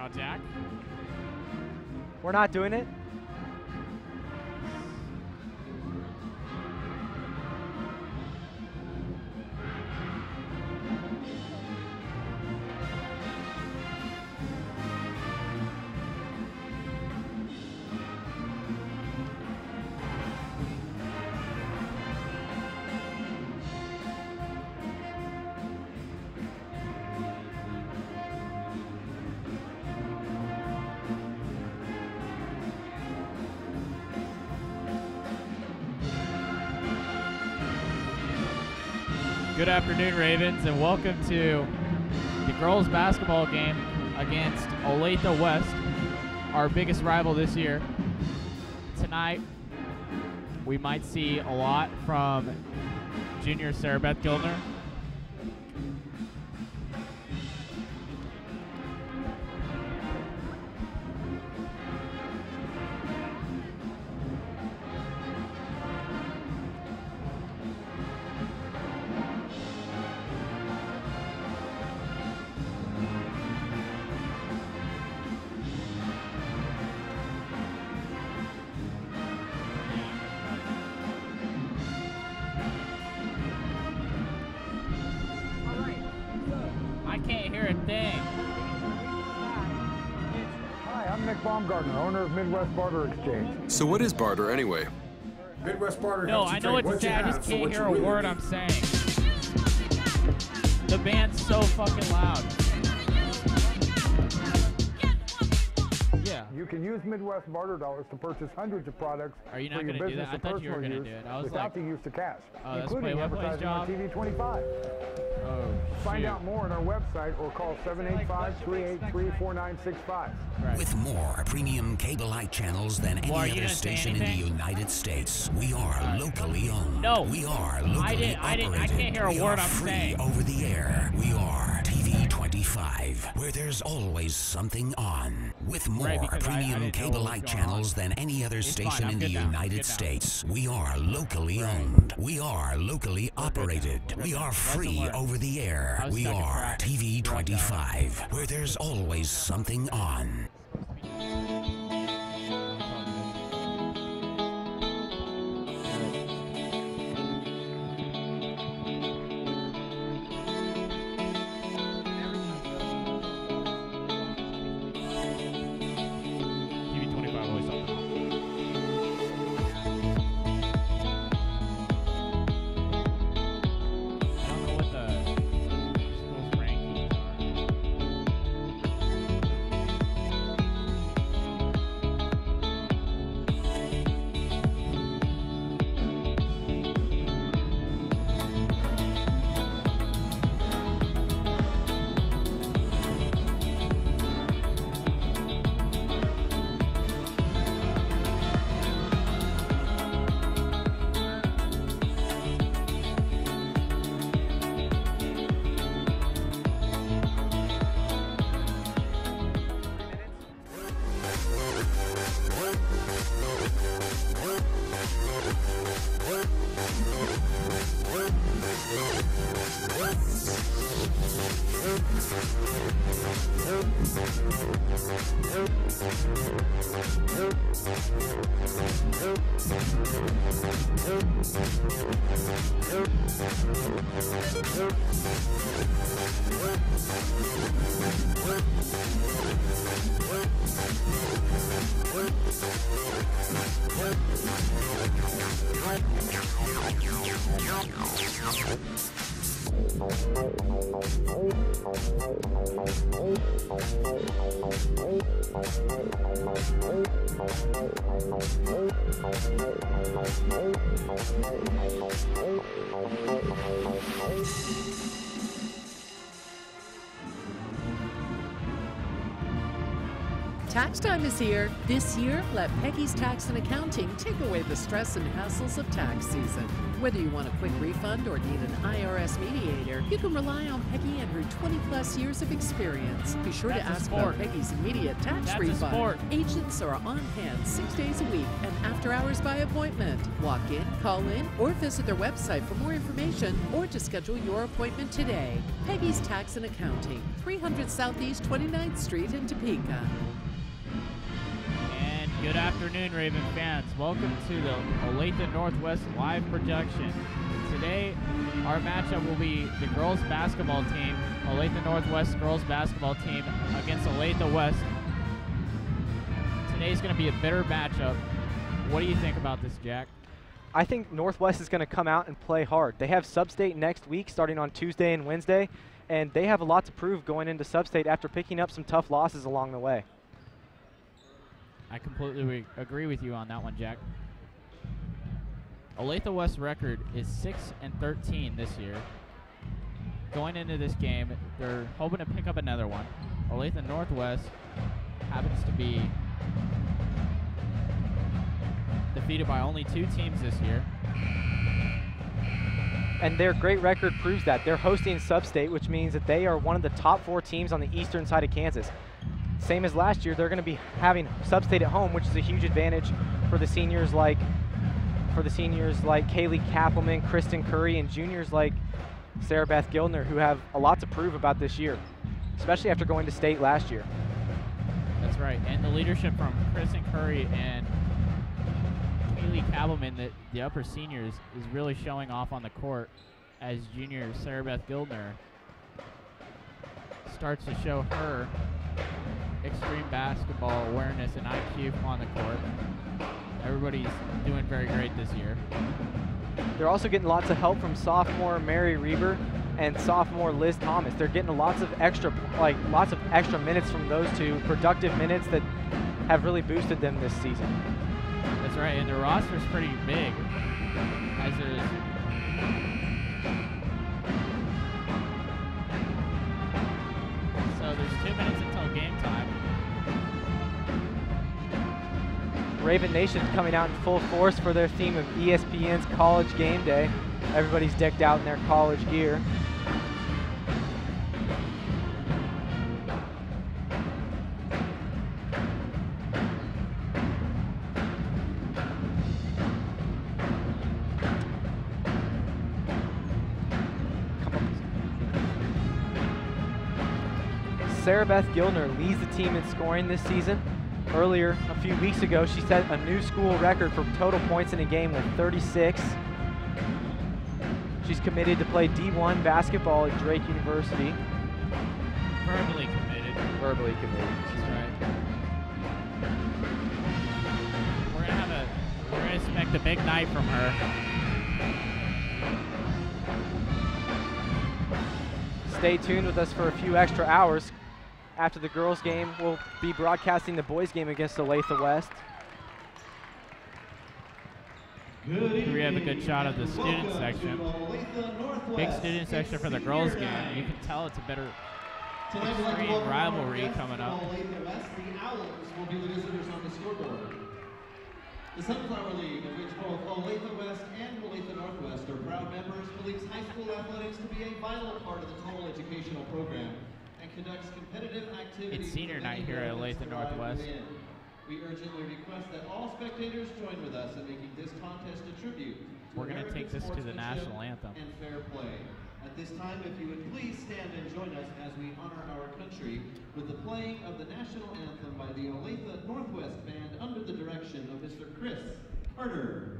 Timeout, Jack. We're not doing it. Good afternoon, Ravens, and welcome to the girls' basketball game against Olathe West, our biggest rival this year. Tonight, we might see a lot from junior Sarah Beth Gildner. Owner of Midwest Barter Exchange. So what is barter anyway? Midwest Barter. No, I know what to say. I just can't hear a word I'm saying. The band's so fucking loud. Yeah. You can use Midwest Barter dollars to purchase hundreds of products. Are you not for your going to do business that? I or thought you were personal going to do use it. I was without like, the use of cash, oh, that's including play-by-play's advertising on job. TV 25. Oh, Find out more on our website or call 785-383-4965. Right. With more premium cable-like channels than any other station in the United States, we are locally owned. No. We are locally operated. I can't hear a word I'm free saying. over the air. We are TV 25, where there's always something on. With more premium cable-like channels than any other station in the United States, we are locally owned. We are locally operated. We are free over the air. We are TV 25, where there's always something on. Tax time is here. This year, let Peggy's Tax and Accounting take away the stress and hassles of tax season. Whether you want a quick refund or need an IRS mediator, you can rely on Peggy and her 20-plus years of experience. Be sure to ask about Peggy's immediate tax refund. Agents are on hand 6 days a week and after hours by appointment. Walk in, call in, or visit their website for more information or to schedule your appointment today. Peggy's Tax and Accounting, 300 Southeast 29th Street in Topeka. Good afternoon, Raven fans. Welcome to the Olathe Northwest live projection. Today, our matchup will be the girls basketball team, Olathe Northwest girls basketball team against Olathe West. Today's going to be a bitter matchup. What do you think about this, Jack? I think Northwest is going to come out and play hard. They have Sub-State next week, starting on Tuesday and Wednesday, and they have a lot to prove going into Sub-State after picking up some tough losses along the way. I completely agree with you on that one, Jack. Olathe West's record is 6-13 this year. Going into this game, they're hoping to pick up another one. Olathe Northwest happens to be defeated by only 2 teams this year. And their great record proves that. They're hosting Sub-State, which means that they are one of the top 4 teams on the eastern side of Kansas. Same as last year, they're going to be having Sub-State at home, which is a huge advantage for the seniors like Kaylee Kappelman, Kristen Curry, and juniors like Sarah Beth Gildner, who have a lot to prove about this year, especially after going to state last year. That's right, and the leadership from Kristen Curry and Kaylee Kappelman, the upper seniors, is really showing off on the court as junior Sarah Beth Gildner starts to show her extreme basketball awareness and IQ on the court. Everybody's doing very great this year. They're also getting lots of help from sophomore Mary Reber and sophomore Liz Thomas. They're getting lots of extra minutes from those 2, productive minutes that have really boosted them this season. That's right, and the roster's pretty big, as there's so there's 2 minutes until game time. Raven Nation's coming out in full force for their theme of ESPN's College Game Day. Everybody's decked out in their college gear. Sarah Beth Gildner leads the team in scoring this season. Earlier, a few weeks ago, she set a new school record for total points in a game with 36. She's committed to play D1 basketball at Drake University. Verbally committed. Verbally committed. That's right. We're gonna expect a big night from her. Stay tuned with us for a few extra hours. After the girls' game, we'll be broadcasting the boys' game against Olathe West. Here we have a good shot of the student section. Big student section for the girls' game. You can tell it's a better extreme rivalry coming up. The Owls will be the visitors on the scoreboard. The Sunflower League, of which both Olathe West and Olathe Northwest are proud members, believes high school athletics to be a vital part of the total educational program and conducts competitive activities. It's senior night here at Olathe Northwest. We urgently request that all spectators join with us in making this contest a tribute to We're going to take this to the national anthem. And fair play. At this time, if you would please stand and join us as we honor our country with the playing of the national anthem by the Olathe Northwest Band under the direction of Mr. Chris Carter.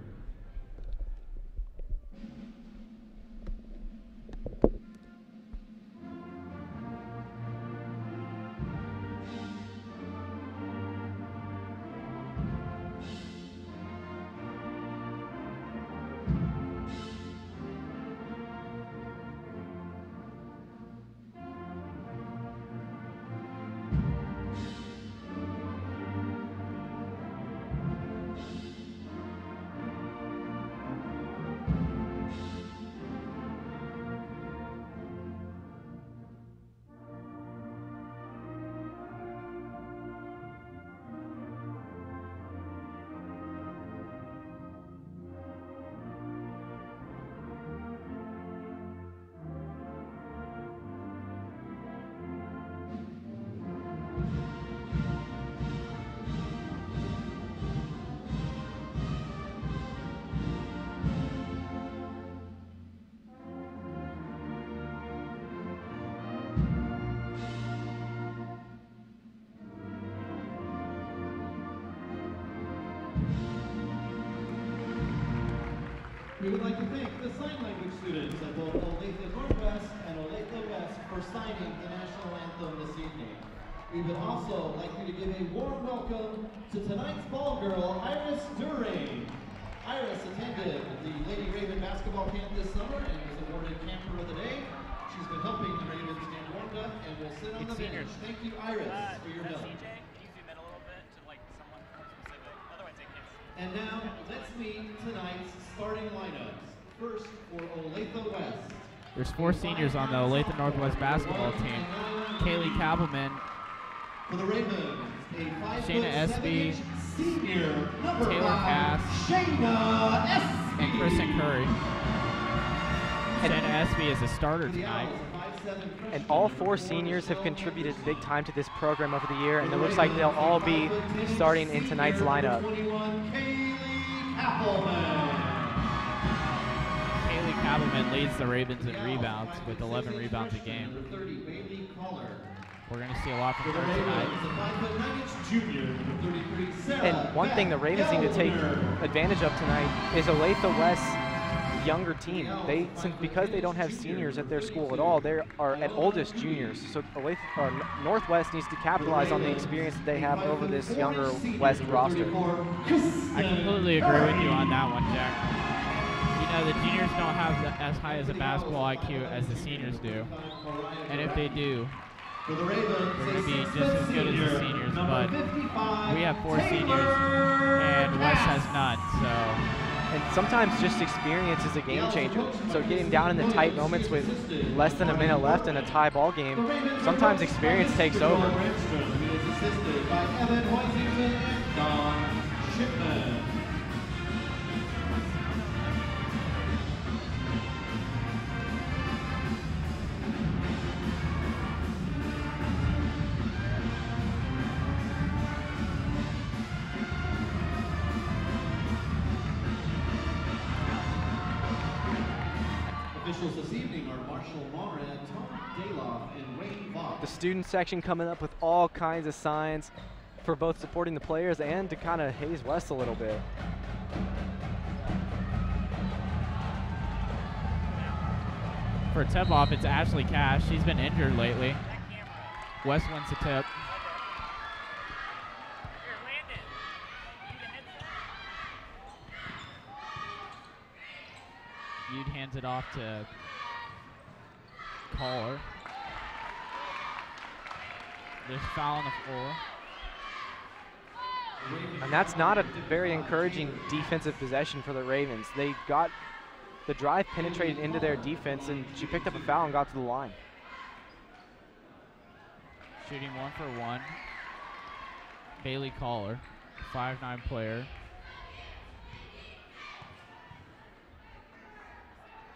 We would like to thank the sign language students at both Olathe Northwest and Olathe West for signing the national anthem this evening. We would also like you to give a warm welcome to tonight's ball girl, Iris Durain. Iris attended the Lady Raven basketball camp this summer and was awarded Camper of the Day. She's been helping the Ravens get warmed up and will sit on the bench. Thank you, Iris, for your help. And now, let's meet tonight's starting lineups. First, for Olathe West. There's 4 seniors on the Olathe Northwest basketball team. Kaylee Kappelman, For the Ravens, a 5'7" Shayna Espy, senior, number Taylor 5, Cass, Shayna Espy. and Kristen Curry. Shayna Espy is a starter tonight. And all 4 seniors have contributed big time to this program over the year, and it looks like they'll all be starting in tonight's lineup. Kaylee Kappelman leads the Ravens in rebounds with 11 rebounds a game. We're going to see a lot from her tonight. And one thing the Ravens need to take advantage of tonight is Olathe West's younger team. Because they don't have seniors at their school at all, they are at oldest juniors. So Northwest needs to capitalize on the experience that they have over this younger West roster. I completely agree with you on that one, Jack. You know, the juniors don't have as high as a basketball IQ as the seniors do. And if they do, they're going to be just as good as the seniors. But we have 4 seniors, and West has none. So. And sometimes just experience is a game changer. So getting down in the tight moments with less than a minute left in a tie ball game, sometimes experience takes over. Officials this evening are Marshall Moran, Tom Dayloff, and Wayne Voss. The student section coming up with all kinds of signs for both supporting the players and to kind of haze West a little bit. For a tip-off, it's Ashley Cash. She's been injured lately. West wins the tip. You'd hands it off to Caller. There's a foul on the floor. And that's not a very encouraging defensive possession for the Ravens. They got the drive penetrated into their defense, and she picked up a foul and got to the line. Shooting 1 for 1. Bailey Caller, 5'9" player.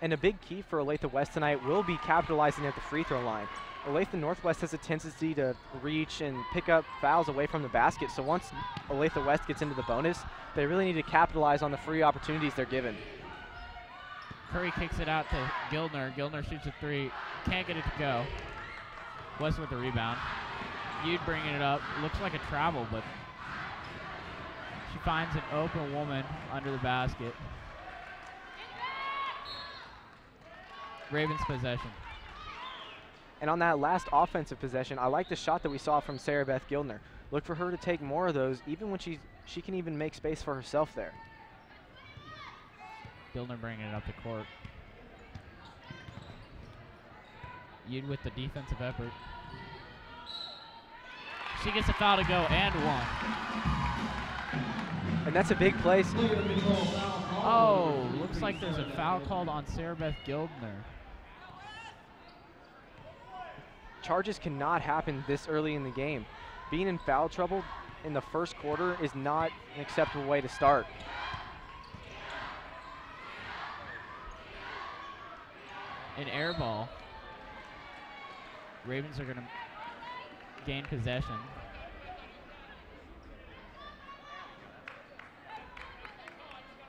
And a big key for Olathe West tonight will be capitalizing at the free throw line. Olathe Northwest has a tendency to reach and pick up fouls away from the basket, so once Olathe West gets into the bonus, they really need to capitalize on the free opportunities they're given. Curry kicks it out to Gildner. Gildner shoots a 3, can't get it to go. West with the rebound. You'd bringing it up, looks like a travel, but she finds an open woman under the basket. Ravens possession. And on that last offensive possession, I like the shot that we saw from Sarah Beth Gildner. Look for her to take more of those, even when she can even make space for herself there. Gildner bringing it up the court. You'd with the defensive effort. She gets a foul to go and 1. And that's a big play. Oh, looks like there's a foul called on Sarah Beth Gildner. Charges cannot happen this early in the game. Being in foul trouble in the first quarter is not an acceptable way to start. An air ball. Ravens are going to gain possession.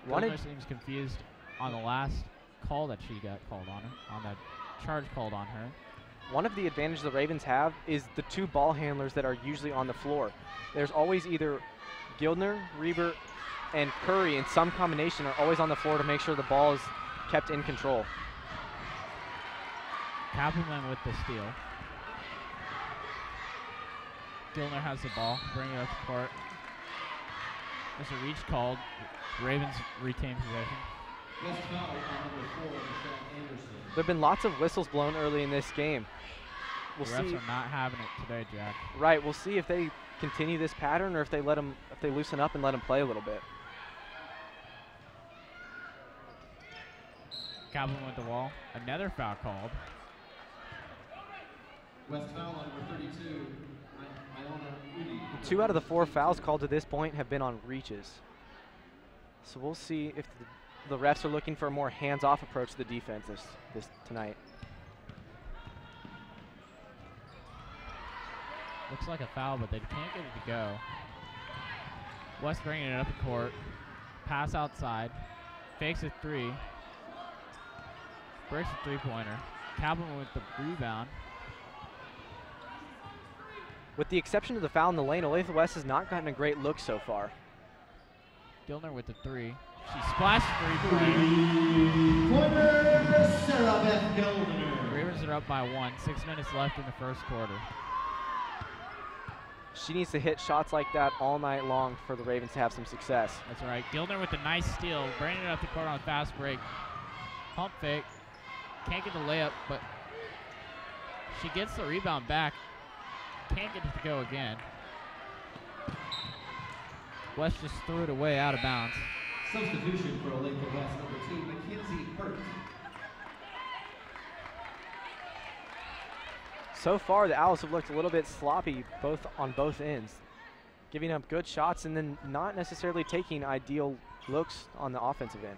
Gildner seems confused on the last call that she got called on her, on that charge called on her. One of the advantages the Ravens have is the 2 ball handlers that are usually on the floor. There's always either Gildner, Reber, and Curry in some combination are always on the floor to make sure the ball is kept in control. Kappelman with the steal. Gilner has the ball, bring it up the court. There's a reach called. Ravens retain possession. There have been lots of whistles blown early in this game. The refs are not having it today, Jack. Right, we'll see if they continue this pattern or if they loosen up and let them play a little bit. Kappelman with the wall. Another foul called. West foul on number 32. 2 out of the 4 fouls called to this point have been on reaches. So we'll see if the refs are looking for a more hands-off approach to the defense this tonight. Looks like a foul, but they can't get it to go. West bringing it up the court. Pass outside. Fakes a 3. Breaks a 3-pointer. Kappelman with the rebound. With the exception of the foul in the lane, Olathe West has not gotten a great look so far. Gilner with the 3. She splashed 3-pointer. Sarah Beth Gilner. Ravens are up by 1. 6 minutes left in the first quarter. She needs to hit shots like that all night long for the Ravens to have some success. That's right. Gilner with a nice steal. Bringing it up the court on a fast break. Pump fake. Can't get the layup, but she gets the rebound back. Can't get it to go again. West just threw it away out of bounds. Substitution for Olathe West, number 2, Mackenzie Hurt. So far, the Owls have looked a little bit sloppy on both ends, giving up good shots and then not necessarily taking ideal looks on the offensive end.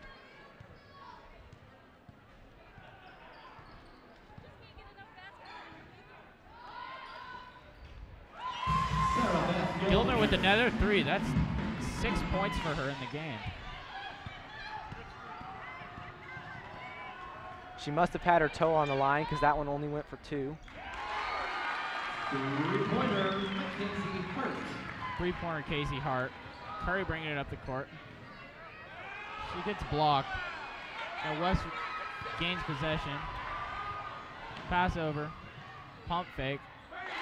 Gilner with another 3. That's 6 points for her in the game. She must have had her toe on the line because that one only went for 2. 3-pointer, Mackenzie Hart. 3-pointer, Casey Hart. Curry bringing it up the court. She gets blocked. And West gains possession. Pass over. Pump fake.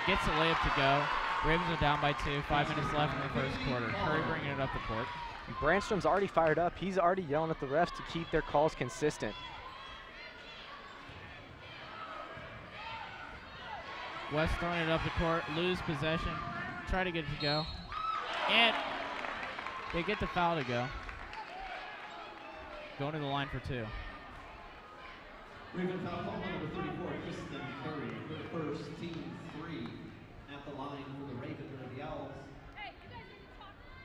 Gets the layup to go. Ravens are down by 2. 5 minutes left in the first quarter. Curry bringing it up the court. Brandstrom's already fired up. He's already yelling at the refs to keep their calls consistent. West throwing it up the court. Lose possession. Try to get it to go. And they get the foul to go. Going to the line for 2. Raven foul call number 34, Kristen Curry, her first team 3 at the line for the Ravens or the Owls.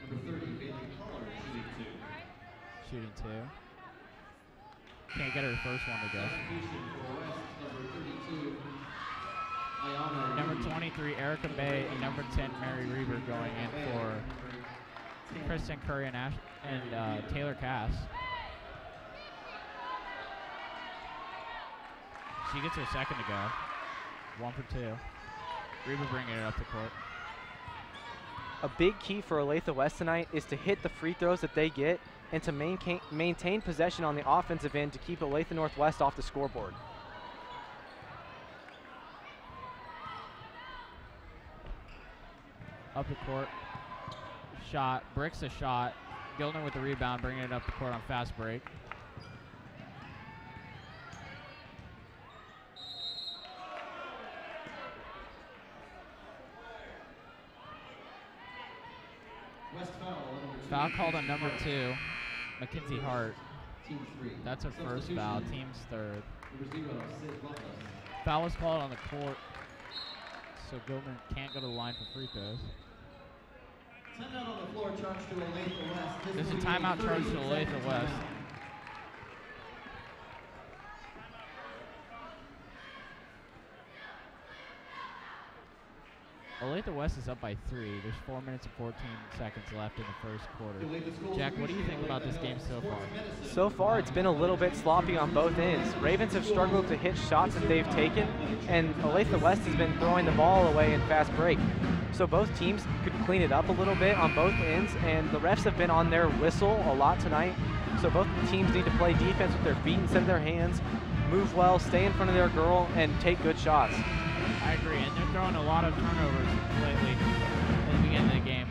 Number 30, Bailey Collar, shooting 2. Shooting 2. Can't get her first one to go. Substitution for West, number 32, Ayana. Number 23, Erica Bay, and number 10, Mary Reber going in for Kristen Curry and Taylor Cass. She gets her second to go. 1 for 2. Reber bringing it up the court. A big key for Olathe West tonight is to hit the free throws that they get and to maintain possession on the offensive end to keep Olathe Northwest off the scoreboard. Up the court. Shot. Bricks a shot. Gilner with the rebound, bringing it up the court on fast break. West Foul called on number 2, Mackenzie Hart. Team 3. That's her first foul. Team's third. Number 0, Sid Lovelace. Foul was called on the court, so Gilner can't go to the line for free throws. Timeout on the floor, charged to Olathe West. There's a timeout charge to Olathe West. Olathe West is up by 3. There's 4 minutes and 14 seconds left in the first quarter. Jack, what do you think about this game so far? So far, it's been a little bit sloppy on both ends. Ravens have struggled to hit shots that they've taken, and Olathe West has been throwing the ball away in fast break. So both teams could clean it up a little bit on both ends, and the refs have been on their whistle a lot tonight. So both teams need to play defense with their feet instead of their hands, move well, stay in front of their girl, and take good shots. I agree, and they're throwing a lot of turnovers lately at the beginning of the game.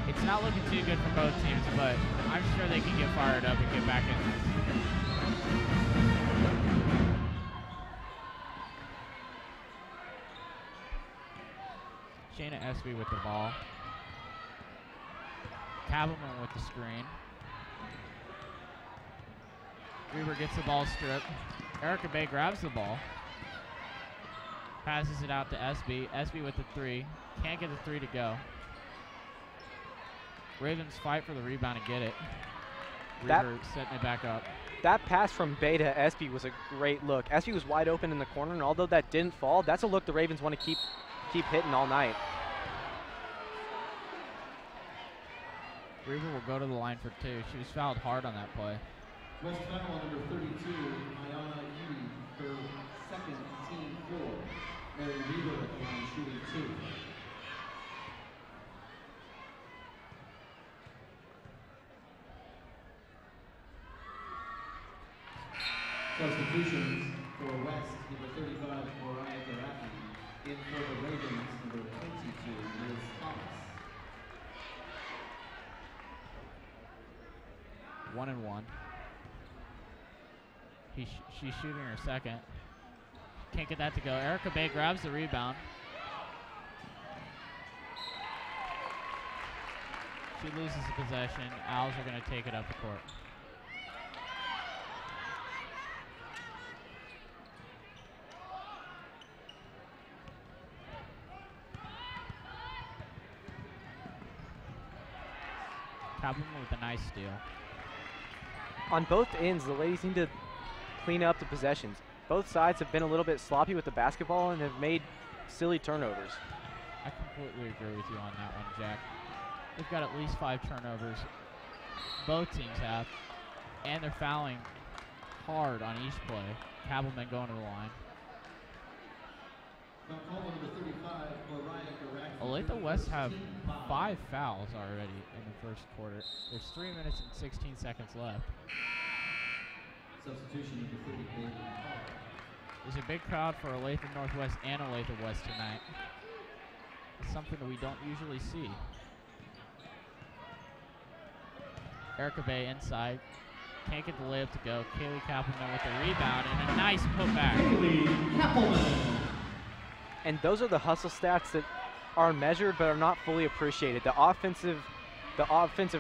It's not looking too good for both teams, but I'm sure they can get fired up and get back in this. Shayna Espy with the ball. Kabbelman with the screen. Reber gets the ball stripped. Erica Bay grabs the ball. Passes it out to Espy. Espy with the three. Can't get the three to go. Ravens fight for the rebound and get it. Reber setting it back up. That pass from Bay to Espy was a great look. Espy was wide open in the corner, and although that didn't fall, that's a look the Ravens want to keep hitting all night. Reber will go to the line for two. She was fouled hard on that play. West foul on number 32, Ayana Eby, her second team foul. Mary Reber at the line shooting two. Substitutions for West, number 35, Mariah Garaki. In for the Ravens, number 22, Liz Thomas. 1-1. She's shooting her second. Can't get that to go. Erica Bay grabs the rebound. She loses the possession. Owls are going to take it up the court. Kabbelman with a nice steal. On both ends, the ladies need to clean up the possessions. Both sides have been a little bit sloppy with the basketball and have made silly turnovers. I completely agree with you on that one, Jack. They've got at least 5 turnovers. Both teams have. And they're fouling hard on each play. Kabbelman going to the line. Olathe West have 5 fouls already in the first quarter. There's 3 minutes and 16 seconds left. Substitution number 38. There's a big crowd for Olathe Northwest and Olathe West tonight. It's something that we don't usually see. Erica Bay inside. Can't get the layup to go. Kaylee Kappelman with the rebound and a nice putback. Kaylee Kappelman. And those are the hustle stats that are measured but are not fully appreciated. The offensive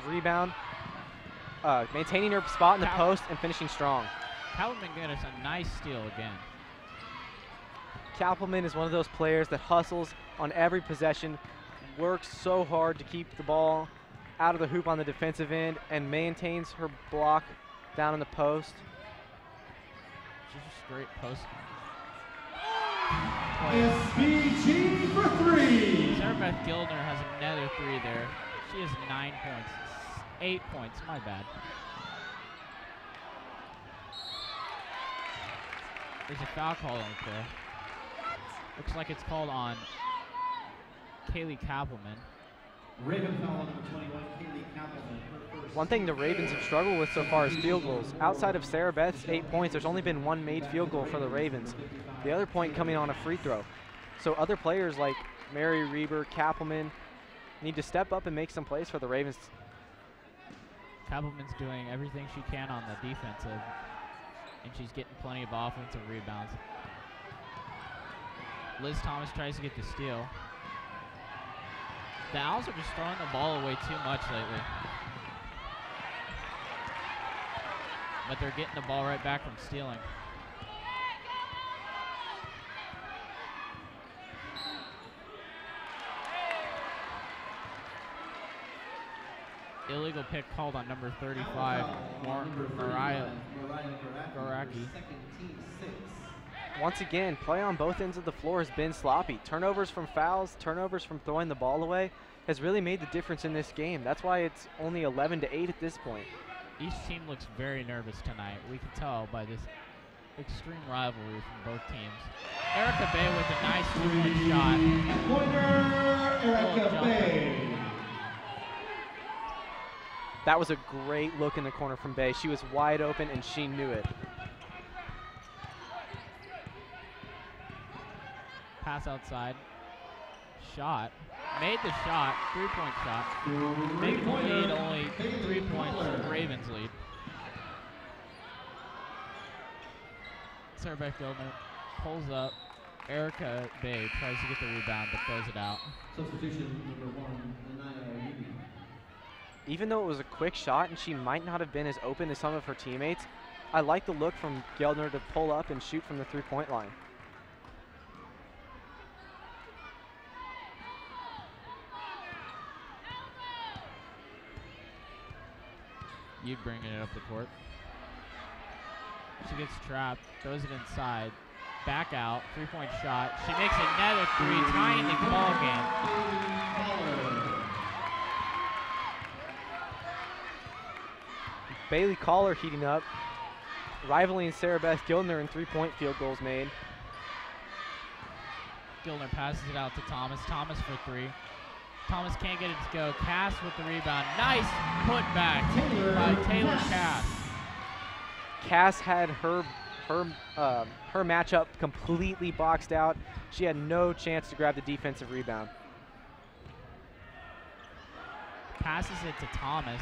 rebound, maintaining her spot in the post and finishing strong. Kappelman got us a nice steal again. Kappelman is one of those players that hustles on every possession, works so hard to keep the ball out of the hoop on the defensive end, and maintains her block down in the post. She's just great post. SBG for 3. Sarah Beth Gildner has another 3 there. She has 9 points. 8 points, my bad. There's a foul call on the play. Looks like it's called on Kaylee Kappelman. Raven foul on number 21, Kaylee Kappelman. One thing the Ravens have struggled with so far is field goals. Outside of Sarah Beth's 8 points, there's only been 1 made field goal for the Ravens. The other point coming on a free throw. So other players like Mary Reber, Kappelman need to step up and make some plays for the Ravens. Kappelman's doing everything she can on the defensive, and she's getting plenty of offensive rebounds. Liz Thomas tries to get the steal. The Owls are just throwing the ball away too much lately. But they're getting the ball right back from stealing. Illegal pick called on number 35, Mariah Garaki. Once again, play on both ends of the floor has been sloppy. Turnovers from fouls, turnovers from throwing the ball away has really made the difference in this game. That's why it's only 11-8 at this point. Each team looks very nervous tonight. We can tell by this. extreme rivalry from both teams. Erica Bay with a nice 3-point shot. Pointer, Erica Bay. That was a great look in the corner from Bay. She was wide open and she knew it. Pass outside. Shot. Made the shot. 3-point shot. Making the lead only 3 points. Ravens lead. Sarah Gilman pulls up. Erica Bay tries to get the rebound but throws it out. Substitution number 1, Anaya Yumi. Even though it was a quick shot and she might not have been as open as some of her teammates, I like the look from Geldner to pull up and shoot from the 3-point line. You'd bringing it up the court. She gets trapped, throws it inside, back out, 3-point shot. She makes another 3, tying the ball game. Bailey Collar heating up, rivaling Sarah Beth Gildner in 3-point field goals made. Gildner passes it out to Thomas. Thomas for 3. Thomas can't get it to go. Cass with the rebound. Nice putback by Taylor Cass. Cass had her matchup completely boxed out. She had no chance to grab the defensive rebound. Passes it to Thomas.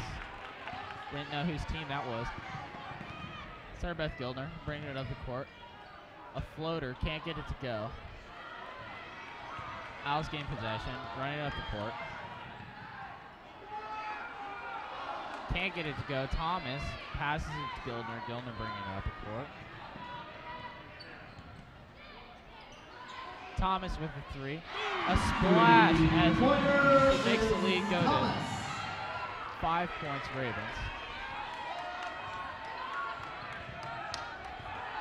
Didn't know whose team that was. Sarah Beth Gildner bringing it up the court. A floater, can't get it to go. Owls gain possession, running it up the court. Can't get it to go. Thomas passes it to Gildner. Gildner bringing it up the court. Thomas with the 3. A splash as it makes the lead go to 5 points Ravens.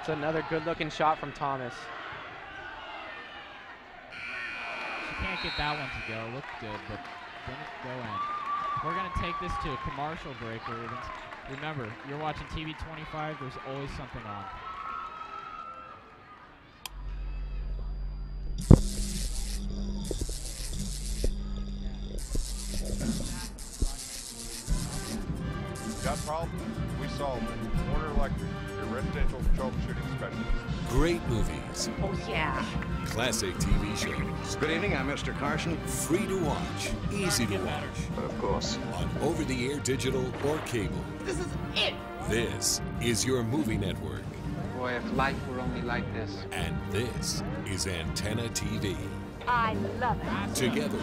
It's another good-looking shot from Thomas. She can't get that one to go. Looked good, but didn't go in. We're going to take this to a commercial break, Ravens. Remember, you're watching TV 25. There's always something on. Got problems? We solve them. Warner Electric, your residential troubleshooting specialist. Great movies. Oh, yeah. Classic TV shows. Good evening, I'm Mr. Carson. Free to watch, easy to watch. But of course. On over-the-air digital or cable. This is it. This is your movie network. Boy, if life were only like this. And this is Antenna TV. I love it. Together,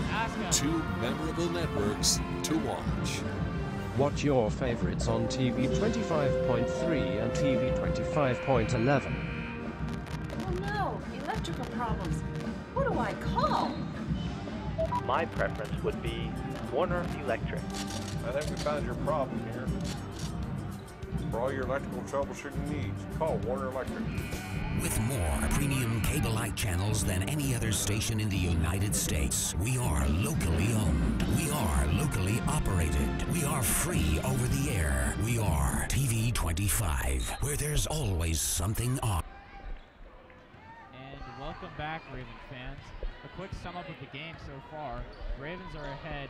2 memorable networks to watch. Watch your favorites on TV 25.3 and TV 25.11. Oh no, electrical problems. What do I call? My preference would be Warner Electric. I think we found your problem here. For all your electrical troubleshooting needs, call Warner Electric. With more premium cable light channels than any other station in the United States, we are locally owned. We are locally operated. We are free over the air. We are TV 25, where there's always something on. And welcome back, Raven fans. A quick sum up of the game so far. Ravens are ahead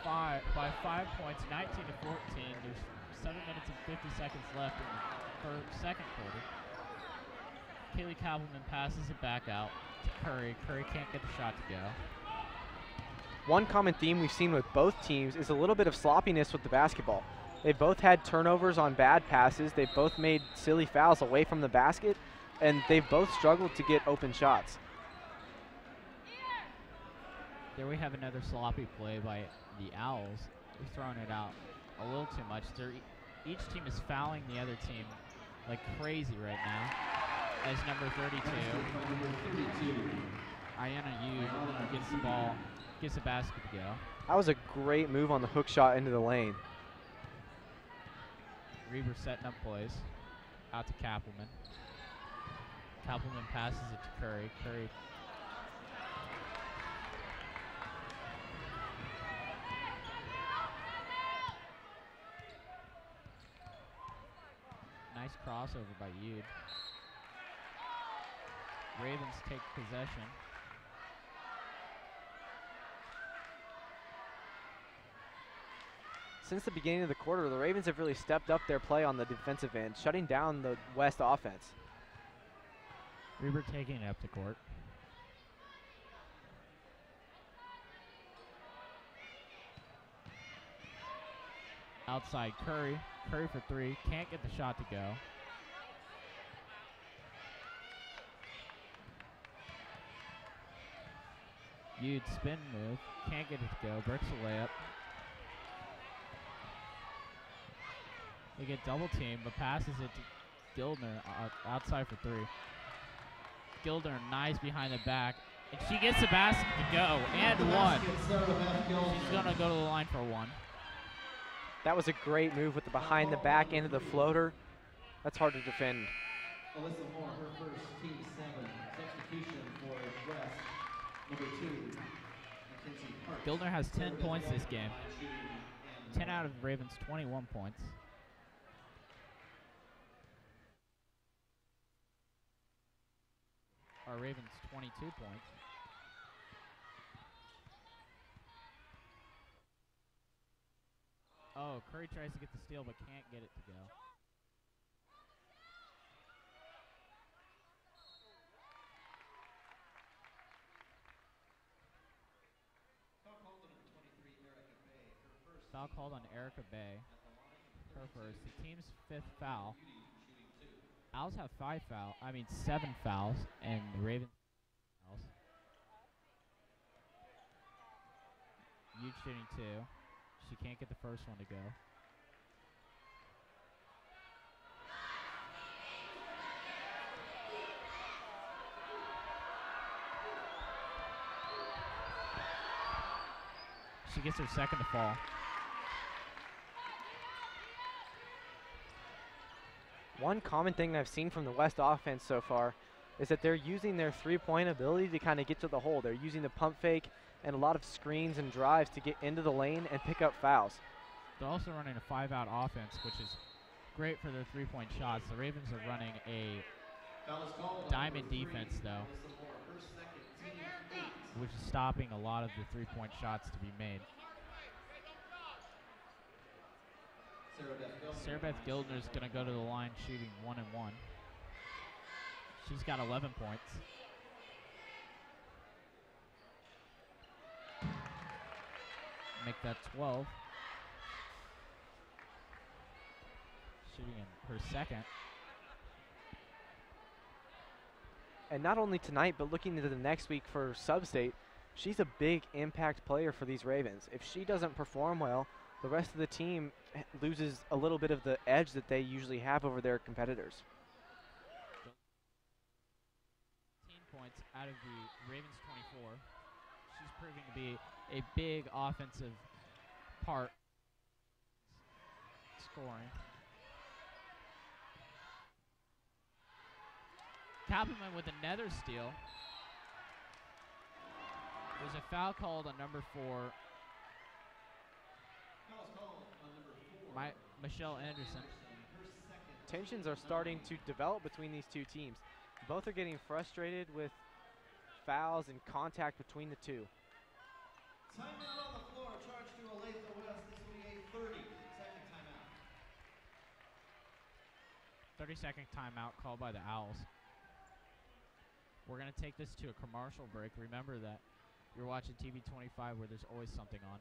by 5 points, 19 to 14. There's 7 minutes and 50 seconds left in the second quarter. Kaylee Kappelman passes it back out to Curry. Curry can't get the shot to go. One common theme we've seen with both teams is a little bit of sloppiness with the basketball. They both had turnovers on bad passes. They've both made silly fouls away from the basket, and they've both struggled to get open shots. There we have another sloppy play by the Owls. They're throwing it out a little too much. Each team is fouling the other team like crazy right now. As number 32, Ayanna Yu gets the ball, gets the basket to go. That was a great move on the hook shot into the lane. Reber setting up plays. Out to Kappelman. Kappelman passes it to Curry. Curry. Nice crossover by Yude. Ravens take possession. Since the beginning of the quarter, the Ravens have really stepped up their play on the defensive end, shutting down the West offense. Reber taking it up to court. Outside Curry. Curry for three. Can't get the shot to go. Huge spin move. Can't get it to go. Bricks a layup. They get double teamed, but passes it to Gildner outside for three. Gildner nice behind the back. And she gets the basket to go. And one. She's going to go to the line for one. That was a great move with the behind the back into the floater. That's hard to defend. Alyssa Moore, her first team 7 substitution for West. Number 2, Mackenzie Parks. Gildner has 10 points this game. 10 out of Ravens' 21 points. Our Ravens 22 points. Oh, Curry tries to get the steal but can't get it to go. Foul called on Erica Bay. Her first. The team's 5th foul. Owls have 7 fouls, and the Ravens fouls. Huge shooting 2. She can't get the first one to go. She gets her second to fall. One common thing I've seen from the West offense so far is that they're using their three-point ability to kind of get to the hole. They're using the pump fake and a lot of screens and drives to get into the lane and pick up fouls. They're also running a 5-out offense, which is great for their three-point shots. The Ravens are running a diamond defense, though, which is stopping a lot of the three-point shots to be made. Sarah Beth Gildner is going to go to the line shooting 1 and 1. She's got 11 points. Make that 12. Shooting in her second. And not only tonight, but looking into the next week for Sub-State, she's a big impact player for these Ravens. If she doesn't perform well, the rest of the team loses a little bit of the edge that they usually have over their competitors. 18 points out of the Ravens 24. She's proving to be a big offensive part scoring. Kappelman with another steal. There's a foul called on number 4. Michelle Anderson. Tensions are starting to develop between these two teams. Both are getting frustrated with fouls and contact between the two. Timeout on the floor, charge to Olathe West. This will be a 30-second timeout. 30-second timeout called by the Owls. We're going to take this to a commercial break. Remember that you're watching TV 25 where there's always something on.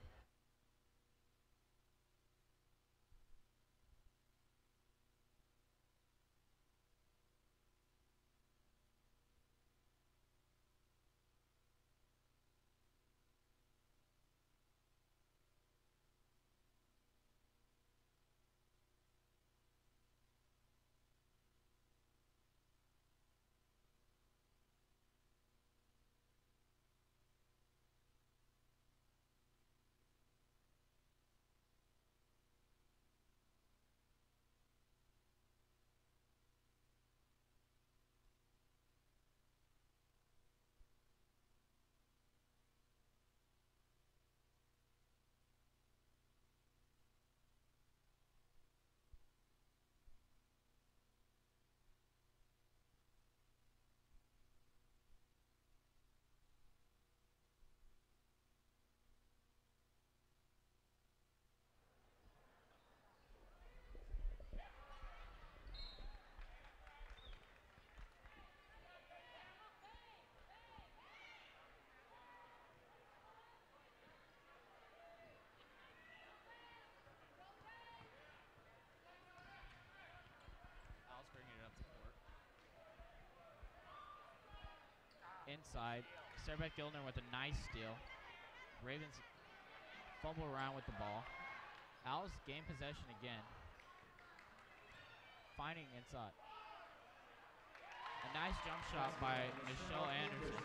inside. Sarbeck Gildner with a nice steal. Ravens fumble around with the ball. Owls gain possession again. Finding inside. A nice jump shot by Michelle Anderson.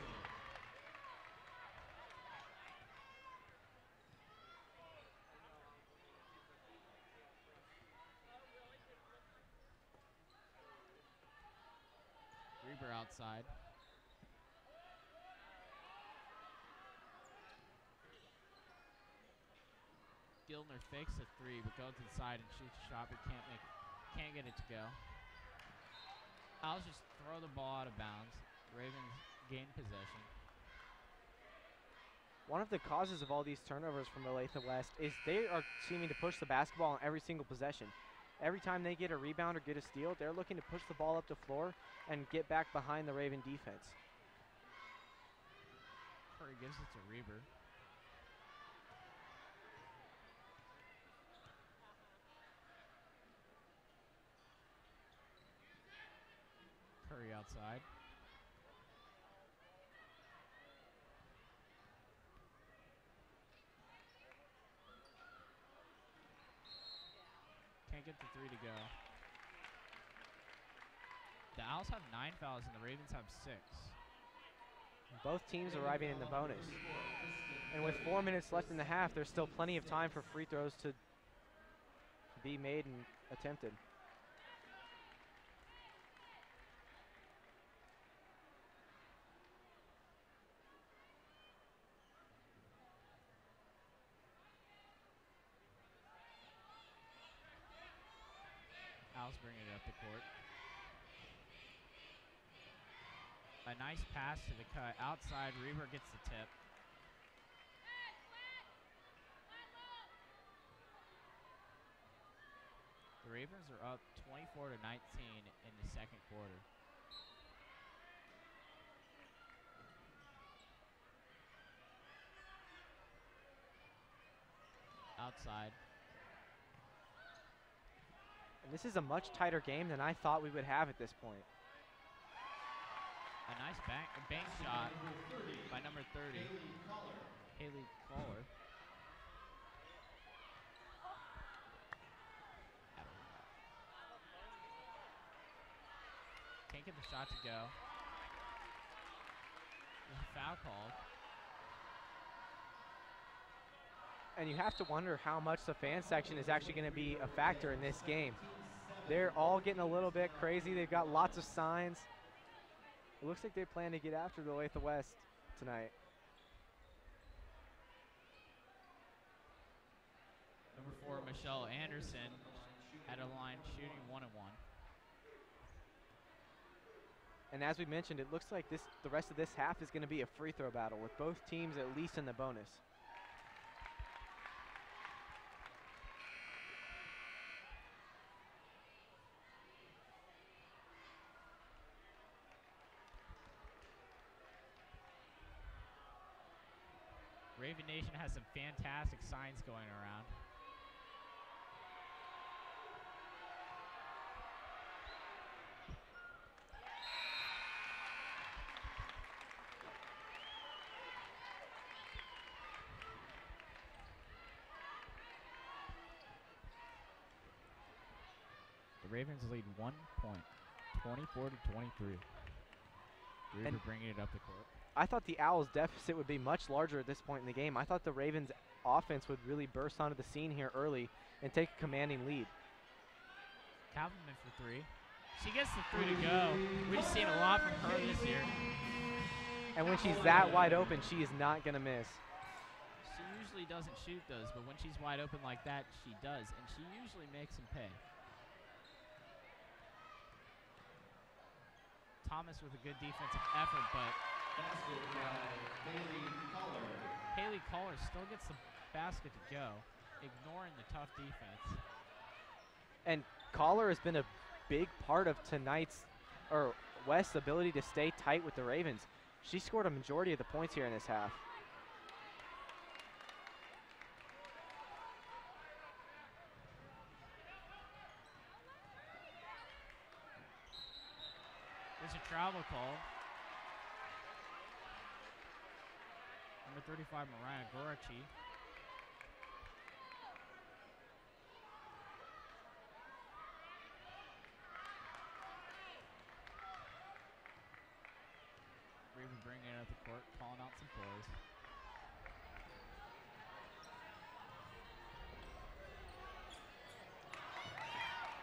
Reber outside. Gildner fakes a three, but goes inside and shoots a shot, but can't get it to go. Owls just throw the ball out of bounds. Ravens gain possession. One of the causes of all these turnovers from Olathe West is they are seeming to push the basketball on every single possession. Every time they get a rebound or get a steal, they're looking to push the ball up the floor and get back behind the Raven defense. Curry gives it to Reber. Curry outside. Can't get the three to go. The Owls have 9 fouls and the Ravens have 6. Both teams arriving in the bonus. And with 4 minutes left in the half, there's still plenty of time for free throws to be made and attempted. Owls bring it up the court. A nice pass to the cut. Outside, Reber gets the tip. The Ravens are up 24-19 in the second quarter. Outside. And this is a much tighter game than I thought we would have at this point. A nice bank shot by number 30, Haley Caller. Can't get the shot to go. There's a foul called. And you have to wonder how much the fan section is actually going to be a factor in this game. They're all getting a little bit crazy. They've got lots of signs. It looks like they plan to get after the Olathe West tonight. Number 4, Michelle Anderson, at a line shooting 1-1. And as we mentioned, it looks like the rest of this half is going to be a free throw battle with both teams at least in the bonus. Raven Nation has some fantastic signs going around. The Ravens lead 1 point, 24-23. Reber bringing it up the court. I thought the Owls' deficit would be much larger at this point in the game. I thought the Ravens' offense would really burst onto the scene here early and take a commanding lead. Kaufman for 3. She gets the 3 to go. We've seen a lot from her this year. And when she's that wide open, she is not going to miss. She usually doesn't shoot those, but when she's wide open like that, she does, and she usually makes them pay. Thomas with a good defensive effort, but basket by Haley Caller. Haley Caller still gets the basket to go, ignoring the tough defense. And Caller has been a big part of tonight's, or West's ability to stay tight with the Ravens. She scored a majority of the points here in this half. There's a travel call. Number 35, Mariah Gorachi. Reaver bringing it up the court, calling out some plays.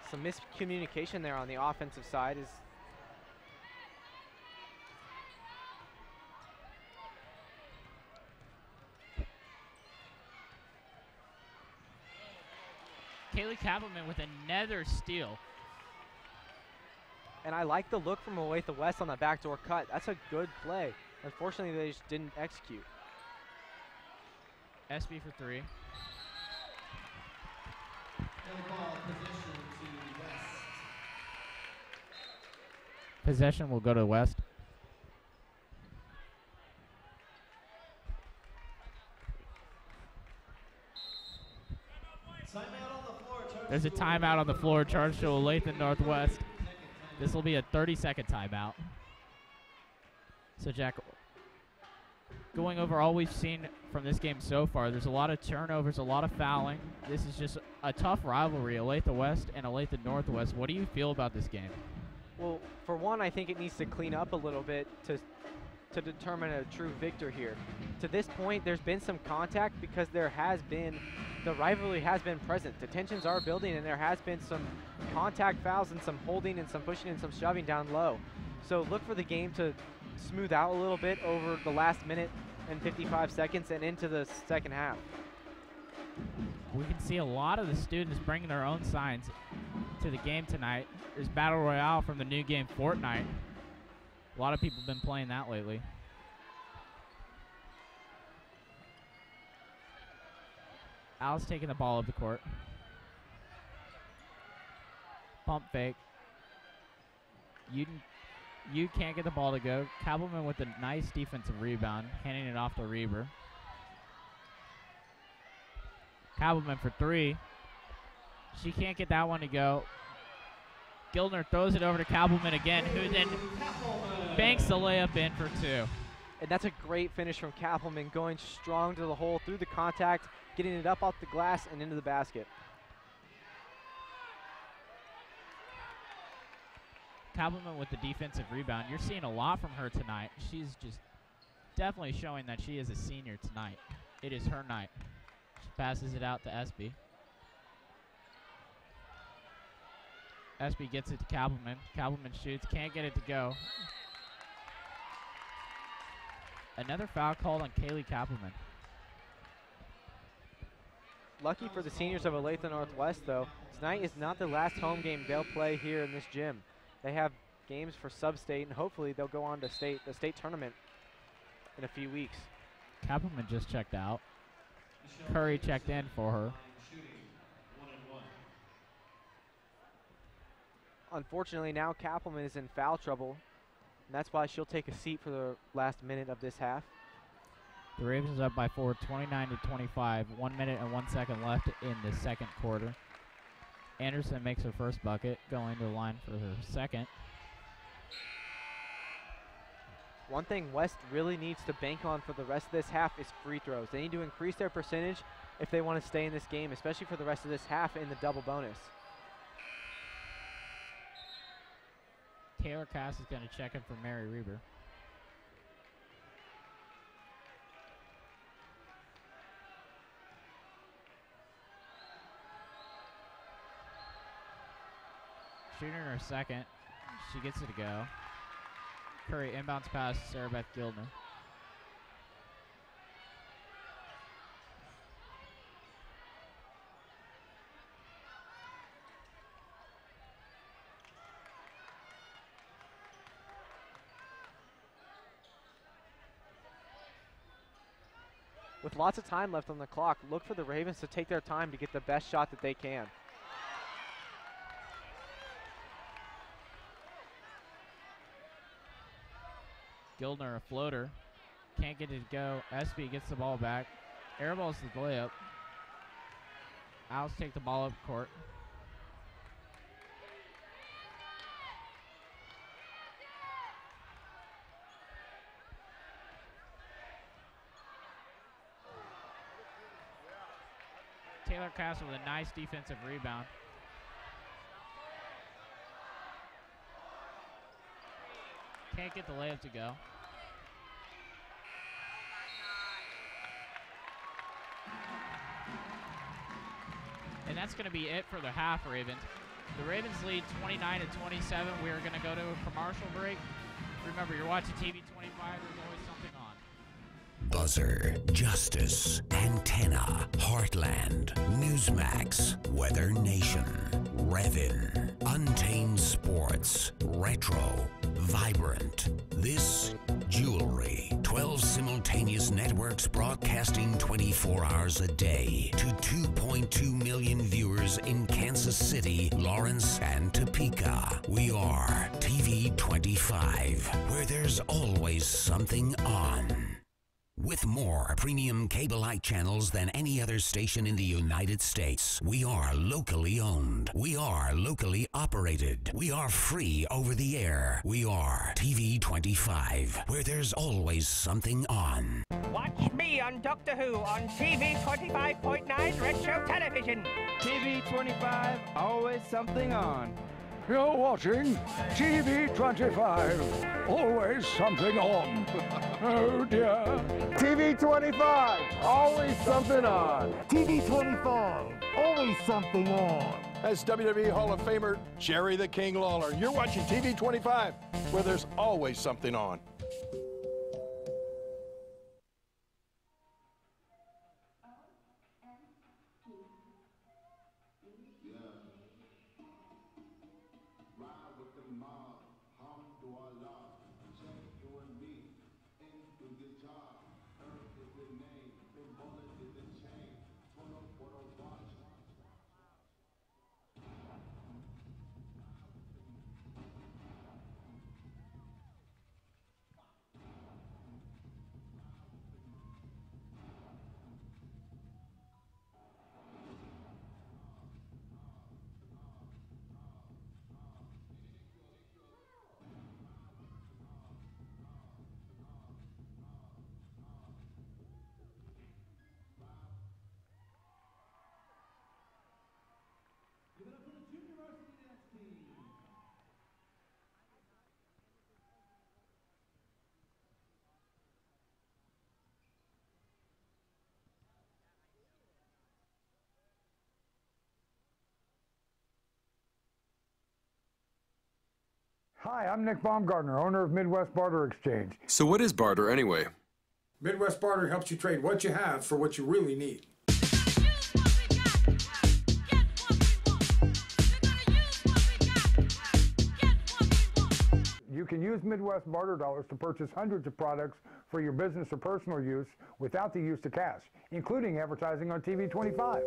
Some miscommunication there on the offensive side is Kaylee Kappelman with another steal. and I like the look from Olathe West on that backdoor cut. That's a good play. Unfortunately, they just didn't execute. SB for 3. Possession will go to West. There's a timeout on the floor charged to Olathe Northwest. This will be a 30-second timeout. So, Jack, going over all we've seen from this game so far, there's a lot of turnovers, a lot of fouling. This is just a tough rivalry, Olathe West and Olathe Northwest. What do you feel about this game? Well, for one, I think it needs to clean up a little bit to determine a true victor here. To this point, there's been some contact because the rivalry has been present. The tensions are building, and there has been some contact fouls and some holding and some pushing and some shoving down low. So look for the game to smooth out a little bit over the last minute and 55 seconds and into the second half. We can see a lot of the students bringing their own signs to the game tonight. There's Battle Royale from the new game Fortnite. A lot of people have been playing that lately. Al's taking the ball up the court. Pump fake. You can't get the ball to go. Kappelman with a nice defensive rebound, handing it off to Reber. Kappelman for 3. She can't get that one to go. Gildner throws it over to Kappelman again, who then banks the layup in for 2. And that's a great finish from Kappelman, going strong to the hole through the contact, getting it up off the glass and into the basket. Kappelman with the defensive rebound. You're seeing a lot from her tonight. She's just definitely showing that she is a senior tonight. It is her night. She passes it out to SB. SB gets it to Kappelman. Kappelman shoots, can't get it to go. Another foul called on Kaylee Kappelman. Lucky for the seniors of Olathe Northwest, though, tonight is not the last home game they'll play here in this gym. They have games for sub-state, and hopefully they'll go on to the state tournament in a few weeks. Kappelman just checked out. Curry checked in for her. Unfortunately, now Kappelman is in foul trouble, and that's why she'll take a seat for the last minute of this half. The Ravens up by 4, 29-25. 1 minute and 1 second left in the second quarter. Anderson makes her first bucket, going to the line for her second. One thing West really needs to bank on for the rest of this half is free throws. They need to increase their percentage if they want to stay in this game, especially for the rest of this half in the double bonus. Taylor Cass is going to check in for Mary Reber. Shooting her second. She gets it to go. Curry inbounds pass to Sarah Beth Gildner. With lots of time left on the clock, look for the Ravens to take their time to get the best shot that they can. Gildner, a floater. Can't get it to go. SB gets the ball back. Airballs the layup. Owls take the ball up court. Lancaster with a nice defensive rebound. Can't get the layup to go. And that's going to be it for the half, Ravens. The Ravens lead 29-27. We are going to go to a commercial break. Remember, you're watching TV 25. There's always something on. Buzzer, Justice, Antenna, Heartland, Newsmax, Weather Nation, Revin, Untamed Sports, Retro, Vibrant, This, Jewelry. 12 simultaneous networks broadcasting 24 hours a day to 2.2 million viewers in Kansas City, Lawrence, and Topeka. We are TV 25, where there's always something on. With more premium cable-like channels than any other station in the United States, we are locally owned. We are locally operated. We are free over the air. We are TV 25, where there's always something on. Watch me on Doctor Who on TV 25.9 Retro Television. TV 25, always something on. You're watching TV 25. Always something on. Oh dear. TV 25. Always something on. TV 25. Always something on. That's WWE Hall of Famer Jerry the King Lawler. You're watching TV 25, where there's always something on. Hi, I'm Nick Baumgartner, owner of Midwest Barter Exchange. So what is barter anyway? Midwest Barter helps you trade what you have for what you really need. You can use Midwest Barter dollars to purchase hundreds of products for your business or personal use without the use of cash, including advertising on TV 25.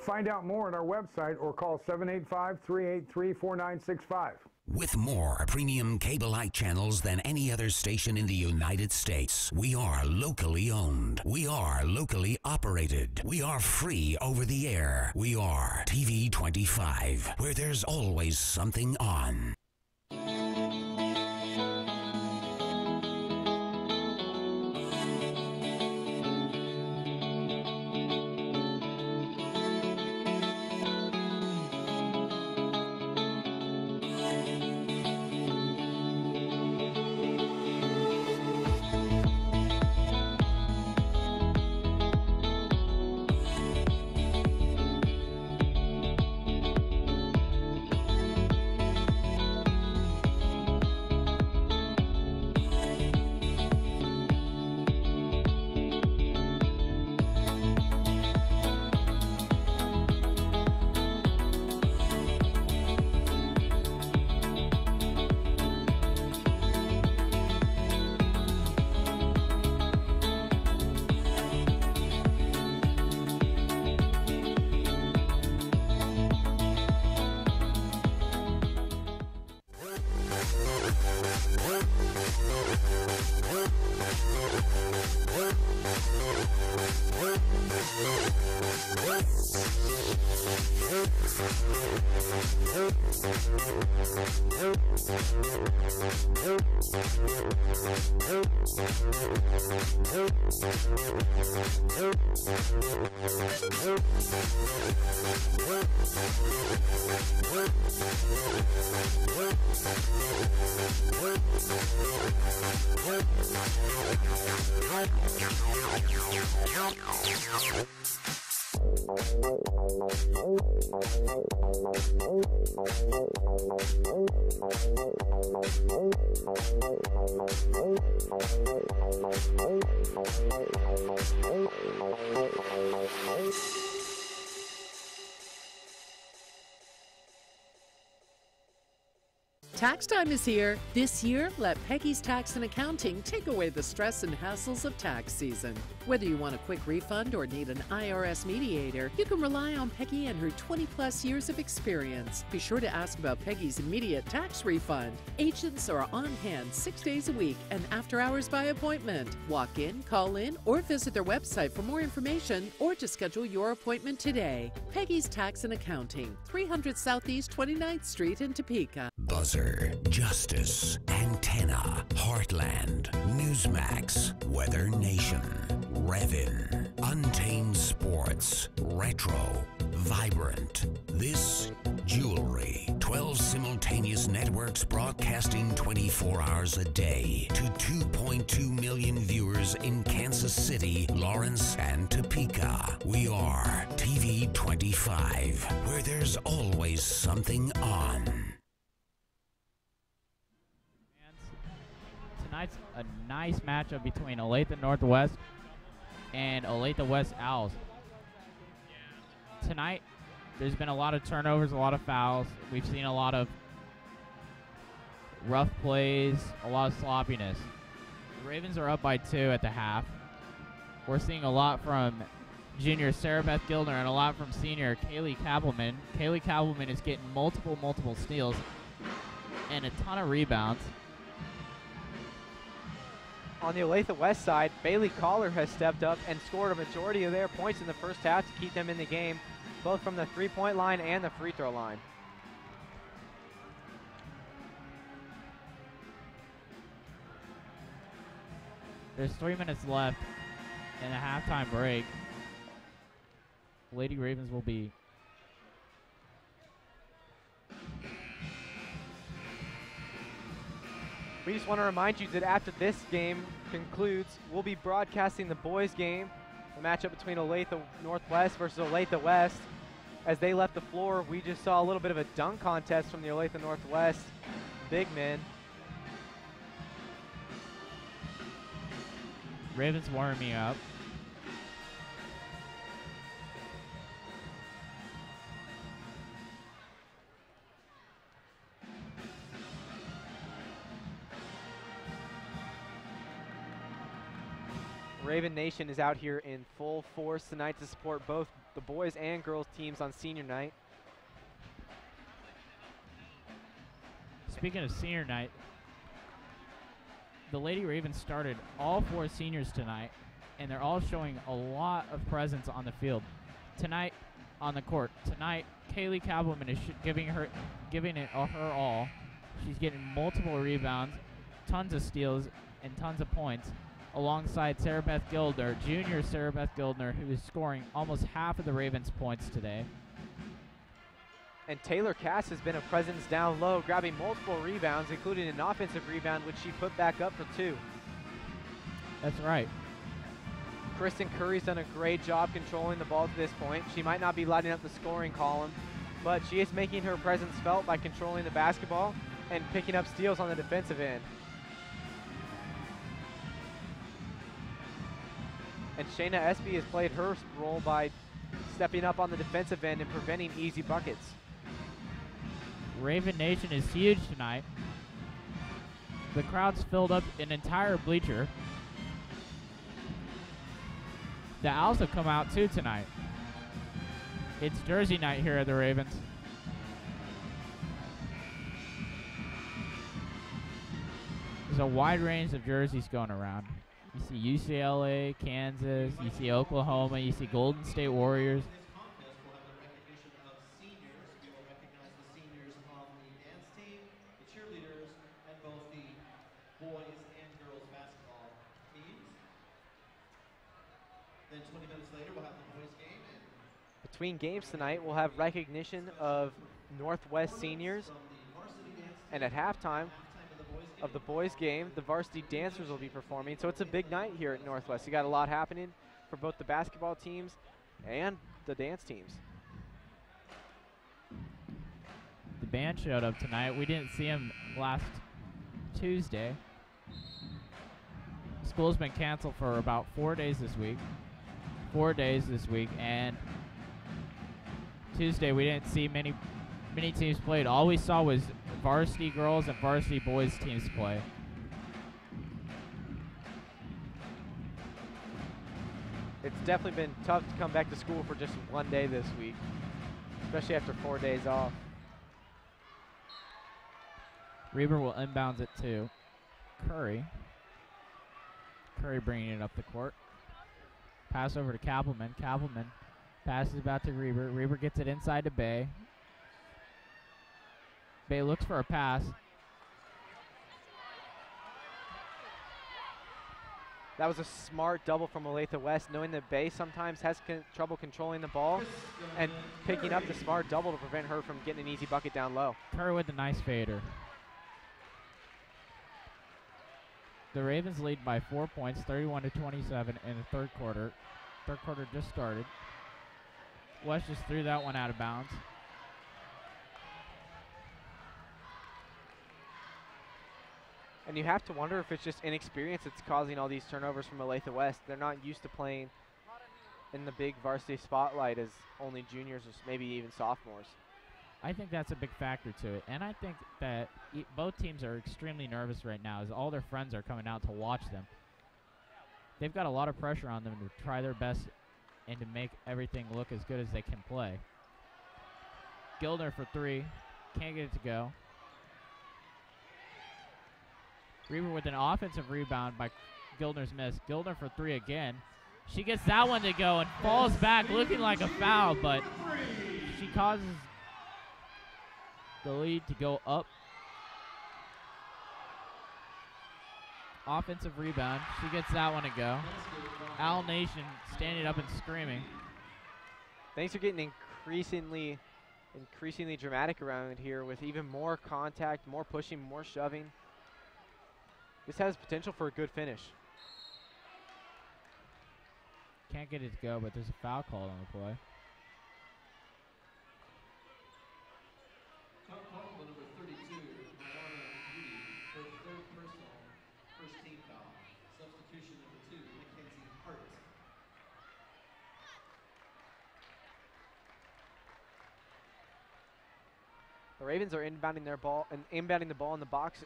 Find out more on our website or call 785-383-4965. With more premium cable-like channels than any other station in the United States, we are locally owned. We are locally operated. We are free over the air. We are TV 25, where there's always something on. Tax time is here. This year, let Peggy's Tax and Accounting take away the stress and hassles of tax season. Whether you want a quick refund or need an IRS mediator, you can rely on Peggy and her 20-plus years of experience. Be sure to ask about Peggy's immediate tax refund. Agents are on hand 6 days a week and after hours by appointment. Walk in, call in, or visit their website for more information or to schedule your appointment today. Peggy's Tax and Accounting, 300 Southeast 29th Street in Topeka. Buzzer, Justice, Antenna, Heartland, Newsmax, Weather Nation, Revin, Untamed Sports, Retro, Vibrant, This, Jewelry. 12 simultaneous networks broadcasting 24 hours a day to 2.2 million viewers in Kansas City, Lawrence, and Topeka. We are TV 25, where there's always something on. Tonight's a nice matchup between Olathe Northwest and Olathe West Owls. Tonight, there's been a lot of turnovers, a lot of fouls. We've seen a lot of rough plays, a lot of sloppiness. The Ravens are up by 2 at the half. We're seeing a lot from junior Sarah Beth Gildner and a lot from senior Kaylee Kappelman. Kaylee Kappelman is getting multiple steals and a ton of rebounds. On the Olathe West side, Bailey Collar has stepped up and scored a majority of their points in the first half to keep them in the game, both from the three-point line and the free throw line. There's 3 minutes left in a halftime break. Lady Ravens will be We just want to remind you that after this game concludes, we'll be broadcasting the boys' game, the matchup between Olathe Northwest versus Olathe West. As they left the floor, we just saw a little bit of a dunk contest from the Olathe Northwest big men. Ravens warming up. Raven Nation is out here in full force tonight to support both the boys and girls teams on senior night. Speaking of senior night, the Lady Ravens started all 4 seniors tonight, and they're all showing a lot of presence on the field. Tonight, on the court, tonight, Kaylee Kappelman is giving it her all. She's getting multiple rebounds, tons of steals, and tons of points, alongside Sarah Beth Gildner, junior Sarah Beth Gildner, who is scoring almost half of the Ravens' points today. And Taylor Cass has been a presence down low, grabbing multiple rebounds, including an offensive rebound, which she put back up for 2. That's right. Kristen Curry's done a great job controlling the ball to this point. She might not be lighting up the scoring column, but she is making her presence felt by controlling the basketball and picking up steals on the defensive end. And Shayna Espy has played her role by stepping up on the defensive end and preventing easy buckets. Raven Nation is huge tonight. The crowd's filled up an entire bleacher. The Owls have come out too tonight. It's jersey night here at the Ravens. There's a wide range of jerseys going around. You see UCLA, Kansas, you see Oklahoma, you see Golden State Warriors. between games tonight, we'll have recognition of Northwest seniors. And at halftime of the boys' game, the varsity dancers will be performing. So it's a big night here at Northwest. You got a lot happening for both the basketball teams and the dance teams. The band showed up tonight. We didn't see him last Tuesday. School's been canceled for about 4 days this week. 4 days this week, and Tuesday we didn't see many teams played. All we saw was varsity girls and varsity boys teams play. It's definitely been tough to come back to school for just 1 day this week, especially after 4 days off. Reber will inbounds it to Curry. Curry bringing it up the court. Pass over to Kappelman. Kappelman passes back to Reber. Reber gets it inside to Bay. Bay looks for a pass. That was a smart double from Olathe West, knowing that Bay sometimes has trouble controlling the ball and picking up the smart double to prevent her from getting an easy bucket down low. Curry with a nice fader. The Ravens lead by 4 points, 31-27 in the third quarter. Third quarter just started. West just threw that one out of bounds. And you have to wonder if it's just inexperience that's causing all these turnovers from Olathe West. They're not used to playing in the big varsity spotlight as only juniors or maybe even sophomores. I think that's a big factor to it. And I think that both teams are extremely nervous right now as all their friends are coming out to watch them. They've got a lot of pressure on them to try their best and to make everything look as good as they can play. Gildner for three. Can't get it to go. Reber with an offensive rebound by Gildner's miss. Gildner for three again. She gets that one to go and falls back looking like a foul, but she causes the lead to go up. Offensive rebound. She gets that one to go. Owl Nation standing up and screaming. Things are getting increasingly dramatic around here with even more contact, more pushing, more shoving. This has potential for a good finish. Can't get it to go, but there's a foul called on the play. The Ravens are inbounding their ball and inbounding the ball in the box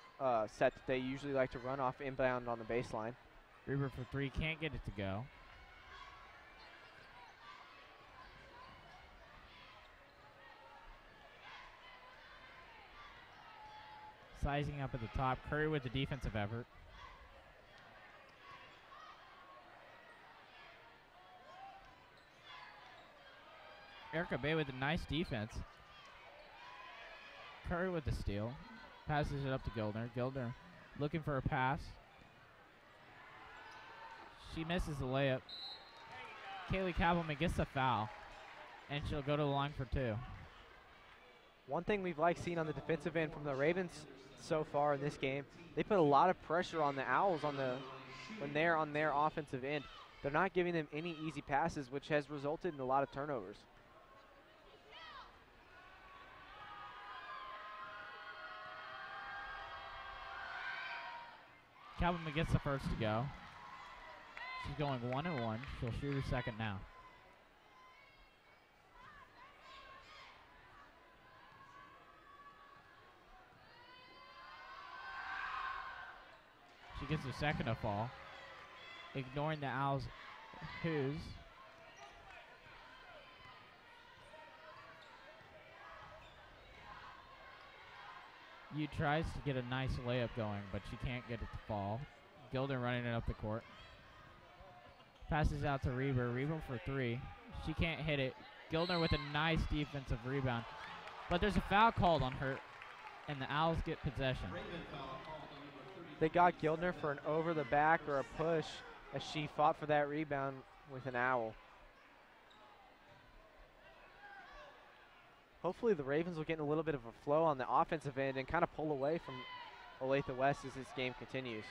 set that they usually like to run off inbound on the baseline. Reber for three, can't get it to go. Sizing up at the top. Curry with the defensive effort. Erica Bay with a nice defense. Curry with the steal. Passes it up to Gildner. Gildner looking for a pass. She misses the layup. Kaylee Kappelman gets the foul, and she'll go to the line for two. One thing we've liked seeing on the defensive end from the Ravens so far in this game, they put a lot of pressure on the Owls when they're on their offensive end. They're not giving them any easy passes, which has resulted in a lot of turnovers. Kappelman gets the first to go. She's going 1-1. She'll shoot her second now. She gets her second to fall. Ignoring the Owls' who's. Yu tries to get a nice layup going, but she can't get it to fall. Gildner running it up the court. Passes out to Reber. Reber for three. She can't hit it. Gildner with a nice defensive rebound. But there's a foul called on her, and the Owls get possession. They got Gildner for an over the back or a push as she fought for that rebound with an Owl. hopefully the Ravens will get in a little bit of a flow on the offensive end and kind of pull away from Olathe West as this game continues.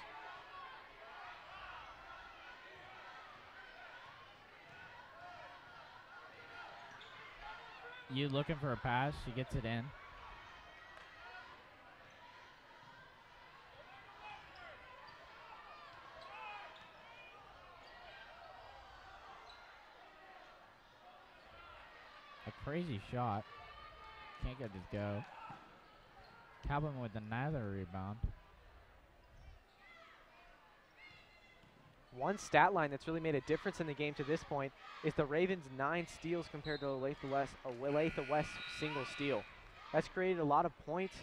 You looking for a pass, she gets it in. A crazy shot. Can't get this go. Calvin with another rebound. One stat line that's really made a difference in the game to this point is the Ravens' 9 steals compared to Olathe West single steal. That's created a lot of points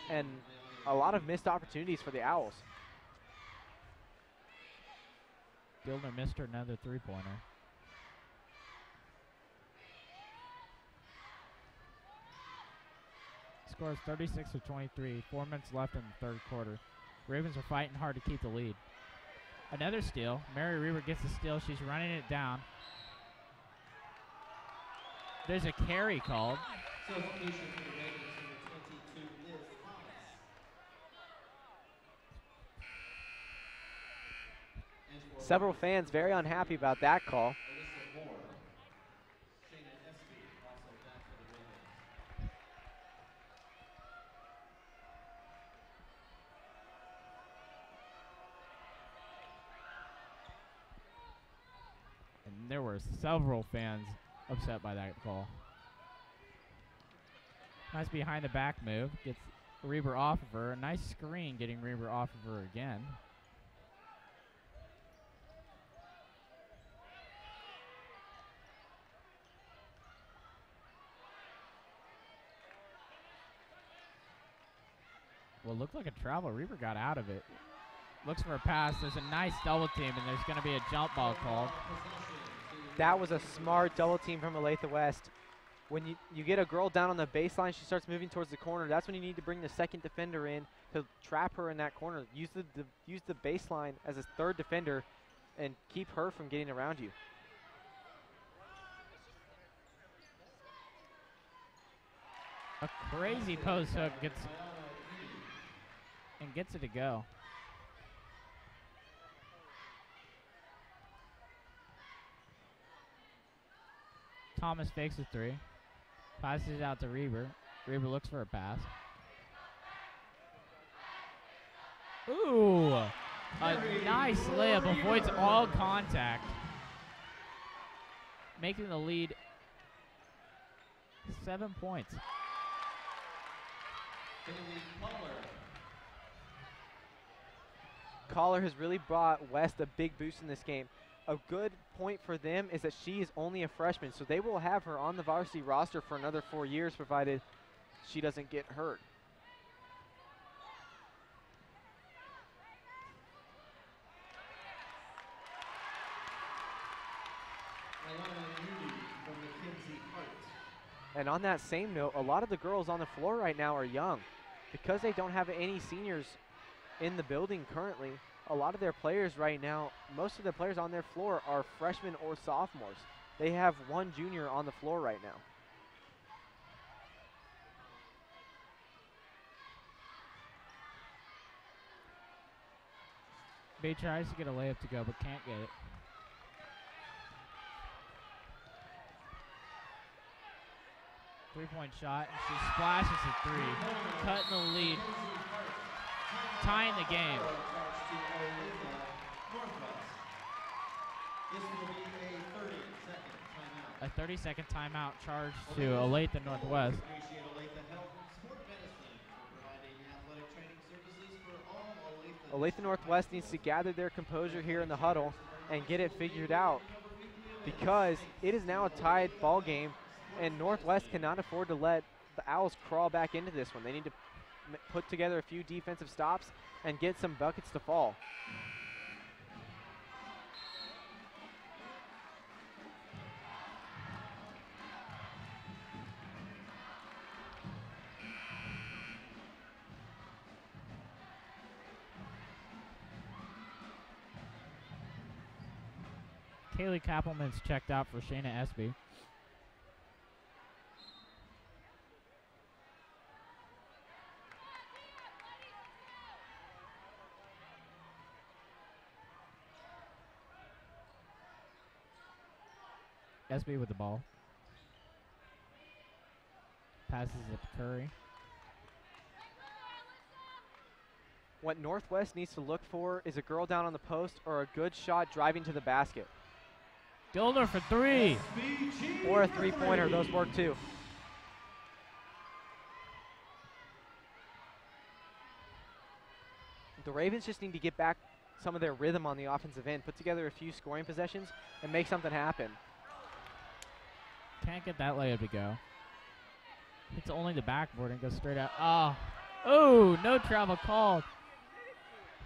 and a lot of missed opportunities for the Owls. Gilder missed her another three-pointer. Score is 36 of 23. 4 minutes left in the third quarter. Ravens are fighting hard to keep the lead. Another steal. Mary Reber gets the steal. She's running it down. There's a carry called. Several fans very unhappy about that call. And there were several fans upset by that call. Nice behind the back move. Gets Reber off of her. A nice screen getting Reber off of her again. Well, looked like a travel. Reber got out of it. Looks for a pass. There's a nice double team, and there's going to be a jump ball called. That was a smart double team from Olathe West. When you get a girl down on the baseline, she starts moving towards the corner. That's when you need to bring the second defender in to trap her in that corner. Use the baseline as a third defender and keep her from getting around you. A crazy post hook gets it to go. Thomas fakes a three. Passes it out to Reber. Reber looks for a pass. Ooh! A nice layup. Avoids all contact. Making the lead 7 points. Collar has really brought West a big boost in this game. A good point for them is that she is only a freshman, so they will have her on the varsity roster for another 4 years, provided she doesn't get hurt. And on that same note, a lot of the girls on the floor right now are young. Because they don't have any seniors in the building currently, a lot of their players right now, most of the players on their floor are freshmen or sophomores. They have one junior on the floor right now. Bay tries to get a layup to go, but can't get it. Three-point shot, and she splashes a three, cutting the lead, tying the game. A 30-second timeout charged to Olathe Northwest. Olathe Northwest needs to gather their composure here in the huddle and get it figured out, because it is now a tied ball game, and Northwest cannot afford to let the Owls crawl back into this one. They need to put together a few defensive stops and get some buckets to fall. Kaylee Kappelman's checked out for Shayna Espy. SB with the ball. Passes it to Curry. What Northwest needs to look for is a girl down on the post or a good shot driving to the basket. Gilder for three. Or a three-pointer. Those work too. The Ravens just need to get back some of their rhythm on the offensive end, put together a few scoring possessions, and make something happen. Can't get that layup to go. It's only the backboard and goes straight out. Oh, no travel called.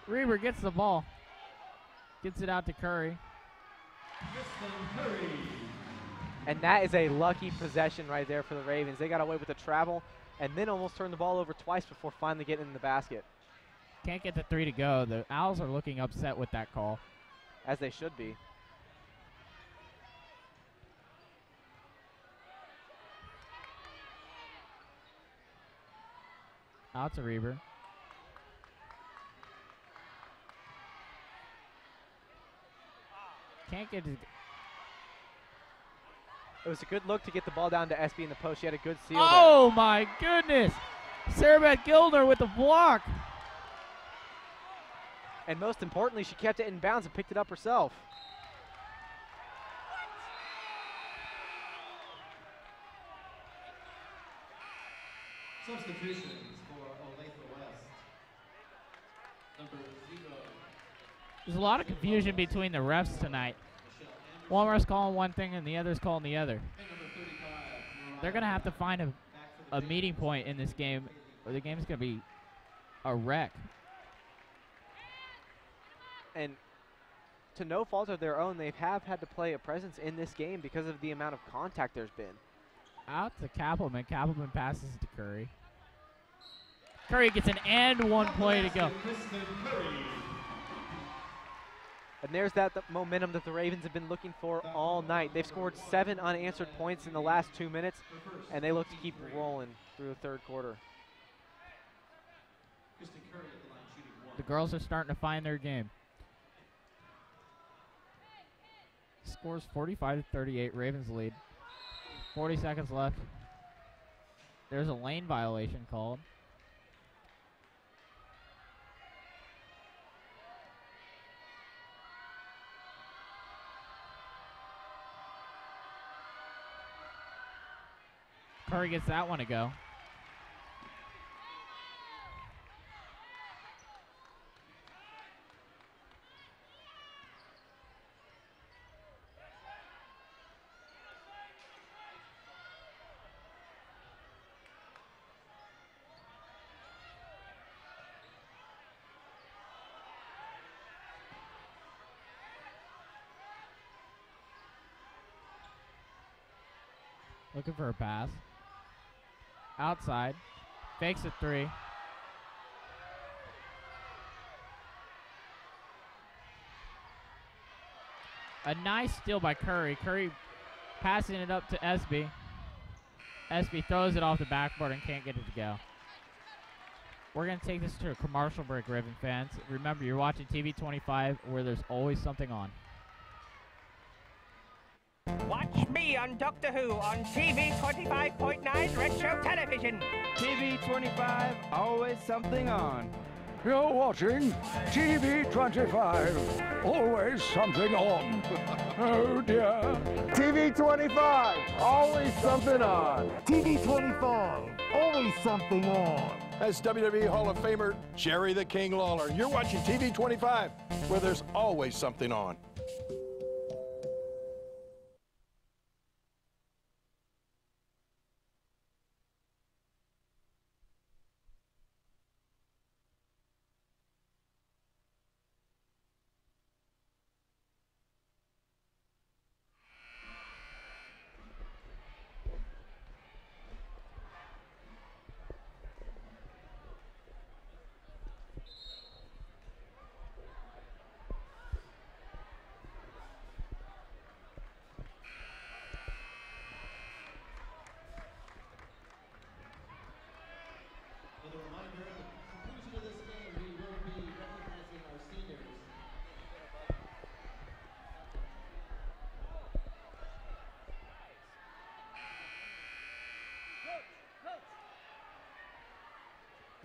Reber gets the ball. Gets it out to Curry. And that is a lucky possession right there for the Ravens. They got away with the travel and then almost turned the ball over twice before finally getting in the basket. Can't get the three to go. The Owls are looking upset with that call. As they should be. Out to Reber. Can't get his... It was a good look to get the ball down to SB in the post. She had a good seal Oh, my goodness. Sarabeth Gilder with the block. And most importantly, she kept it in bounds and picked it up herself. Substitutions for Olathe West. Number 0. There's a lot of confusion between the refs tonight. One ref's calling one thing and the other's calling the other. They're going to have to find a meeting point in this game, or the game's going to be a wreck. And to no fault of their own, they have had to play a presence in this game because of the amount of contact there's been. Out to Kappelman. Kappelman passes to Curry. Curry gets an and one play to go. And there's that momentum that the Ravens have been looking for all night. They've scored 7 unanswered points in the last 2 minutes, and they look to keep rolling through the third quarter. The girls are starting to find their game. Scores 45-38. Ravens lead. 40 seconds left. There's a lane violation called. Curry gets that one to go. Looking for a pass. Outside. Fakes a three. A nice steal by Curry. Curry passing it up to SB. SB throws it off the backboard and can't get it to go. We're going to take this to a commercial break, Raven fans. Remember, you're watching TV 25, where there's always something on. Watch me on Doctor Who on TV 25.9 Retro Television. TV 25, always something on. You're watching TV 25. Always something on. Oh dear. TV 25, always something on. TV 25, always something on. That's WWE Hall of Famer Jerry the King Lawler. You're watching TV 25, where there's always something on.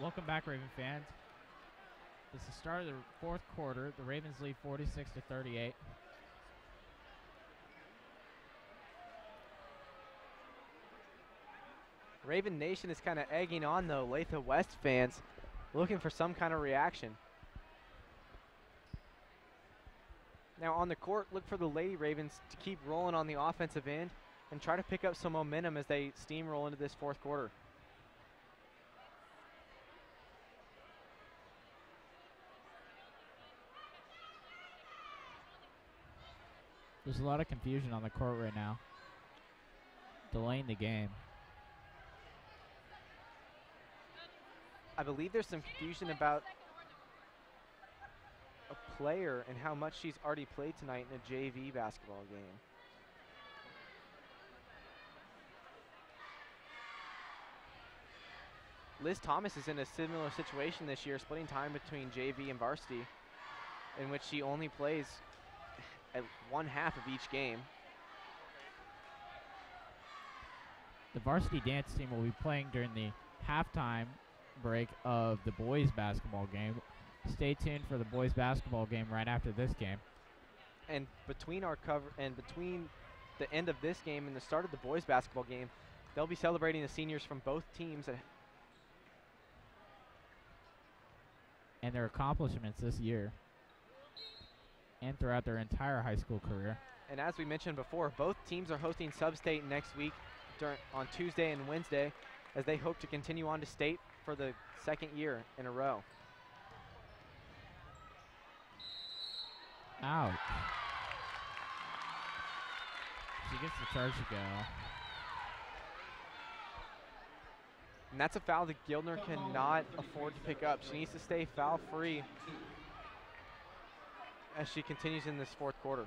Welcome back, Raven fans. It's the start of the fourth quarter. The Ravens lead 46-38. Raven Nation is kind of egging on, though, Olathe West fans, looking for some kind of reaction. Now on the court, look for the Lady Ravens to keep rolling on the offensive end and try to pick up some momentum as they steamroll into this fourth quarter. There's a lot of confusion on the court right now, delaying the game. I believe there's some confusion about a player and how much she's already played tonight in a JV basketball game. Liz Thomas is in a similar situation this year, splitting time between JV and varsity, in which she only plays at one half of each game. The varsity dance team will be playing during the halftime break of the boys basketball game. Stay tuned for the boys basketball game right after this game. And between our cover and between the end of this game and the start of the boys basketball game, they'll be celebrating the seniors from both teams and their accomplishments this year and throughout their entire high school career. And as we mentioned before, both teams are hosting sub-state next week on Tuesday and Wednesday, as they hope to continue on to state for the second year in a row. Ouch. She gets the charge to go. And that's a foul that Gildner cannot afford to pick up. She needs to stay foul-free as she continues in this fourth quarter.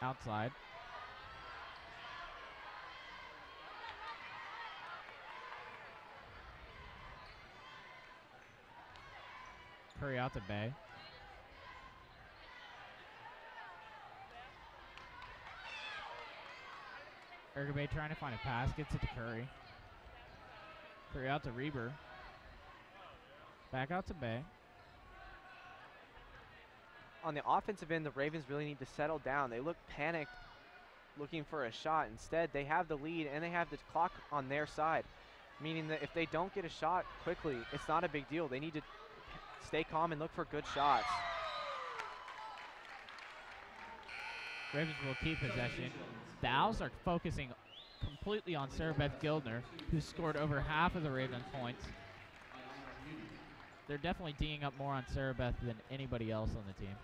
Outside. Curry out to Bay. Erica Bay trying to find a pass, gets it to Curry. Curry out to Reber. Back out to Bay. On the offensive end, the Ravens really need to settle down. They look panicked looking for a shot. Instead, they have the lead and they have the clock on their side, meaning that if they don't get a shot quickly, it's not a big deal. They need to stay calm and look for good shots. Ravens will keep possession. The Owls are focusing completely on Sarah Beth Gildner, who scored over half of the Ravens points. They're definitely D'ing up more on Sarah Beth than anybody else on the team.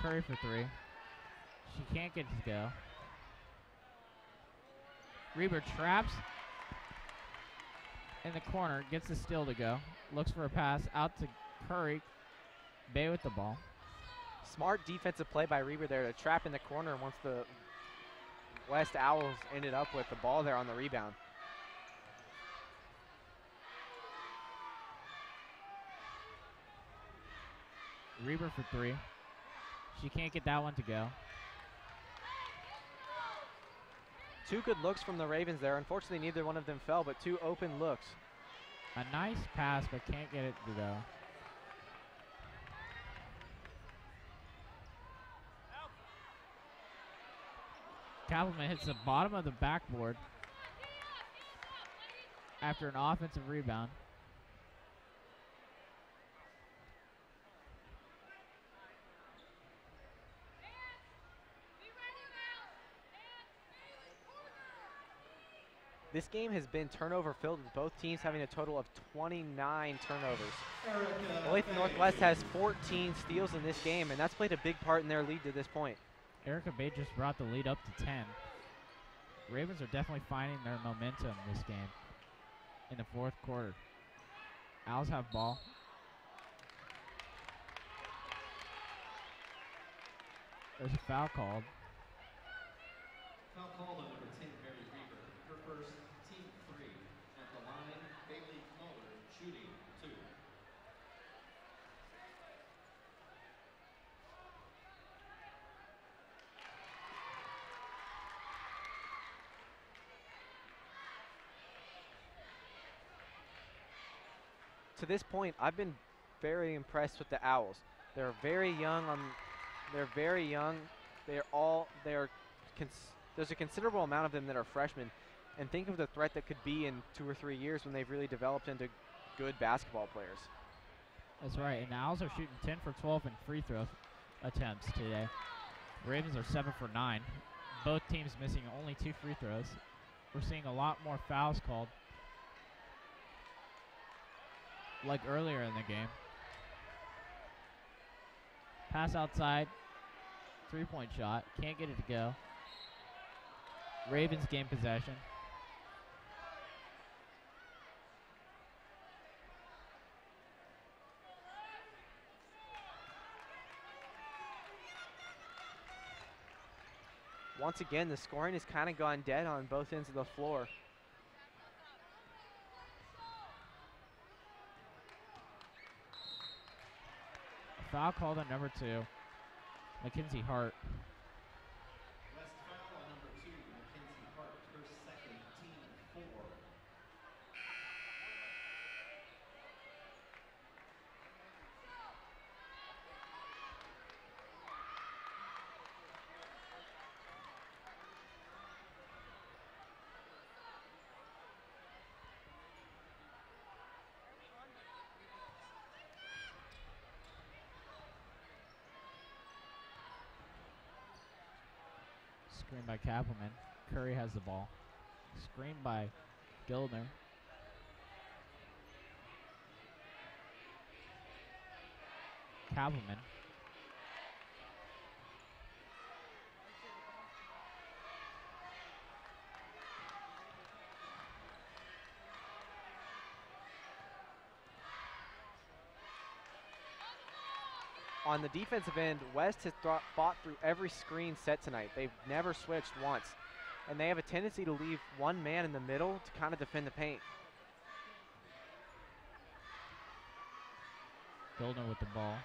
Curry for three. She can't get it to go. Reber traps in the corner, gets the steal to go. Looks for a pass out to Curry. Bay with the ball. Smart defensive play by Reber there to trap in the corner once the West Owls ended up with the ball there on the rebound. Reber for three. She can't get that one to go. Two good looks from the Ravens there. Unfortunately, neither one of them fell, but two open looks. A nice pass, but can't get it to go. Kappelman hits the bottom of the backboard after an offensive rebound. This game has been turnover filled, with both teams having a total of 29 turnovers. Olathe Northwest has 14 steals in this game, and that's played a big part in their lead to this point. Erica Bay just brought the lead up to 10. Ravens are definitely finding their momentum this game in the fourth quarter. Owls have ball. There's a foul called. Foul called on number 10, Mary Reber. Her first, team 3. At the line, Bailey Muller, to this point, I've been very impressed with the Owls. They're very young. They're very young. There's a considerable amount of them that are freshmen, and think of the threat that could be in 2 or 3 years when they've really developed into good basketball players. That's right, and the Owls are shooting 10 for 12 in free throw attempts today. Ravens are 7 for 9. Both teams missing only 2 free throws. We're seeing a lot more fouls called, like earlier in the game. Pass outside, 3-point shot, can't get it to go. Ravens gain possession. Once again, the scoring has kind of gone dead on both ends of the floor. Foul called on number 2, Mackenzie Hart. West foul on number 2, Mackenzie Hart, her second, team 4. Screen by Kappelman. Curry has the ball. Screen by Gildner. Kappelman. On the defensive end, West has fought through every screen set tonight. They've never switched once. And they have a tendency to leave one man in the middle to kind of defend the paint. Gildner with the ball.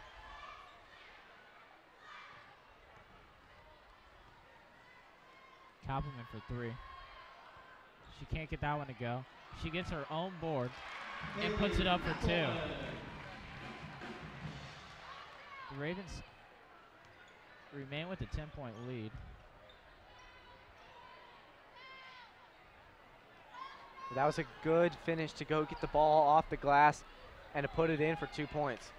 Kappelman for 3. She can't get that one to go. She gets her own board and puts it up for 2. The Ravens remain with a 10-point lead. That was a good finish to go get the ball off the glass and to put it in for 2 points.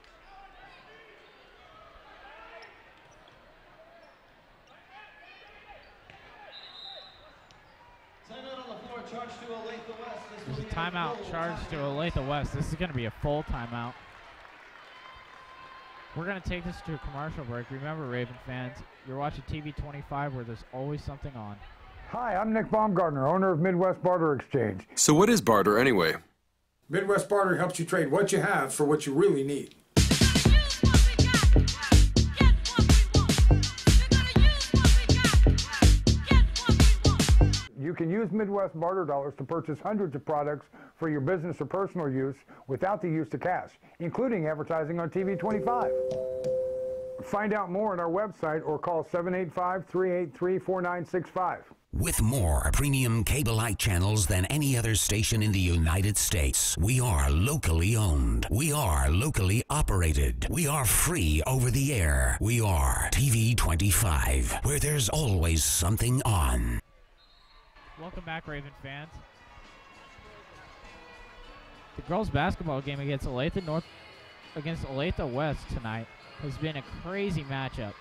There's a timeout charged to Olathe West. This is going to be a full timeout. We're going to take this to a commercial break. Remember, Raven fans, you're watching TV 25 where there's always something on. Hi, I'm Nick Baumgartner, owner of Midwest Barter Exchange. So what is barter anyway? Midwest Barter helps you trade what you have for what you really need. You can use Midwest barter dollars to purchase hundreds of products for your business or personal use without the use of cash, including advertising on TV 25. Find out more on our website or call 785-383-4965. With more premium cable-like channels than any other station in the United States, we are locally owned. We are locally operated. We are free over the air. We are TV 25, where there's always something on. Welcome back, Raven fans. The girls' basketball game against Olathe West tonight has been a crazy matchup.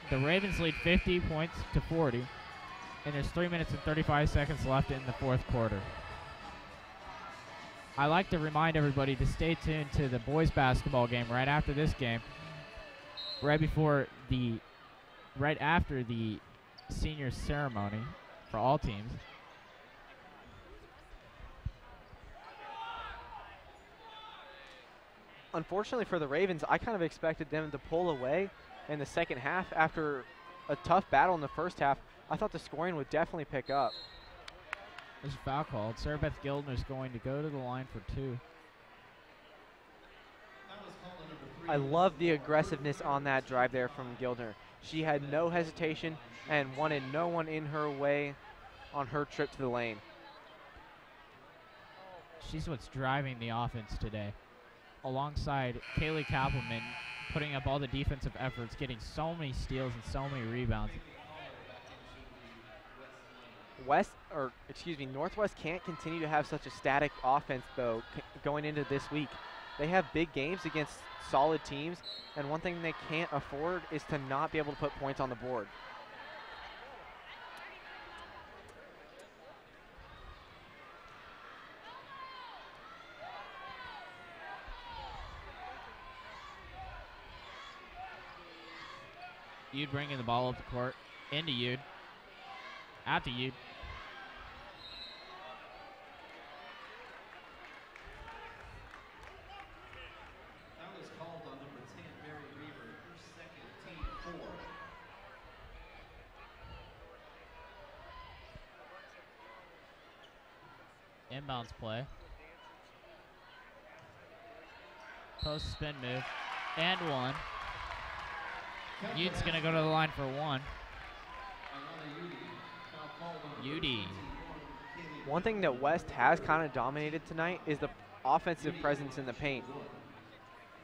The Ravens lead 50 points to 40, and there's 3 minutes and 35 seconds left in the fourth quarter. I like to remind everybody to stay tuned to the boys' basketball game right after this game, right after the senior ceremony for all teams. Unfortunately for the Ravens, I kind of expected them to pull away in the second half. After a tough battle in the first half, I thought the scoring would definitely pick up. There's a foul called. Sarabeth Gildner's going to go to the line for 2. I love the aggressiveness on that drive there from Gildner. She had no hesitation and wanted no one in her way on her trip to the lane. She's what's driving the offense today. alongside Kaylee Kappelman, putting up all the defensive efforts, getting so many steals and so many rebounds. Northwest can't continue to have such a static offense, though, going into this week. They have big games against solid teams, and one thing they can't afford is to not be able to put points on the board. Yude bringing the ball up the court, into Yude, out to Yude. Foul is called on number 10, Mary Reaver, her second, team 4. Inbounds play. Post spin move, and one. Yude's gonna go to the line for one. Yude. One thing that West has kind of dominated tonight is the offensive presence in the paint.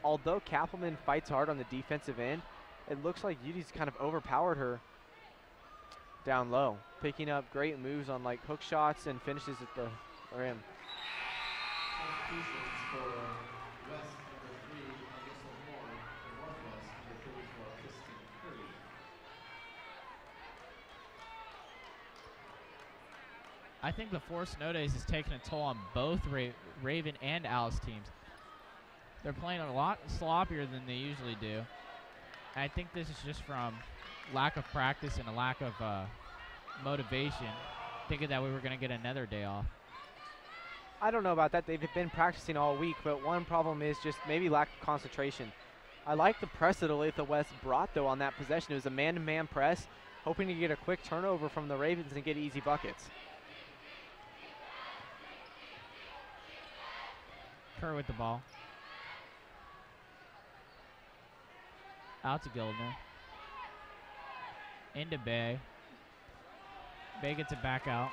Although Kappelman fights hard on the defensive end, it looks like Yude's kind of overpowered her down low, picking up great moves on like hook shots and finishes at the rim. I think the 4 snow days has taken a toll on both Raven and Alice teams. They're playing a lot sloppier than they usually do. And I think this is just from lack of practice and a lack of motivation, thinking that we were going to get another day off. I don't know about that. They've been practicing all week, but one problem is just maybe lack of concentration. I like the press that Olathe West brought, though, on that possession. It was a man-to-man press, hoping to get a quick turnover from the Ravens and get easy buckets. Kerr with the ball. Out to Gildner. Into Bay. Bay gets it back out.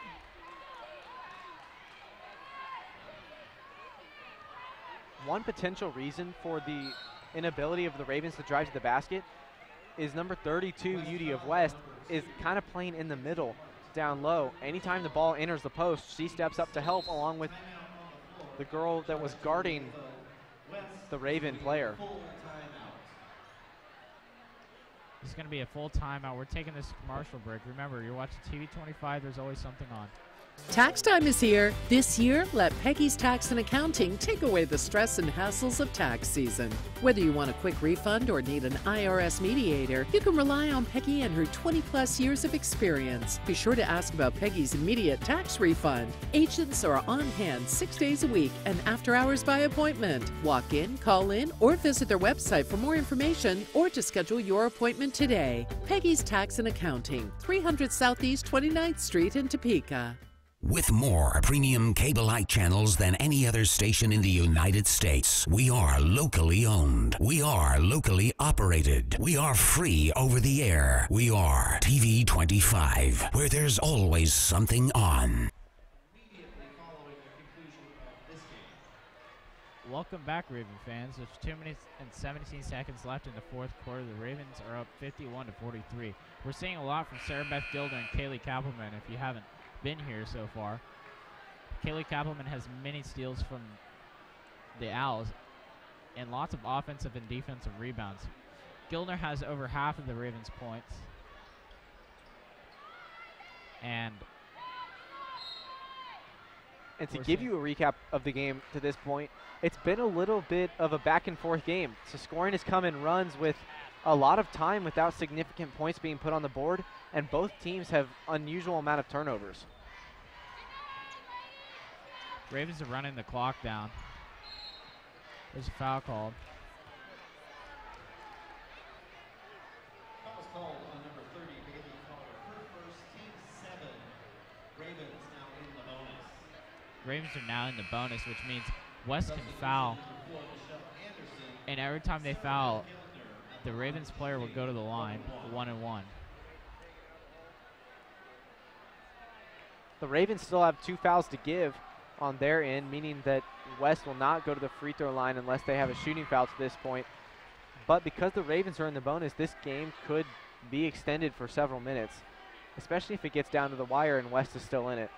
One potential reason for the inability of the Ravens to drive to the basket is number 32, Yude of West, is kind of playing in the middle, down low. Anytime the ball enters the post, she steps up to help along with the girl that was guarding the Raven player. This is going to be a full timeout. We're taking this commercial break. Remember, you're watching TV 25. There's always something on. Tax time is here. This year, let Peggy's Tax and Accounting take away the stress and hassles of tax season. Whether you want a quick refund or need an IRS mediator, you can rely on Peggy and her 20-plus years of experience. Be sure to ask about Peggy's immediate tax refund. Agents are on hand 6 days a week and after hours by appointment. Walk in, call in, or visit their website for more information or to schedule your appointment today. Peggy's Tax and Accounting, 300 Southeast 29th Street in Topeka. With more premium cable-like channels than any other station in the United States, we are locally owned. We are locally operated. We are free over the air. We are TV 25, where there's always something on. Welcome back, Raven fans. There's 2 minutes and 17 seconds left in the fourth quarter. The Ravens are up 51-43. We're seeing a lot from Sarah Beth Gilder and Kaylee Kappelman, if you haven't been here so far. Kaylee Kappelman has many steals from the Owls and lots of offensive and defensive rebounds. Gilner has over half of the Ravens' points. And to give you a recap of the game to this point, it's been a little bit of a back and forth game. So scoring has come in runs with a lot of time without significant points being put on the board, and both teams have unusual amount of turnovers. Ravens are running the clock down. There's a foul called. Foul was called on number 30, Bailey Carter. Her first, team 7. Ravens now in the bonus. Ravens are now in the bonus, which means West can foul. And every time they foul, the Ravens player will go to the line, 1-and-1. The Ravens still have 2 fouls to give, on their end, meaning that West will not go to the free throw line unless they have a shooting foul to this point. But because the Ravens are in the bonus, this game could be extended for several minutes, especially if it gets down to the wire and West is still in it.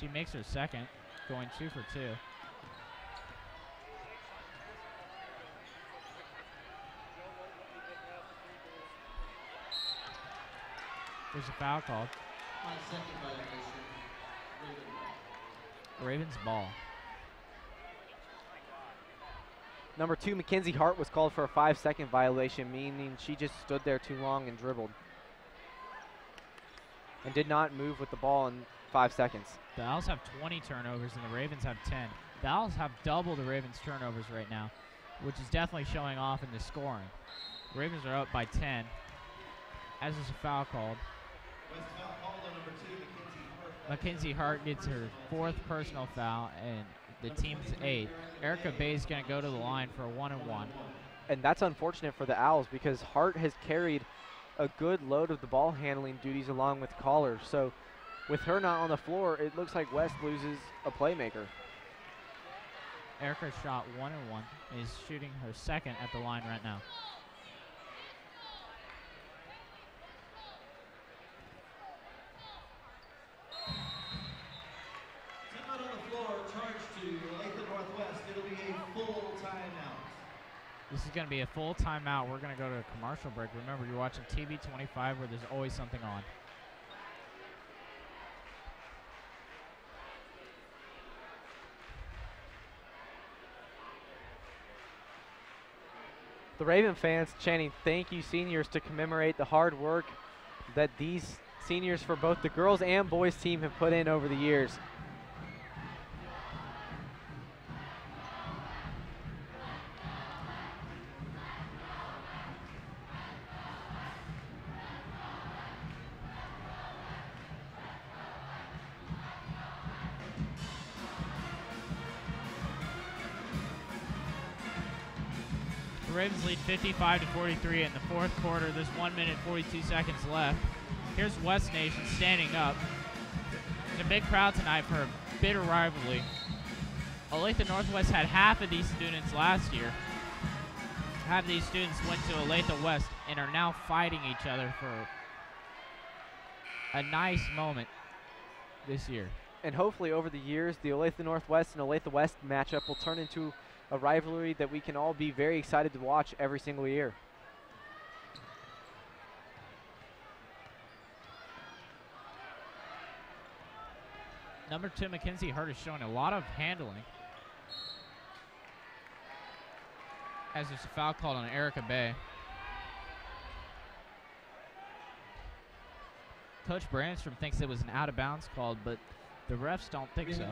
She makes her second, going 2 for 2. There's a foul called. Ravens ball. Number 2, Mackenzie Hart, was called for a 5-second violation, meaning she just stood there too long and dribbled and did not move with the ball in 5 seconds. The Owls have 20 turnovers and the Ravens have 10. The Owls have double the Ravens' turnovers right now, which is definitely showing off in the scoring. The Ravens are up by 10. As is a foul called. Mackenzie Hart gets her 4th personal foul and the team's 8th. Erica Bay is going to go to the line for a 1-and-1. And that's unfortunate for the Owls because Hart has carried a good load of the ball handling duties along with Collar. So with her not on the floor, it looks like West loses a playmaker. Erica shot 1-and-1 and is shooting her 2nd at the line right now. Timeout on the floor, charged to Olathe Northwest. It'll be a full timeout. This is going to be a full timeout. We're going to go to a commercial break. Remember, you're watching TV25 where there's always something on. The Raven fans chanting "Thank you, seniors," to commemorate the hard work that these seniors for both the girls and boys team have put in over the years. The Ravens lead 55-43 in the 4th quarter. There's 1 minute, 42 seconds left. Here's West Nation standing up. There's a big crowd tonight for a bitter rivalry. Olathe Northwest had half of these students last year. Half of these students went to Olathe West and are now fighting each other for a nice moment this year. And hopefully over the years, the Olathe Northwest and Olathe West matchup will turn into a rivalry that we can all be very excited to watch every single year. Number 2, Mackenzie Hart, is showing a lot of handling. As there's a foul called on Erica Bay. Coach Brandstrom thinks it was an out-of-bounds call, but the refs don't think so.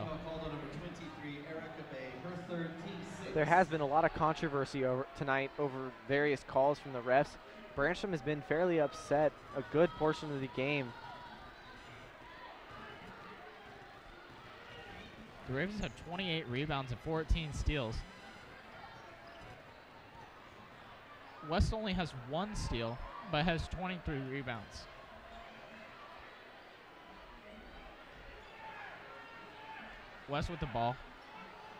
There has been a lot of controversy tonight over various calls from the refs. Brandstrom has been fairly upset a good portion of the game. The Ravens have 28 rebounds and 14 steals. West only has 1 steal, but has 23 rebounds. West with the ball.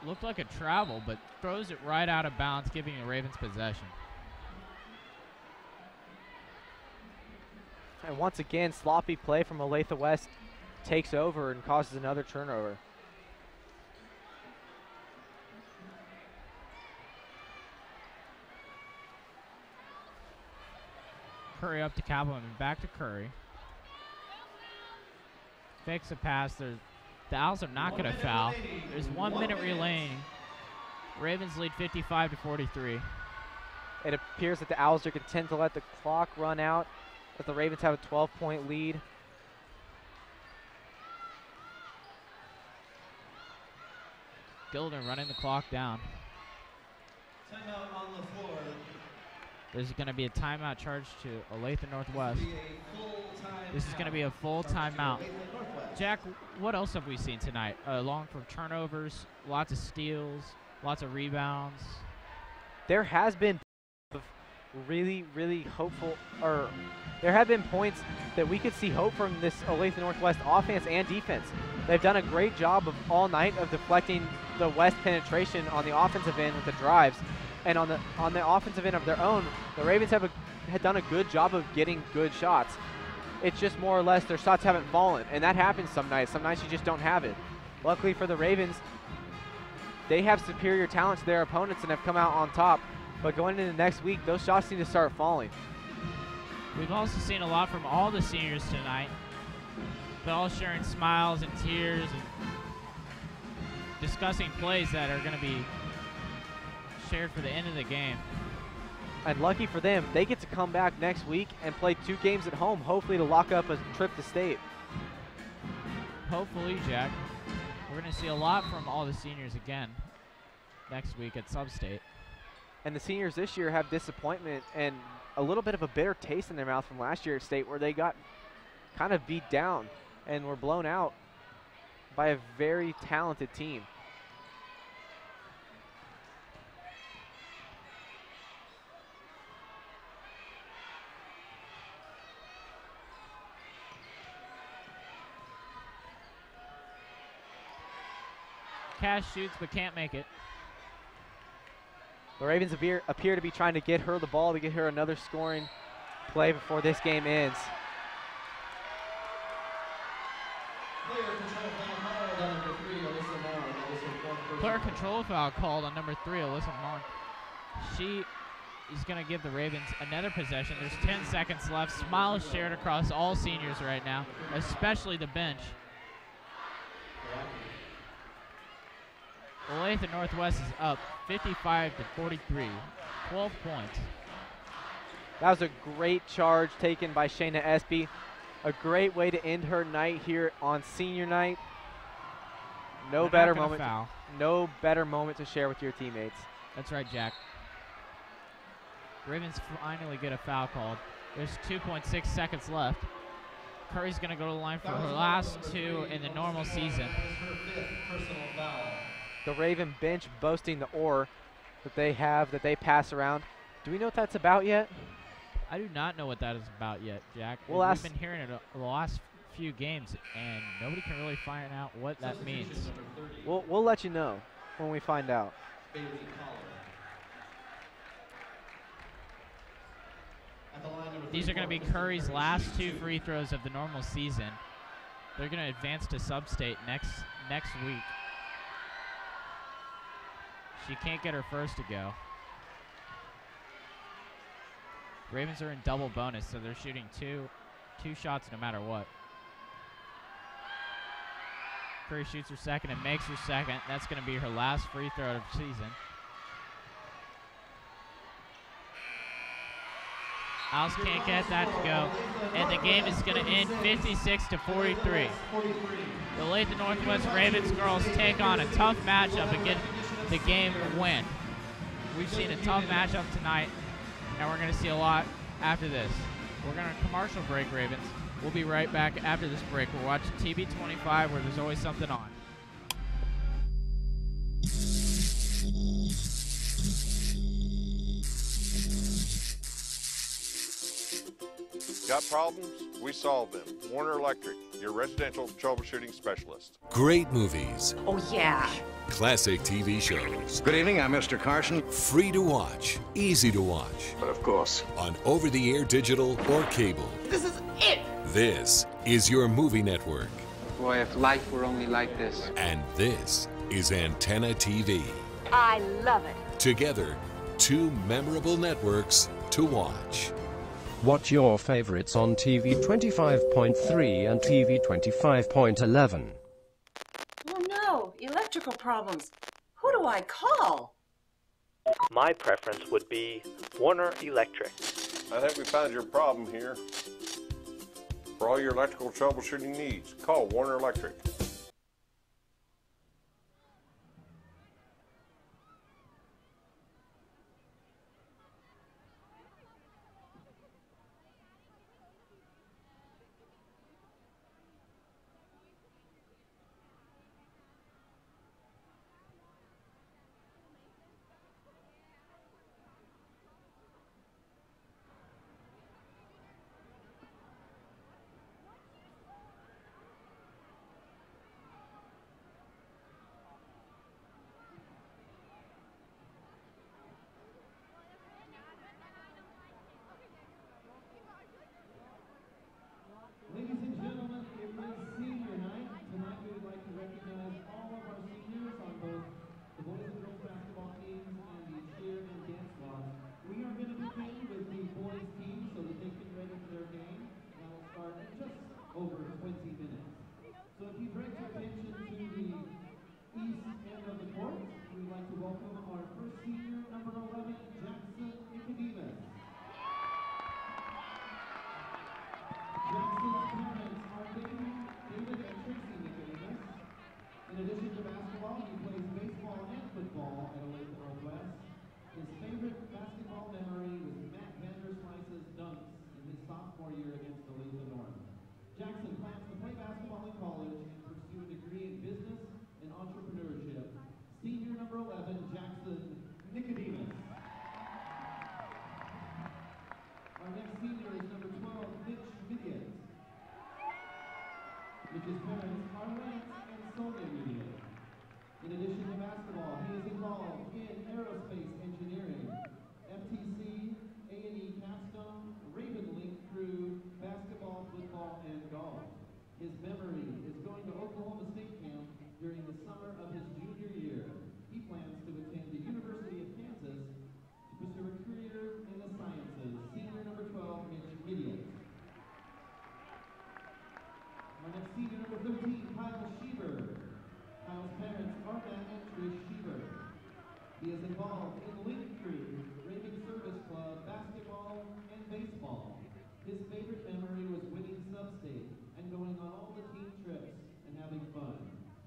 Looked like a travel, but throws it right out of bounds, giving the Ravens possession. And once again, sloppy play from Olathe West takes over and causes another turnover. Curry up to Kaplan and back to Curry. Fakes a pass. The Owls are not going to foul. There's 1 minute remaining. Ravens lead 55-43. It appears that the Owls are content to let the clock run out, as the Ravens have a 12-point lead. Gilder running the clock down. Timeout on the floor. There's going to be a timeout charged to Olathe Northwest. This is going to be a full timeout. Jack, what else have we seen tonight? Along from turnovers, lots of steals, lots of rebounds. There has been really, really hopeful, or there have been points that we could see hope from this Olathe Northwest offense and defense. They've done a great job of all night of deflecting the West penetration on the offensive end with the drives, and on the offensive end of their own, the Ravens had done a good job of getting good shots. It's just more or less their shots haven't fallen, and that happens some nights. Some nights you just don't have it. Luckily for the Ravens, they have superior talent to their opponents and have come out on top. But going into next week, those shots need to start falling. We've also seen a lot from all the seniors tonight. They're all sharing smiles and tears and discussing plays that are going to be shared for the end of the game. And lucky for them, they get to come back next week and play 2 games at home, hopefully to lock up a trip to state. Hopefully, Jack. We're going to see a lot from all the seniors again next week at Sub-State. And the seniors this year have disappointment and a little bit of a bitter taste in their mouth from last year at state, where they got kind of beat down and were blown out by a very talented team. Cash shoots but can't make it. The Ravens appear to be trying to get her the ball to get her another scoring play before this game ends. Player control foul called on number 3, Alyssa Marn. She is going to give the Ravens another possession. There's 10 seconds left. Smiles shared across all seniors right now, especially the bench. Olathe Northwest is up 55-43, 12 points. That was a great charge taken by Shayna Espy. A great way to end her night here on senior night. No better moment to share with your teammates. That's right, Jack. Ravens finally get a foul called. There's 2.6 seconds left. Curry's going to go to the line for her last 2 in the normal season. The Raven bench boasting the ore that they pass around. Do we know what that's about yet? I do not know what that is about yet, Jack. We've been hearing it the last few games, and nobody can really find out what that means. We'll let you know when we find out. These are going to be Curry's last 2 free throws of the normal season. They're going to advance to Sub-State next week. She can't get her first to go. Ravens are in double bonus, so they're shooting two shots no matter what. Curry shoots her second and makes her second. That's going to be her last free throw of the season. Alice can't get that to go, and the game is going to end 56-43. The Olathe Northwest Ravens girls take on a tough matchup and get the game win. We've seen a tough matchup tonight, and we're going to see a lot after this. We're going to commercial break, Ravens. We'll be right back after this break. We're watching TB25, where there's always something on. Got problems? We solve them. Warner Electric, your residential troubleshooting specialist. Great movies. Oh, yeah. Classic TV shows. Good evening, I'm Mr. Carson. Free to watch, easy to watch. But of course. On over-the-air digital or cable. This is it! This is your movie network. Boy, if life were only like this. And this is Antenna TV. I love it. Together, 2 memorable networks to watch. Watch your favorites on TV 25.3 and TV 25.11. Oh no, electrical problems. Who do I call? My preference would be Warner Electric. I think we found your problem here. For all your electrical troubleshooting needs, call Warner Electric.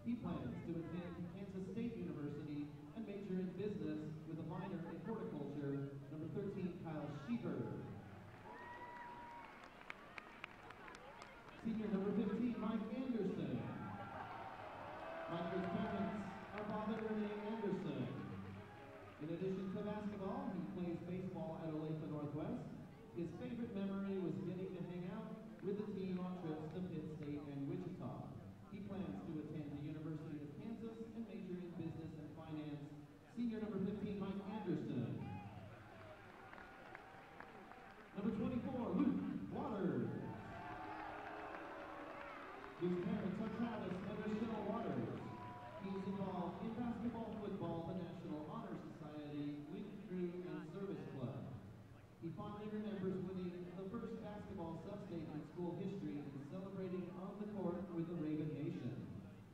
He plans to attend Kansas State University and major in business with a minor in horticulture. Number 13, Kyle Schieber. Senior number 15, Mike Anderson. Michael's parents are Bob and Renee Anderson. In addition to basketball, he plays baseball at Olathe Northwest. His favorite memory was getting to hang out with the team on trips to Pitt State and Wichita. He plans to attend the University of Kansas and major in business and finance. Senior number 15, Mike Anderson. Number 24, Luke Waters. Luke's parents are Travis and Michelle Waters. He's involved in basketball, football, the National Honor Society, League Crew, and Service Club. He fondly remembers winning the first basketball sub-state in school history and celebrating on the court with the Raven Nation.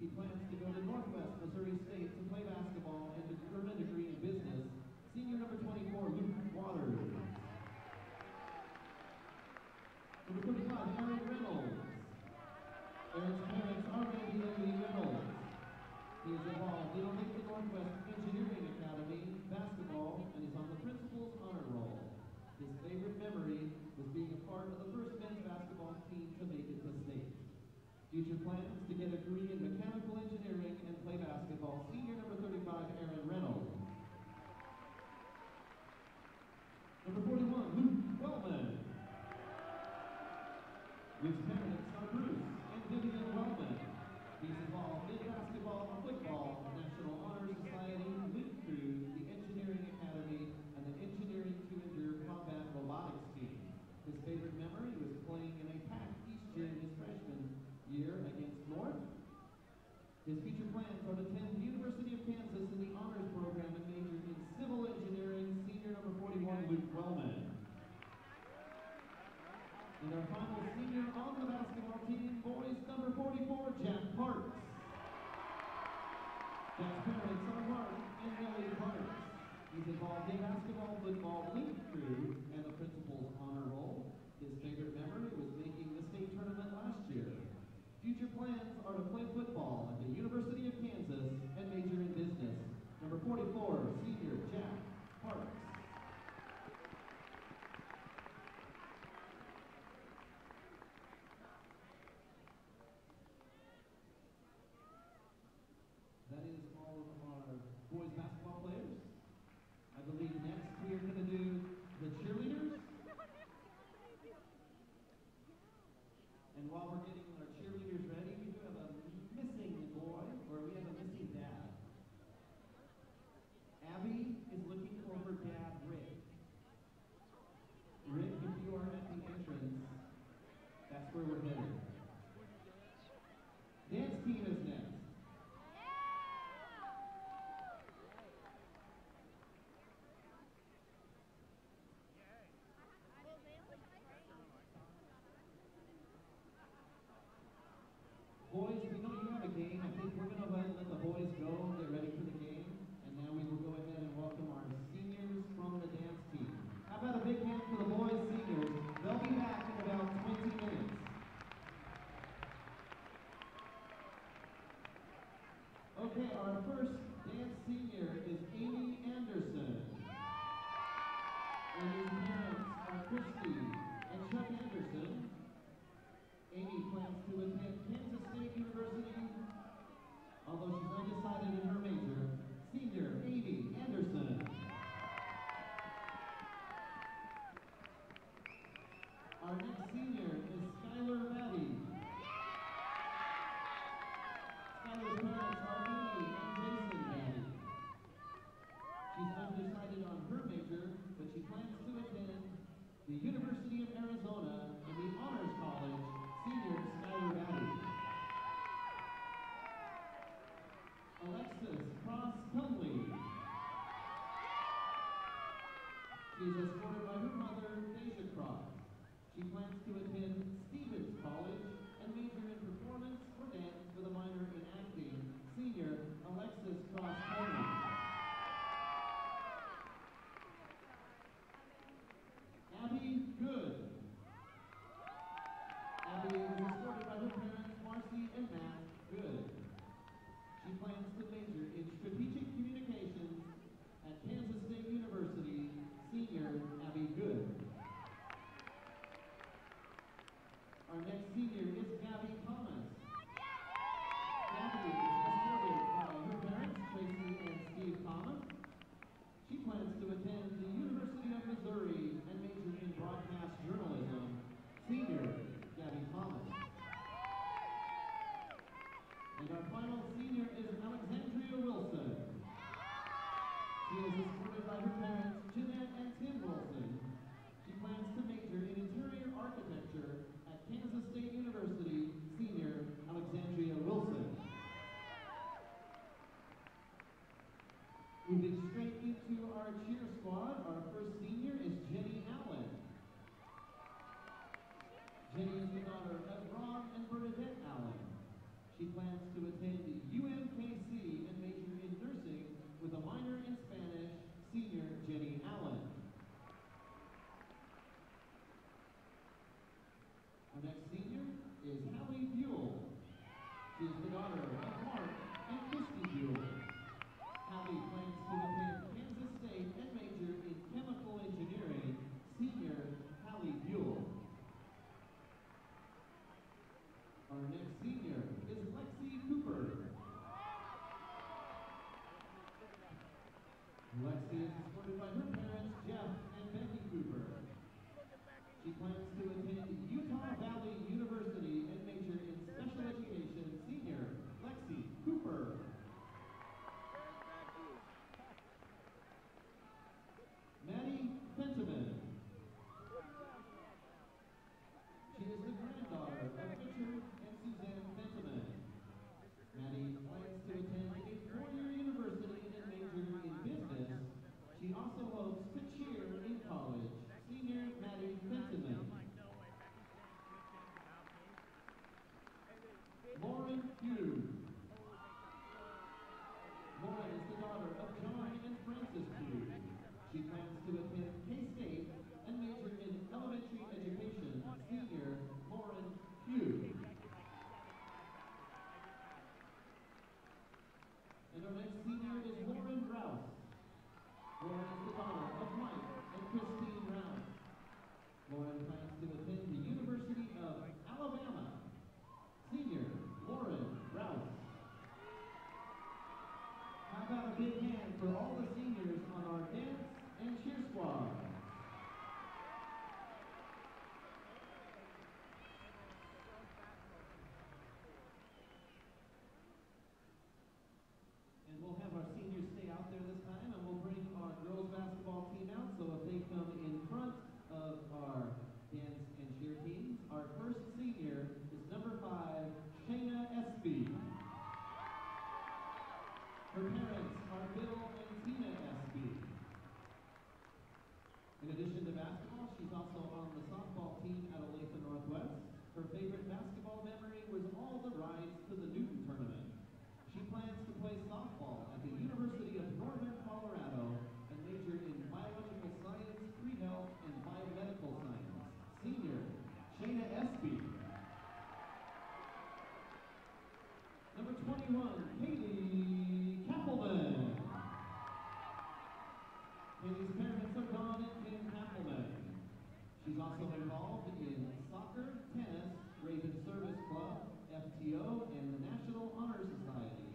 He plans to go to Northwest Missouri State to play basketball and to earn a degree in business. Senior number 24, Luke Waters. Number 35, Aaron Reynolds. Aaron's parents are Randy and Lee Reynolds. He is involved in Olathe Northwest Engineering Academy basketball and is on the principal's honor roll. His favorite memory was being a part of the first men's basketball team to make it to state. Future plans to get a degree in mechanical engineering and play basketball. Senior number 35, Aaron Reynolds. Number 41, Luke Wellman. Luke's parents are Bruce and Vivian Wellman. He's involved in basketball, football, National Honor Society, League Crew, the Engineering Academy, and the Engineering to Endure Combat Robotics team. His favorite memory was playing in a packed East Gym his freshman year against North. His future plans are to attend the University of Kansas in the honors program and major in civil engineering. Senior number 41, Luke Wellman. And our final senior on the basketball team, boys number 44, Jack Parks. Jack's parents are Mark and Nellie Parks. He's involved in basketball, football, League Crew, and the principal's honor roll. His favorite memory was making the state tournament last year. Future plans are to play football at the University of Kansas and major in business. Number 44, senior Jack Parks. That is all of our boys basketball players. I believe next we are going to do the cheerleaders. And while we're getting our cheerleaders ready, we do have a missing boy, or we have a missing dad. Abby is looking for her dad, Rick. Rick, if you are at the entrance, that's where we're headed. Dance team is next. Boys, we know you have a game. I think we're going to let the boys go and get ready for the game. And now we will go ahead and welcome our seniors from the dance team. How about a big hand for the boys seniors? They'll be back in about 20 minutes. Okay, our first dance senior is Amy Anderson. And his parents are Christy and Chuck Anderson. Amy plans to attend Kansas State University, although she's undecided in her major. Senior Amy Anderson. Our next senior is Skylar Maddie. Skylar's parents are Amy and Jason Maddie. She's undecided on her major, but she plans to attend the University of Arizona and the Honors College. Senior Skylar Maddie. Alexis Cross Tunley. She is escorted by her mother, Deja Cross. She plans 14 at Olathe Northwest. Her favorite basketball memory was all the rides to the Newton tournament. She plans to play softball at the University of Northern Colorado and major in biological science, pre-health, and biomedical science. Senior, Shayna Espy. Number 21, Katie Kappelman. Katie's parents are Don and Kim Kappelman. She's also involved in soccer, tennis, Raven Service Club, FTO, and the National Honor Society.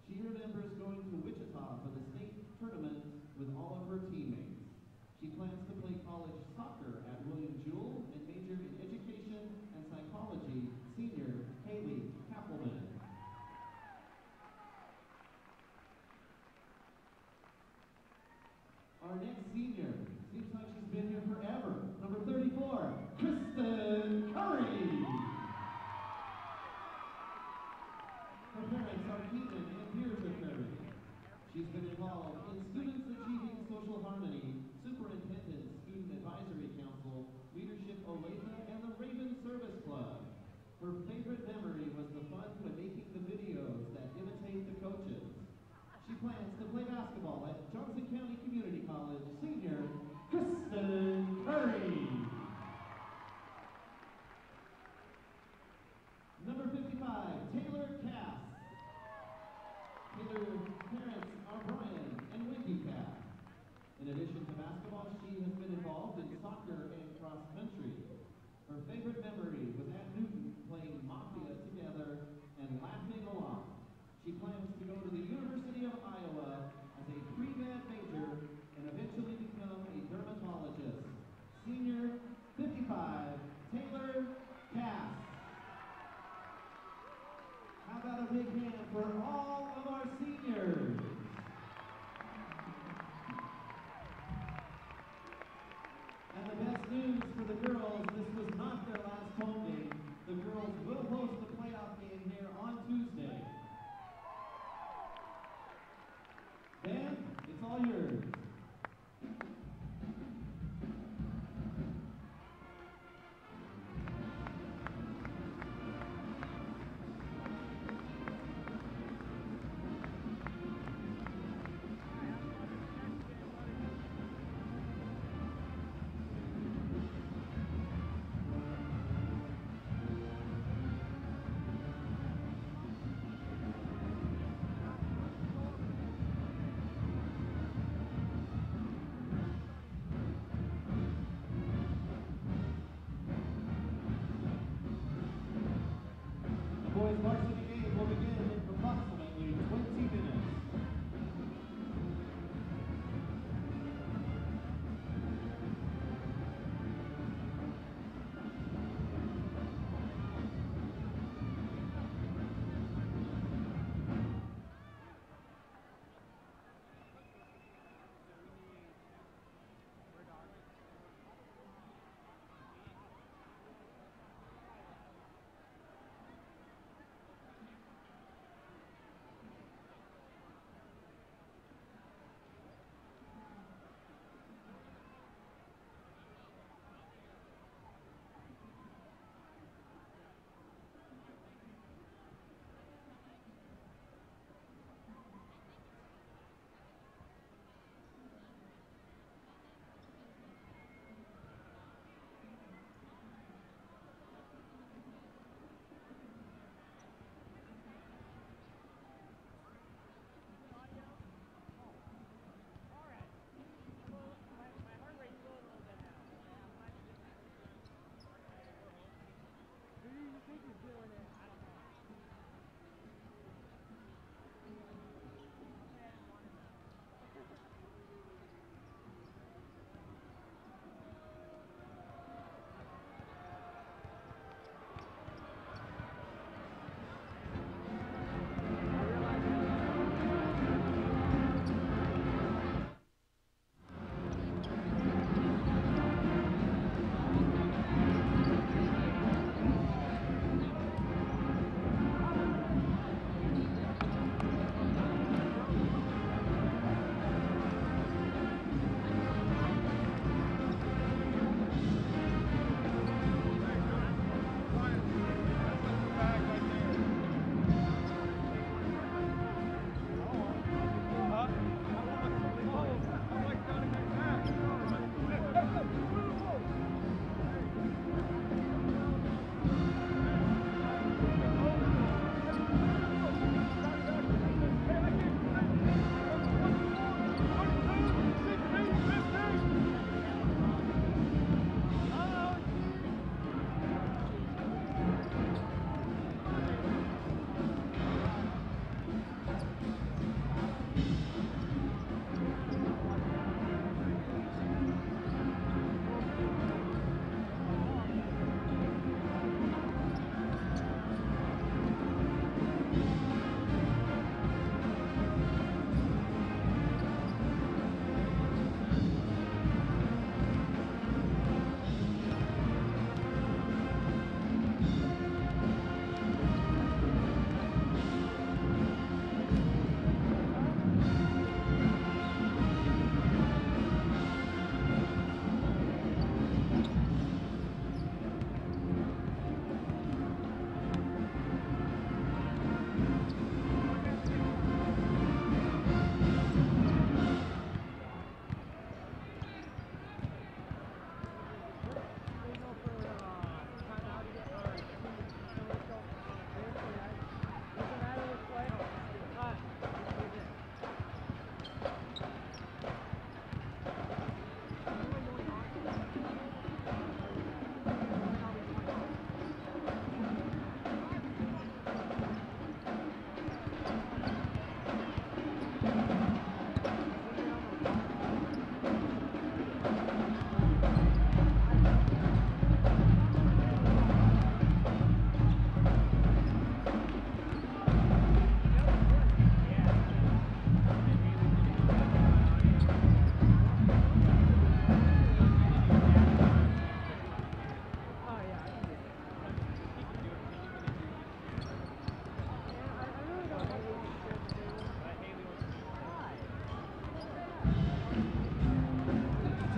She remembers going to Wichita for the state tournament with all of her teammates. She plans to play college soccer at William Jewell and major in education and psychology. Senior, Haley Kappelman. Our next senior, seems like she's been here forever. Number 34, Kristen Curry. Her parents are Keaton and Deirdre Curry. She's been involved in Students Achieving Social Harmony, Superintendent Student Advisory Council, Leadership Olathe, and the Raven Service Club. Her favorite memory was the fun when making the videos that imitate the coaches. She plans to play basketball at Johnson County Community College. Senior, Kristen Curry. Number 55, Taylor Cass. Taylor's parents are Brian and Wendy Cass. In addition to basketball, she has been involved in soccer and cross country. Her favorite memory was at Newton playing Mafia together and laughing a lot. She plans to go to the University of Iowa as a pre-med major and eventually become a dermatologist. Senior, 55, Taylor Cass. How about a big hand for all of our seniors? And the best news for the girls, this was not their last home game. The girls will host the playoff game here on Tuesday. Dan, it's all yours. Boys varsity game will begin in approximately 20 minutes.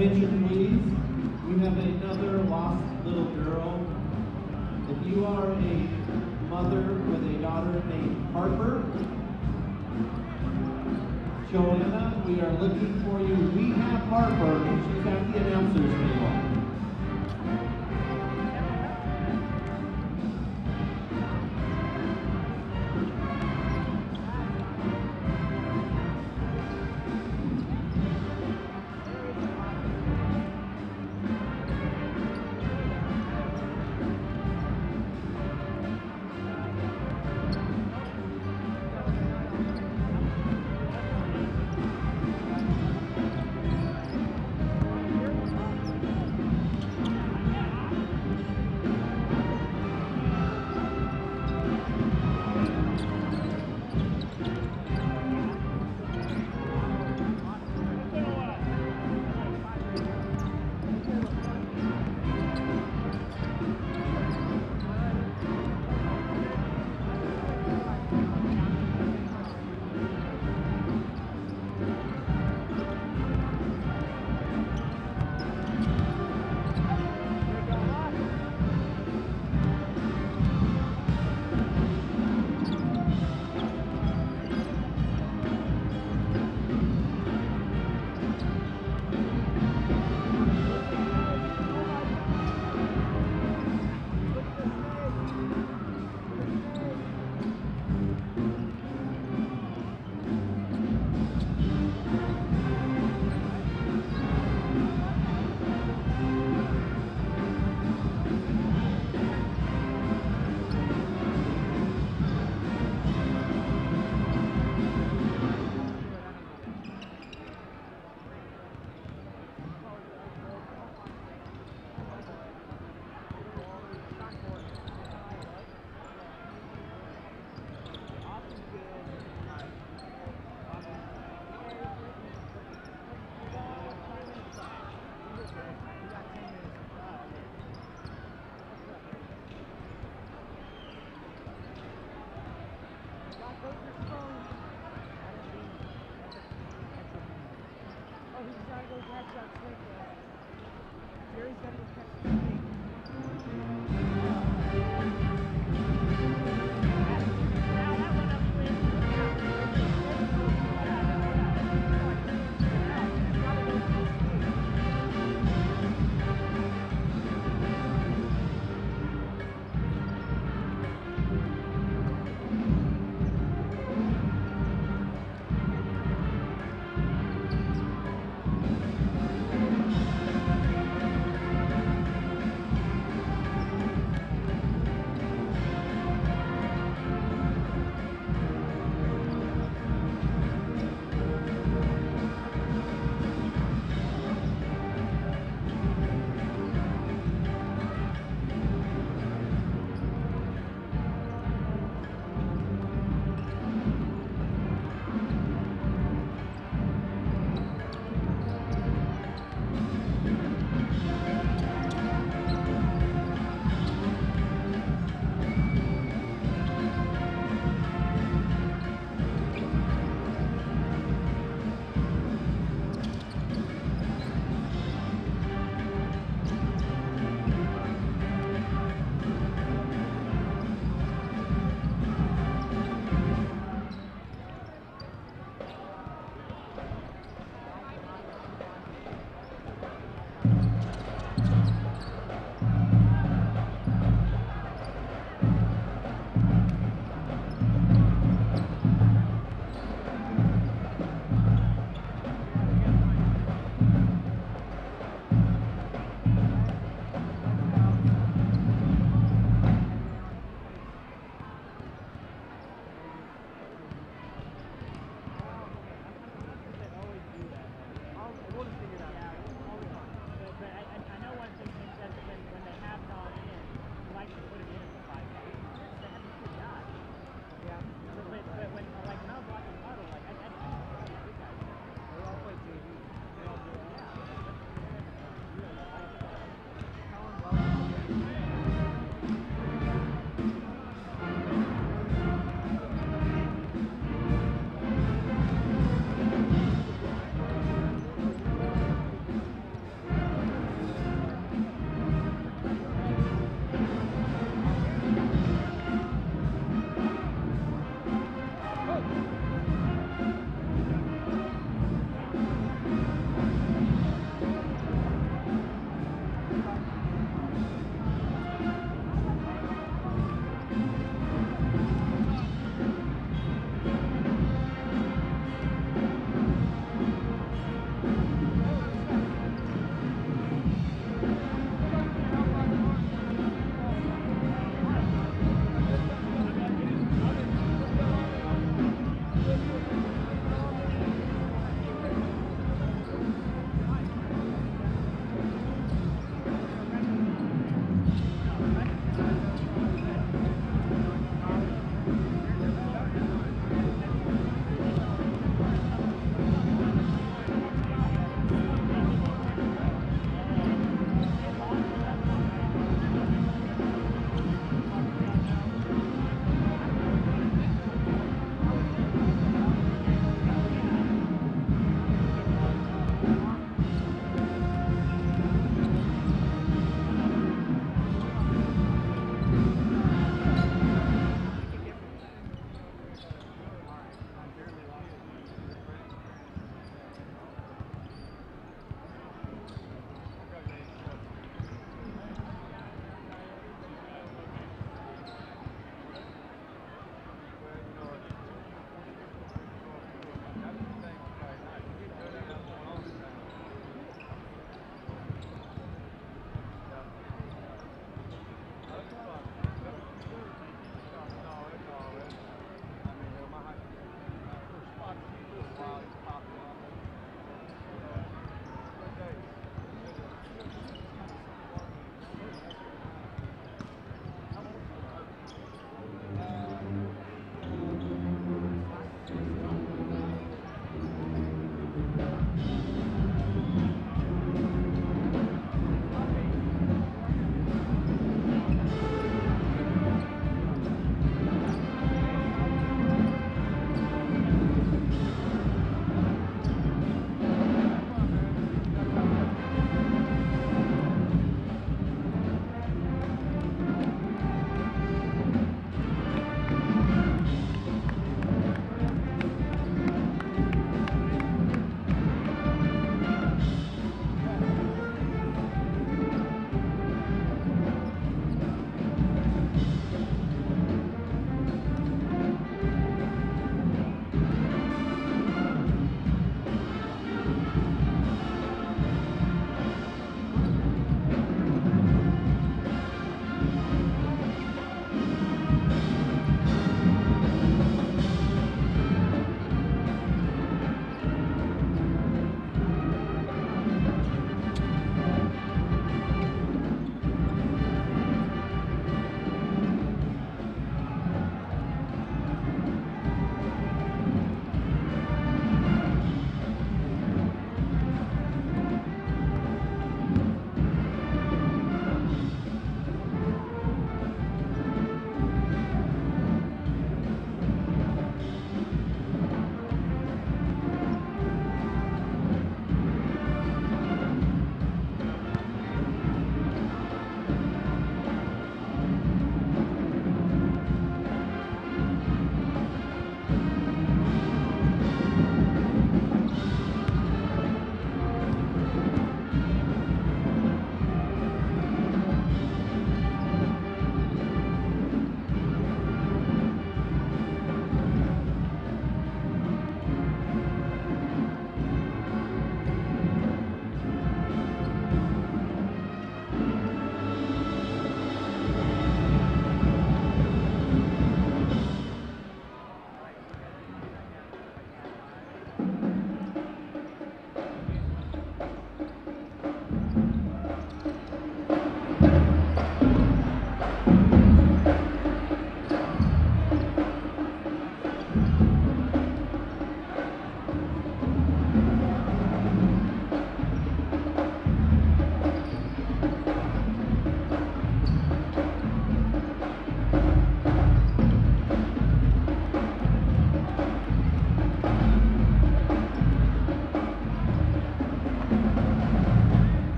Attention please, we have another lost little girl. If you are a mother with a daughter named Harper, Joanna, we are looking for you. We have Harper, and she's at the announcer's table.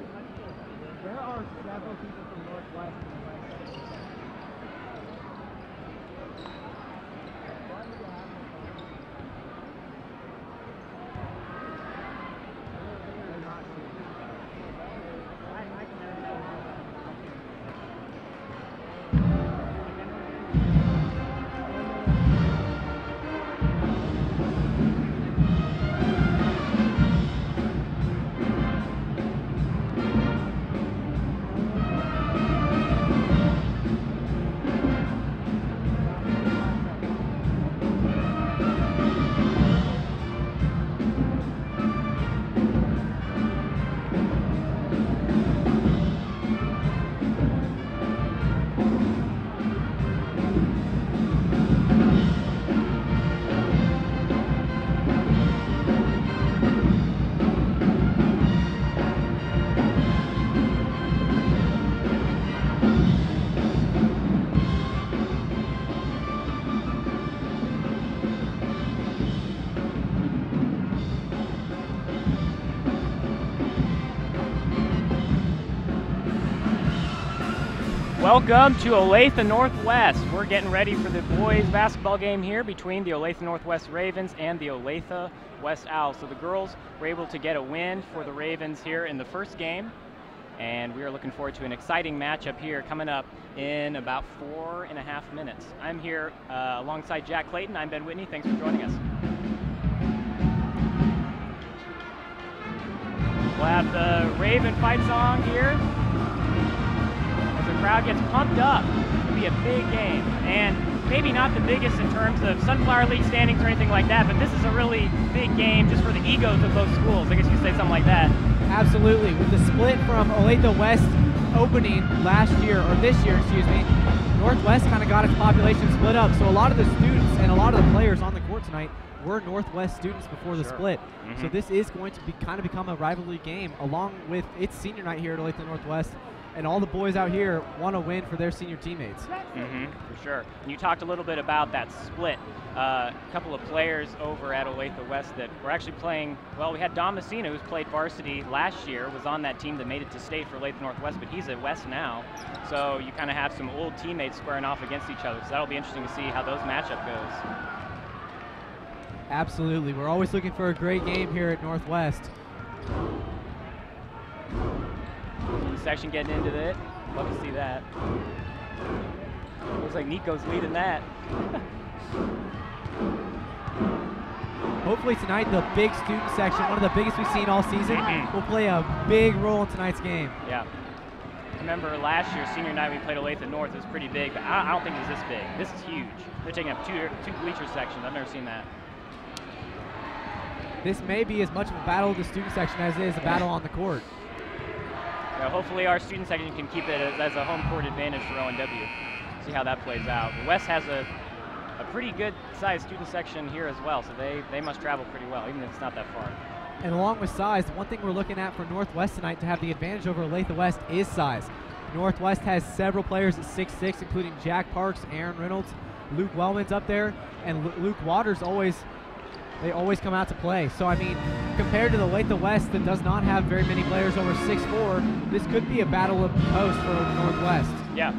There are several people from Northwest. Welcome to Olathe Northwest. We're getting ready for the boys basketball game here between the Olathe Northwest Ravens and the Olathe West Owls. So the girls were able to get a win for the Ravens here in the first game, and we are looking forward to an exciting matchup here coming up in about 4.5 minutes. I'm here alongside Jack Clayton. I'm Ben Whitney. Thanks for joining us. We'll have the Raven fight song here. The crowd gets pumped up. It'll be a big game, and maybe not the biggest in terms of Sunflower League standings or anything like that, but this is a really big game just for the egos of both schools. I guess you could say something like that. Absolutely. With the split from Olathe West opening last year, or this year, excuse me, Northwest kind of got its population split up. So a lot of the students and a lot of the players on the court tonight were Northwest students before the split. So this is going to be kind of become a rivalry game, along with its senior night here at Olathe Northwest. And all the boys out here want to win for their senior teammates. For sure. And you talked a little bit about that split. A couple of players over at Olathe West that were actually playing, well, we had Don Messina, who's played varsity last year, was on that team that made it to state for Olathe Northwest, but he's at West now. So you kind of have some old teammates squaring off against each other. So that'll be interesting to see how those matchup goes. Absolutely. We're always looking for a great game here at Northwest. Section getting into it. Love to see that. Looks like Nico's leading that. Hopefully tonight the big student section, one of the biggest we've seen all season, will play a big role in tonight's game. Yeah. Remember last year, senior night, we played Olathe North. It was pretty big, but I don't think it was this big. This is huge. They're taking up two bleacher sections. I've never seen that. This may be as much of a battle of the student section as it is a battle on the court. Hopefully our student section can keep it as a home court advantage for ONW. See how that plays out. But West has a pretty good sized student section here as well, so they must travel pretty well, even if it's not that far. And along with size, one thing we're looking at for Northwest tonight to have the advantage over Olathe West is size. Northwest has several players at 6'6", including Jack Parks, Aaron Reynolds, Luke Wellman's up there, and Luke Waters always come out to play. So, I mean, compared to the Olathe West that does not have very many players over 6'4", this could be a battle of post for Northwest. Yeah.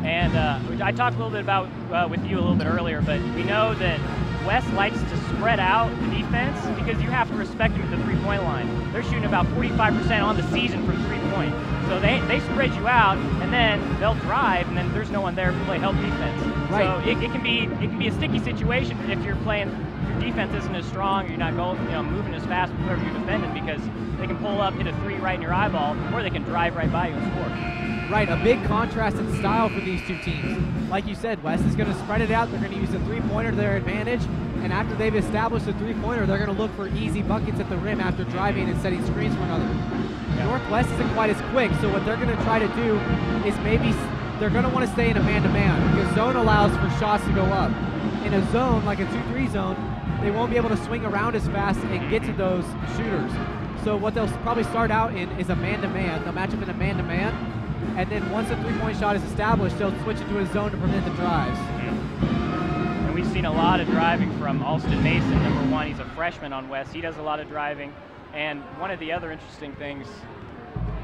And I talked a little bit about with you a little bit earlier, but we know that West likes to spread out the defense because you have to respect them at the three-point line. They're shooting about 45% on the season from three-point. So they spread you out, and then they'll drive, and then there's no one there to play help defense. Right. So it can be a sticky situation if you're playing. Your defense isn't as strong, you're not moving as fast with whoever you're defending, because they can pull up, hit a three right in your eyeball, or they can drive right by you and score. Right, a big contrast in style for these two teams. Like you said, West is going to spread it out. They're going to use the three-pointer to their advantage, and after they've established the three-pointer, they're going to look for easy buckets at the rim after driving and setting screens for another. Yeah. Northwest isn't quite as quick, so what they're going to try to do is maybe they're going to want to stay in a man-to-man, because zone allows for shots to go up. In a zone, like a 2-3 zone, they won't be able to swing around as fast and get to those shooters. So what they'll probably start out in is a man-to-man. They'll match up in a man-to-man, and then once the three-point shot is established, they'll switch into a zone to prevent the drives. And we've seen a lot of driving from Alston Mason, number 1. He's a freshman on West. He does a lot of driving. And one of the other interesting things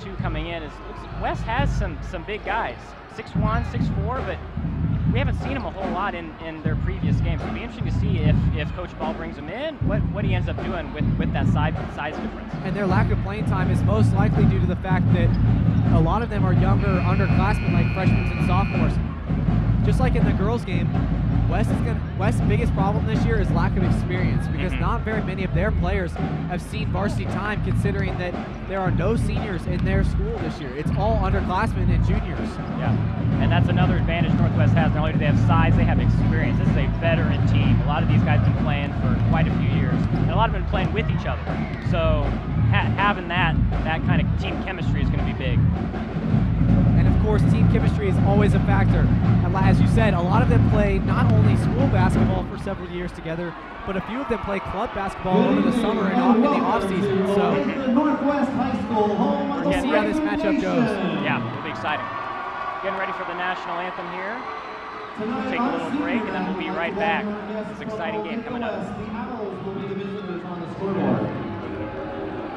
too coming in is West has some big guys, 6'1", 6'4", but we haven't seen them a whole lot in their previous games. It'll be interesting to see if Coach Ball brings them in, what he ends up doing with that size difference. And their lack of playing time is most likely due to the fact that a lot of them are younger underclassmen, like freshmen and sophomores. Just like in the girls' game, West's biggest problem this year is lack of experience, because not very many of their players have seen varsity time, considering that there are no seniors in their school this year. It's all underclassmen and juniors. Yeah, and that's another advantage Northwest has. Not only do they have size, they have experience. This is a veteran team. A lot of these guys have been playing for quite a few years, and a lot of them have been playing with each other. So having that kind of team chemistry is going to be big. And of course, team chemistry is always a factor. As you said, a lot of them play not only school basketball for several years together, but a few of them play club basketball over the summer and in the off-season. So Northwest High School, home of we'll see how this matchup goes. Yeah, it'll be exciting. Getting ready for the national anthem here. We'll take a little break, and then we'll be right back. It's an exciting game coming up. The Owls will be the visitors on the scoreboard.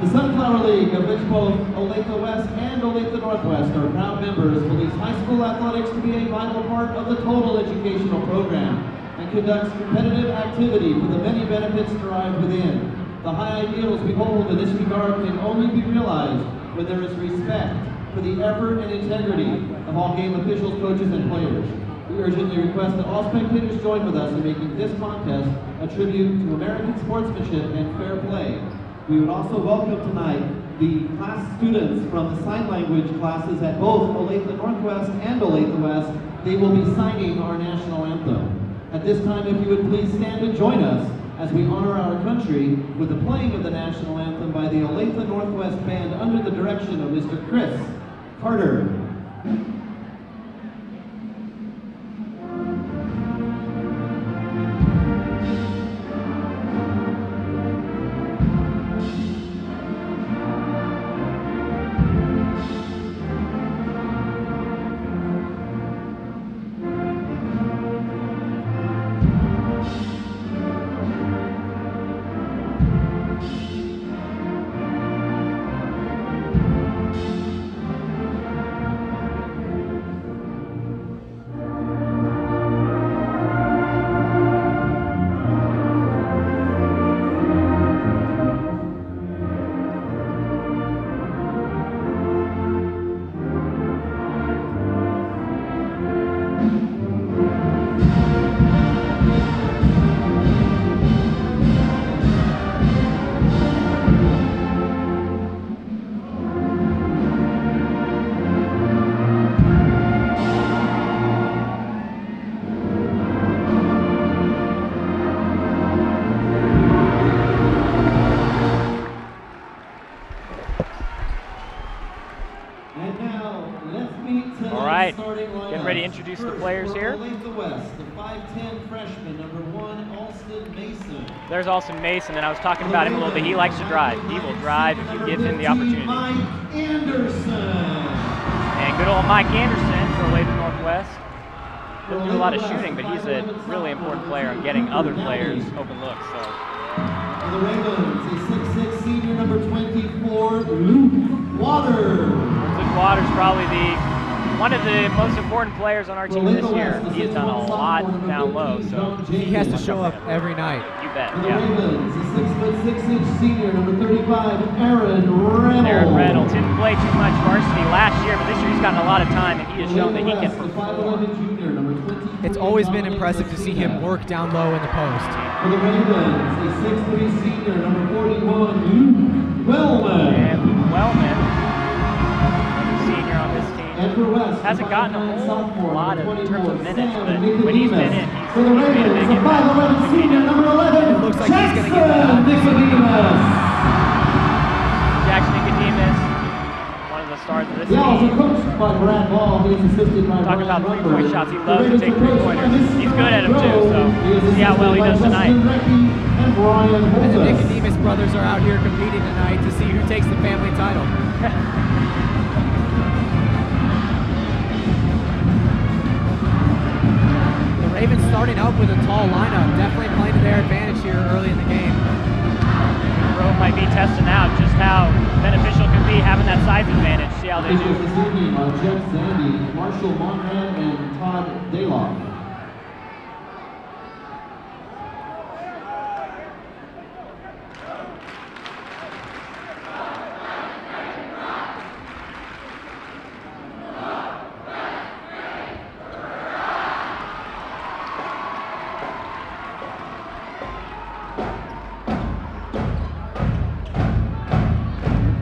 The Sunflower League, of which both Olathe West and Olathe Northwest are proud members, believes high school athletics to be a vital part of the total educational program and conducts competitive activity for the many benefits derived within. The high ideals we hold in this regard can only be realized when there is respect for the effort and integrity of all game officials, coaches, and players. We urgently request that all spectators join with us in making this contest a tribute to American sportsmanship and fair play. We would also welcome tonight the class students from the sign language classes at both Olathe Northwest and Olathe West. They will be signing our national anthem. At this time, if you would please stand and join us as we honor our country with the playing of the national anthem by the Olathe Northwest Band under the direction of Mr. Chris Carter. Introduce the players here. There's Alston Mason, and I was talking about him a little bit. He likes to drive. He will drive if you give him the opportunity. And good old Mike Anderson for Olathe Northwest. Doesn't do a lot of shooting, but he's a really important player in getting other players open looks. So. For the Ravens, a 6'6" senior, number 24, Luke Waters. Luke Waters probably one of the most important players on our team this year. He has done a lot down low, so he has to show up every night. You bet. For the Ravens, a 6'6" senior, number 35, Aaron Reynolds. Aaron Reynolds didn't play too much varsity last year, but this year he's gotten a lot of time, and he has shown that he can perform. It's always been impressive to see him work down low in the post. For the Ravens, a 6'3" senior, number 41, Luke Wellman. And Luke Wellman, senior on this team. Hasn't gotten a whole lot of in terms of minutes, but when he's been in, he's made a big impact. It looks like he's going to get that. Jackson Nicodemus, one of the stars of this team. Coached by Brad Ball. He is assisted by talking about three-point shots. He loves to take three-pointers. He's good at them too, so we'll see how well he does tonight. And the Nicodemus brothers are out here competing tonight to see who takes the family title. Ravens starting out with a tall lineup, definitely playing to their advantage here early in the game. Grove might be testing out just how beneficial it can be having that size advantage. See how they do. This evening are Jeff Zandy, Marshall Monrad, and Todd Dayloff.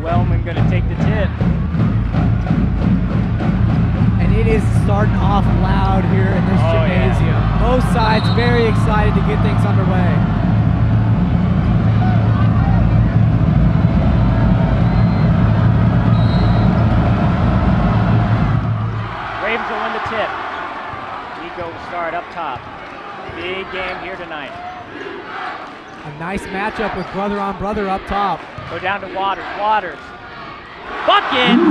Wellman going to take the tip. And it is starting off loud here in this gymnasium. Yeah. Both sides very excited to get things underway. Ravens will win the tip. Nico will start up top. Big game here tonight. A nice matchup with brother on brother up top. Go down to Waters. Waters. Buckets!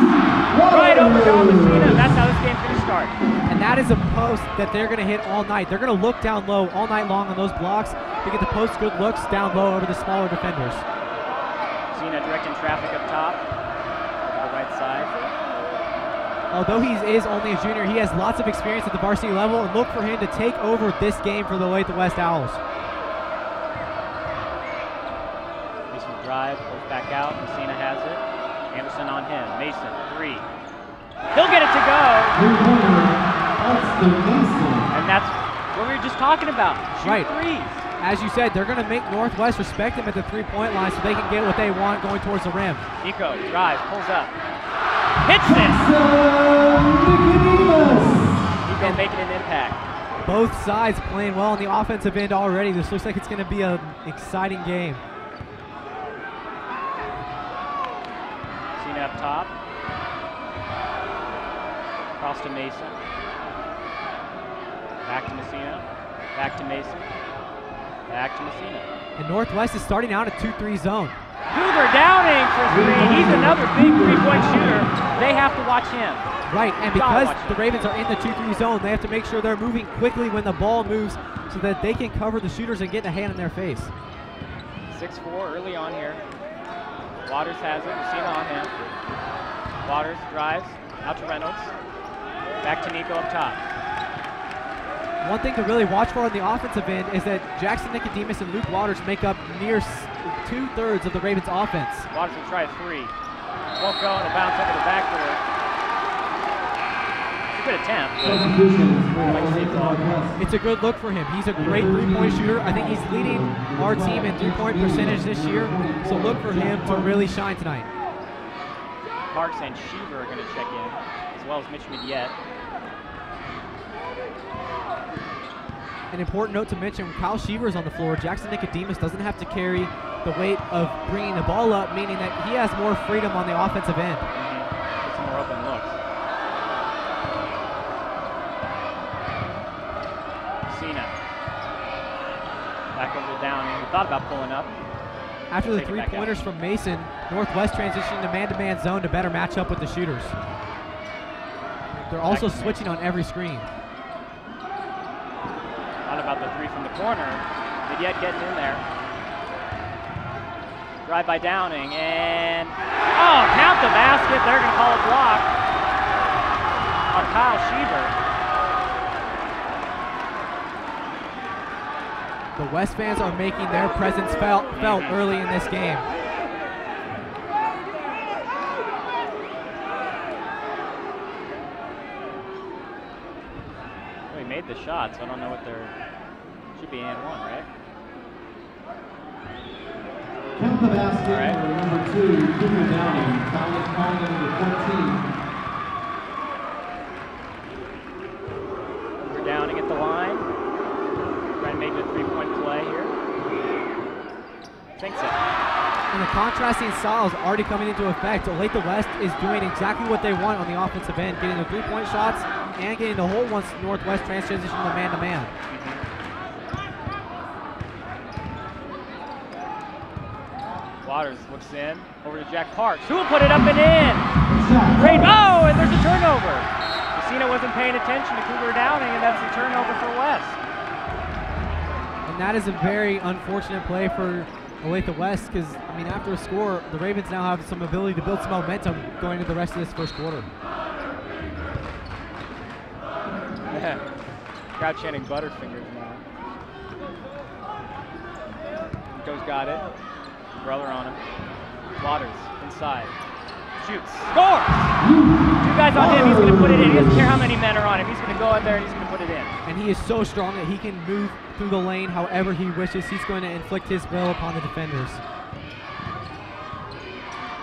Right over Don Messina. That's how this game's going to start. And that is a post that they're going to hit all night. They're going to look down low all night long on those blocks to get the post good looks down low over the smaller defenders. Messina directing traffic up top. Over the right side. Although he is only a junior, he has lots of experience at the varsity level, and look for him to take over this game for the Olathe West Owls. Drive, goes back out. Messina has it. Anderson on him. Mason, 3. He'll get it to go. And that's what we were just talking about. Shoot threes. As you said, they're going to make Northwest respect him at the three-point line so they can get what they want going towards the rim. Nico drives, pulls up. Hits this. Nico making an impact. Both sides playing well on the offensive end already. This looks like it's going to be an exciting game. Up top. Cross to Mason. Back to Messina. Back to Mason. Back to Messina. And Northwest is starting out a 2-3 zone. Cougar Downing for 3. He's another big three-point shooter. They have to watch him. Right, and because the Ravens are in the 2-3 zone, they have to make sure they're moving quickly when the ball moves so that they can cover the shooters and get a hand in their face. 6-4 early on here. Waters has it. Messina on him. Waters drives out to Reynolds. Back to Nico up top. One thing to really watch for on the offensive end is that Jackson Nicodemus and Luke Waters make up near 2/3 of the Ravens' offense. Waters will try a 3. Won't go, and it'll bounce over the backboard. It's a good attempt. It's a good look for him. He's a great three-point shooter. I think he's leading our team in three-point percentage this year, so look for him to really shine tonight. Parks and Sheaver are going to check in, as well as Mitch Mediette. An important note to mention, when Kyle Sheaver is on the floor, Jackson Nicodemus doesn't have to carry the weight of bringing the ball up, meaning that he has more freedom on the offensive end. Get some more open looks. Messina. Back over to Downing. We thought about pulling up. After the three-pointers from Mason, Northwest transitioning to man-to-man zone to better match up with the shooters. They're also switching on every screen. Thought about the 3 from the corner. Mediette getting in there. Drive by Downing, and count the basket. They're going to call a block on Kyle Sheaver. The West fans are making their presence felt early in this game. Well, he made the shot, so I don't know what they're... Should be and 1, right? Count the basket for number 2, Cougar Downing. Foul is called number 14. We're Downing at the line. Trying to make a three-point play here. Thinks it. And the contrasting styles already coming into effect. Olathe West is doing exactly what they want on the offensive end, getting the three-point shots and getting the hole once Northwest transitions to man-to-man. Waters looks in, over to Jack Parks, who will put it up and in. Great, and there's a turnover. Messina wasn't paying attention to Cougar Downing, and that's a turnover for West. And that is a very unfortunate play for Olathe West, because, I mean, after a score, the Ravens now have some ability to build some momentum going into the rest of this first quarter. Crowd chanting Butterfingers now. Nico's got it. Brother on him. Waters inside. Shoots. Scores! 2 guys on him. He's going to put it in. He doesn't care how many men are on him. He's going to go in there and he's going to put it in. And he is so strong that he can move through the lane however he wishes. He's going to inflict his will upon the defenders.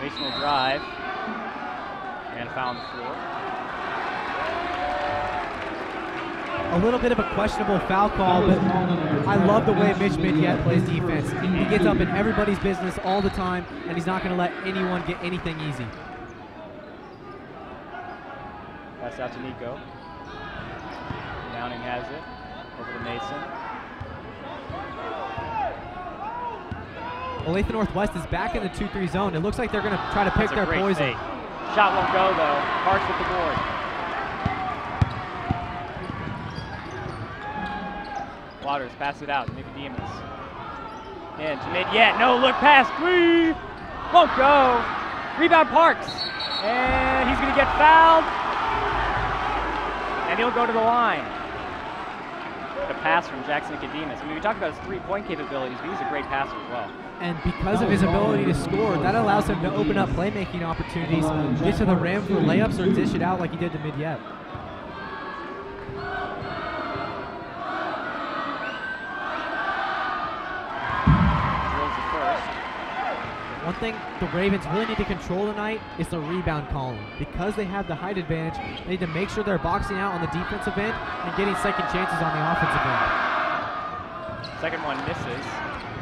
Mason will drive. And a foul on the floor. A little bit of a questionable foul call, but I love the way Mitch Midyett plays defense. He gets up in everybody's business all the time, and he's not going to let anyone get anything easy. Pass out to Nico. Downing has it. Over to Mason. Olathe Northwest is back in the 2-3 zone. It looks like they're going to try to pick their poison. Fake. Shot won't go, though. Parks with the board. Waters pass it out to Nicodemus. In to Midyett. No look pass. 3. Won't go. Rebound Parks. And he's going to get fouled. And he'll go to the line. A pass from Jackson Nicodemus. I mean, we talked about his 3-point capabilities, but he's a great passer as well. And because of his ability to score, that allows him to open up playmaking opportunities, get to the rim for layups or dish it out like he did to Midyett. One thing the Ravens really need to control tonight is the rebound column. Because they have the height advantage, they need to make sure they're boxing out on the defensive end and getting second chances on the offensive end. Second one misses,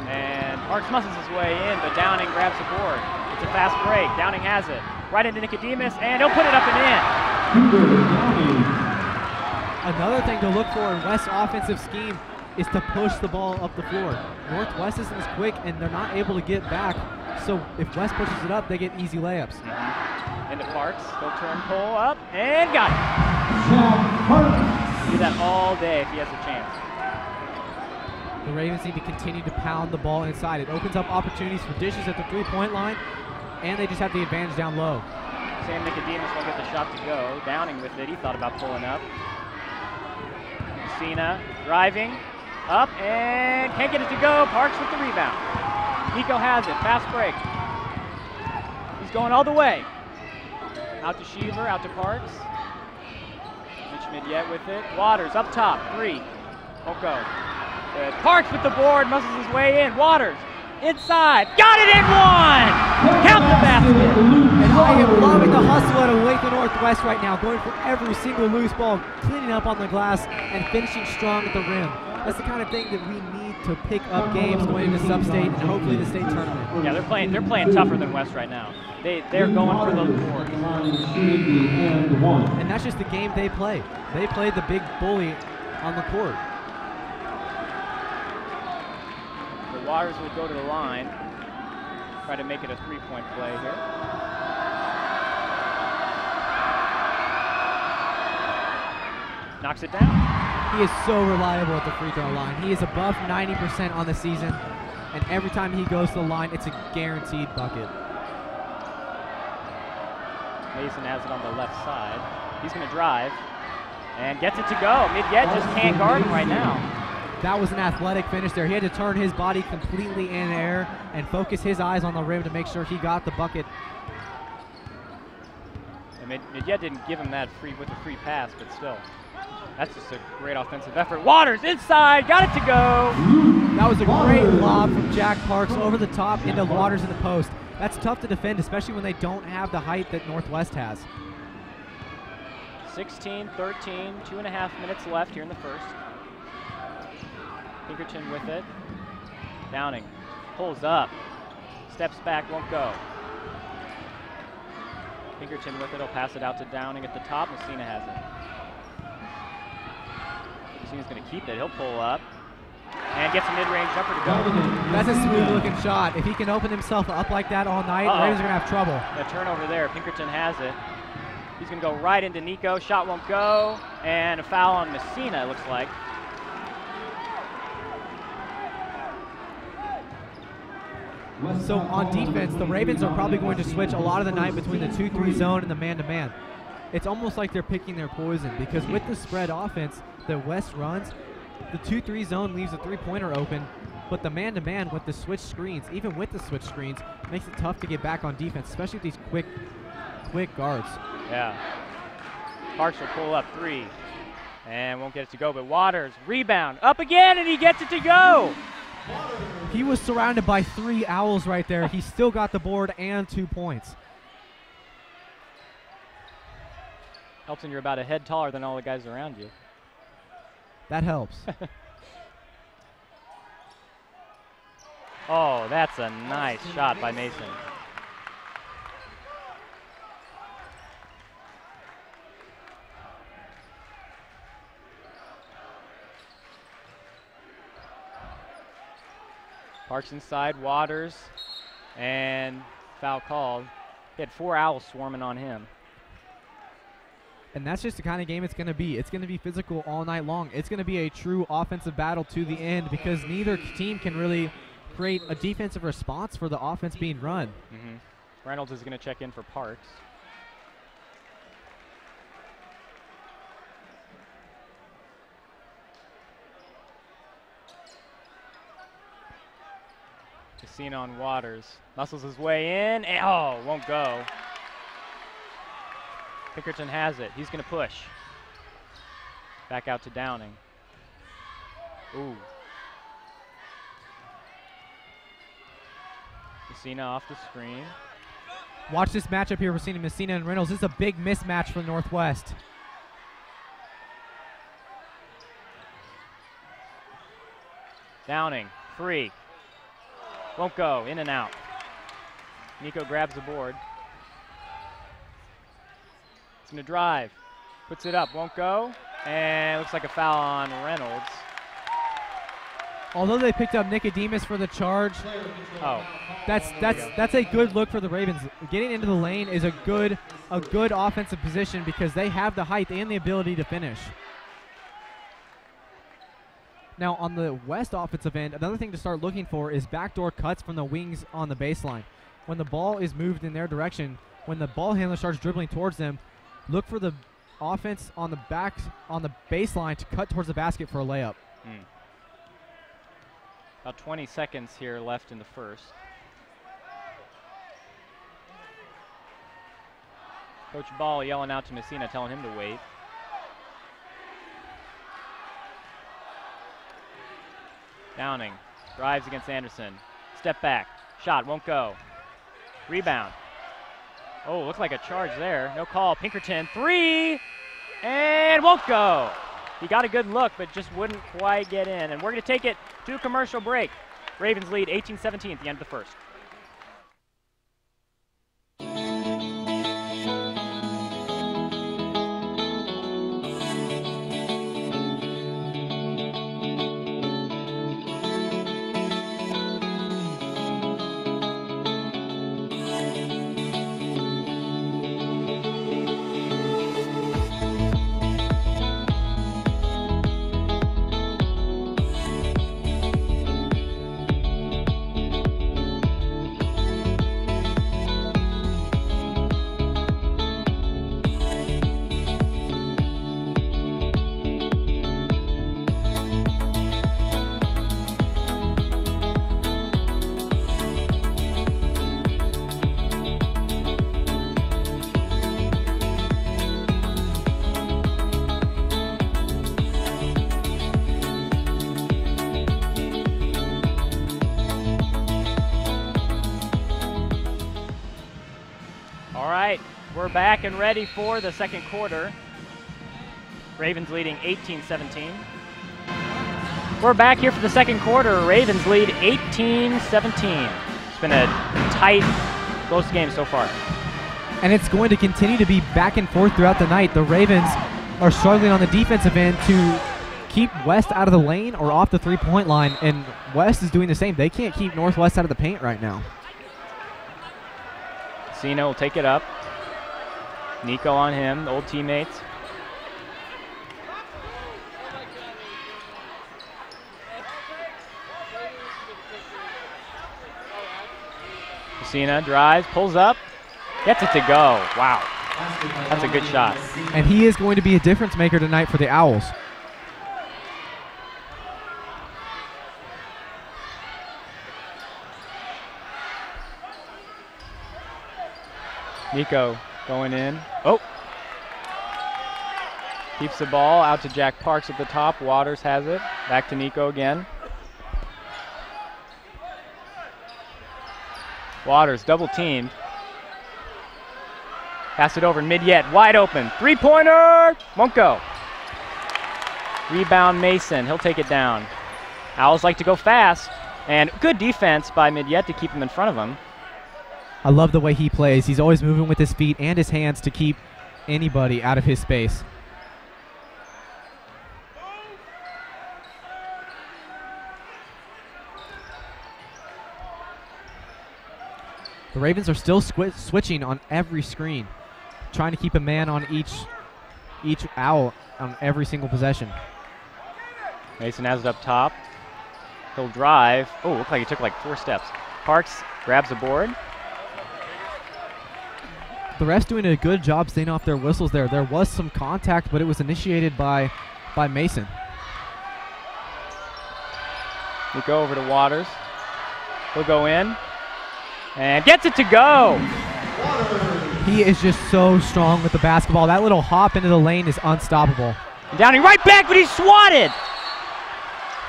and Parks muscles his way in, but Downing grabs the board. It's a fast break. Downing has it. Right into Nicodemus, and he'll put it up and in. Another thing to look for in West's offensive scheme is to push the ball up the floor. Northwest isn't as quick, and they're not able to get back. So if West pushes it up, they get easy layups. Into Parks, he'll turn, pull up, and got it. Do that all day if he has a chance. The Ravens need to continue to pound the ball inside. It opens up opportunities for dishes at the 3-point line, and they just have the advantage down low. Sam Nicodemus won't get the shot to go. Downing with it. He thought about pulling up. Cena driving up, and can't get it to go. Parks with the rebound. Nico has it, fast break. He's going all the way. Out to Sheaver, out to Parks. Mitch Midyett with it. Waters up top, 3. Won't go. Parks with the board, muscles his way in. Waters, inside, got it in 1! Count the basket! And I am loving the hustle at Olathe Northwest right now, going for every single loose ball, cleaning up on the glass, and finishing strong at the rim. That's the kind of thing that we need to pick up games going into sub-state and hopefully the state tournament. Yeah, they're playing tougher than West right now. They're going for the board. And that's just the game they play. They play the big bully on the court. The Waters will go to the line, try to make it a 3-point play here. Knocks it down. He is so reliable at the free throw line. He is above 90% on the season, and every time he goes to the line, it's a guaranteed bucket. Mason has it on the left side. He's going to drive and gets it to go. Midyett just can't guard him right now. That was an athletic finish there. He had to turn his body completely in air and focus his eyes on the rim to make sure he got the bucket. And Midyett didn't give him that free pass, but still. That's just a great offensive effort. Waters inside, got it to go. That was a great lob from Jack Parks over the top into Waters in the post. That's tough to defend, especially when they don't have the height that Northwest has. 16-13, 2.5 minutes left here in the first. Pinkerton with it. Downing pulls up, steps back, won't go. Pinkerton with it, he'll pass it out to Downing at the top. Messina has it. Messina's going to keep it. He'll pull up and gets a mid-range jumper to go. That's a smooth-looking shot. If he can open himself up like that all night, the Ravens are going to have trouble. A turnover there. Pinkerton has it. He's going to go right into Nico. Shot won't go. And a foul on Messina, it looks like. So on defense, the Ravens are probably going to switch a lot of the night between the 2-3 zone and the man-to-man. It's almost like they're picking their poison because with the spread offense that West runs, the 2-3 zone leaves a three-pointer open, but the man-to-man with the switch screens, even with the switch screens, makes it tough to get back on defense, especially with these quick guards. Yeah. Parks will pull up 3 and won't get it to go, but Waters rebound up again and he gets it to go. He was surrounded by 3 Owls right there. He still got the board and 2 points. Helps when you're about a head taller than all the guys around you. That helps. Oh, that's a nice shot by Mason. Parks inside, Waters, and foul called. He had 4 Owls swarming on him. And that's just the kind of game it's going to be. It's going to be physical all night long. It's going to be a true offensive battle to the end because neither team can really create a defensive response for the offense being run. Reynolds is going to check in for Parks. Casino on Waters. Muscles his way in, and won't go. Pinkerton has it. He's going to push. Back out to Downing. Ooh. Messina off the screen. Watch this matchup here. We're seeing Messina and Reynolds. This is a big mismatch for Northwest. Downing, 3. Won't go, in and out. Nico grabs the board. He's going to drive. Puts it up, won't go. And looks like a foul on Reynolds. Although they picked up Nicodemus for the charge, that's a good look for the Ravens. Getting into the lane is a good offensive position because they have the height and the ability to finish. Now on the West offensive end, another thing to start looking for is backdoor cuts from the wings on the baseline. When the ball is moved in their direction, when the ball handler starts dribbling towards them, look for the offense on the baseline to cut towards the basket for a layup. About 20 seconds here left in the first. Coach Ball yelling out to Messina, telling him to wait. Downing drives against Anderson. Step back. Shot won't go. Rebound. Oh, looks like a charge there. No call. Pinkerton, 3, and won't go. He got a good look, but just wouldn't quite get in. And we're going to take it to a commercial break. Ravens lead 18-17 at the end of the first. We're back and ready for the second quarter. Ravens leading 18-17. We're back here for the second quarter. Ravens lead 18-17. It's been a tight, close game so far. And it's going to continue to be back and forth throughout the night. The Ravens are struggling on the defensive end to keep West out of the lane or off the three-point line, and West is doing the same. They can't keep Northwest out of the paint right now. Cena will take it up. Nico on him, the old teammates. Messina drives, pulls up, gets it to go. Wow, that's a good shot. And he is going to be a difference maker tonight for the Owls. Nico going in. Oh! Keeps the ball out to Jack Parks at the top. Waters has it. Back to Nico again. Waters double teamed. Pass it over mid-yet. Wide open. Three-pointer! Won't go. Rebound Mason. He'll take it down. Owls like to go fast. And good defense by mid-yet to keep him in front of him. I love the way he plays. He's always moving with his feet and his hands to keep anybody out of his space. The Ravens are still switching on every screen, trying to keep a man on each Owl on every single possession. Mason has it up top. He'll drive. Oh, looks like he took like 4 steps. Parks grabs the board. The refs doing a good job staying off their whistles there. There was some contact, but it was initiated by Mason. We go over to Waters. He'll go in and gets it to go. He is just so strong with the basketball. That little hop into the lane is unstoppable. Downing right back, but he's swatted.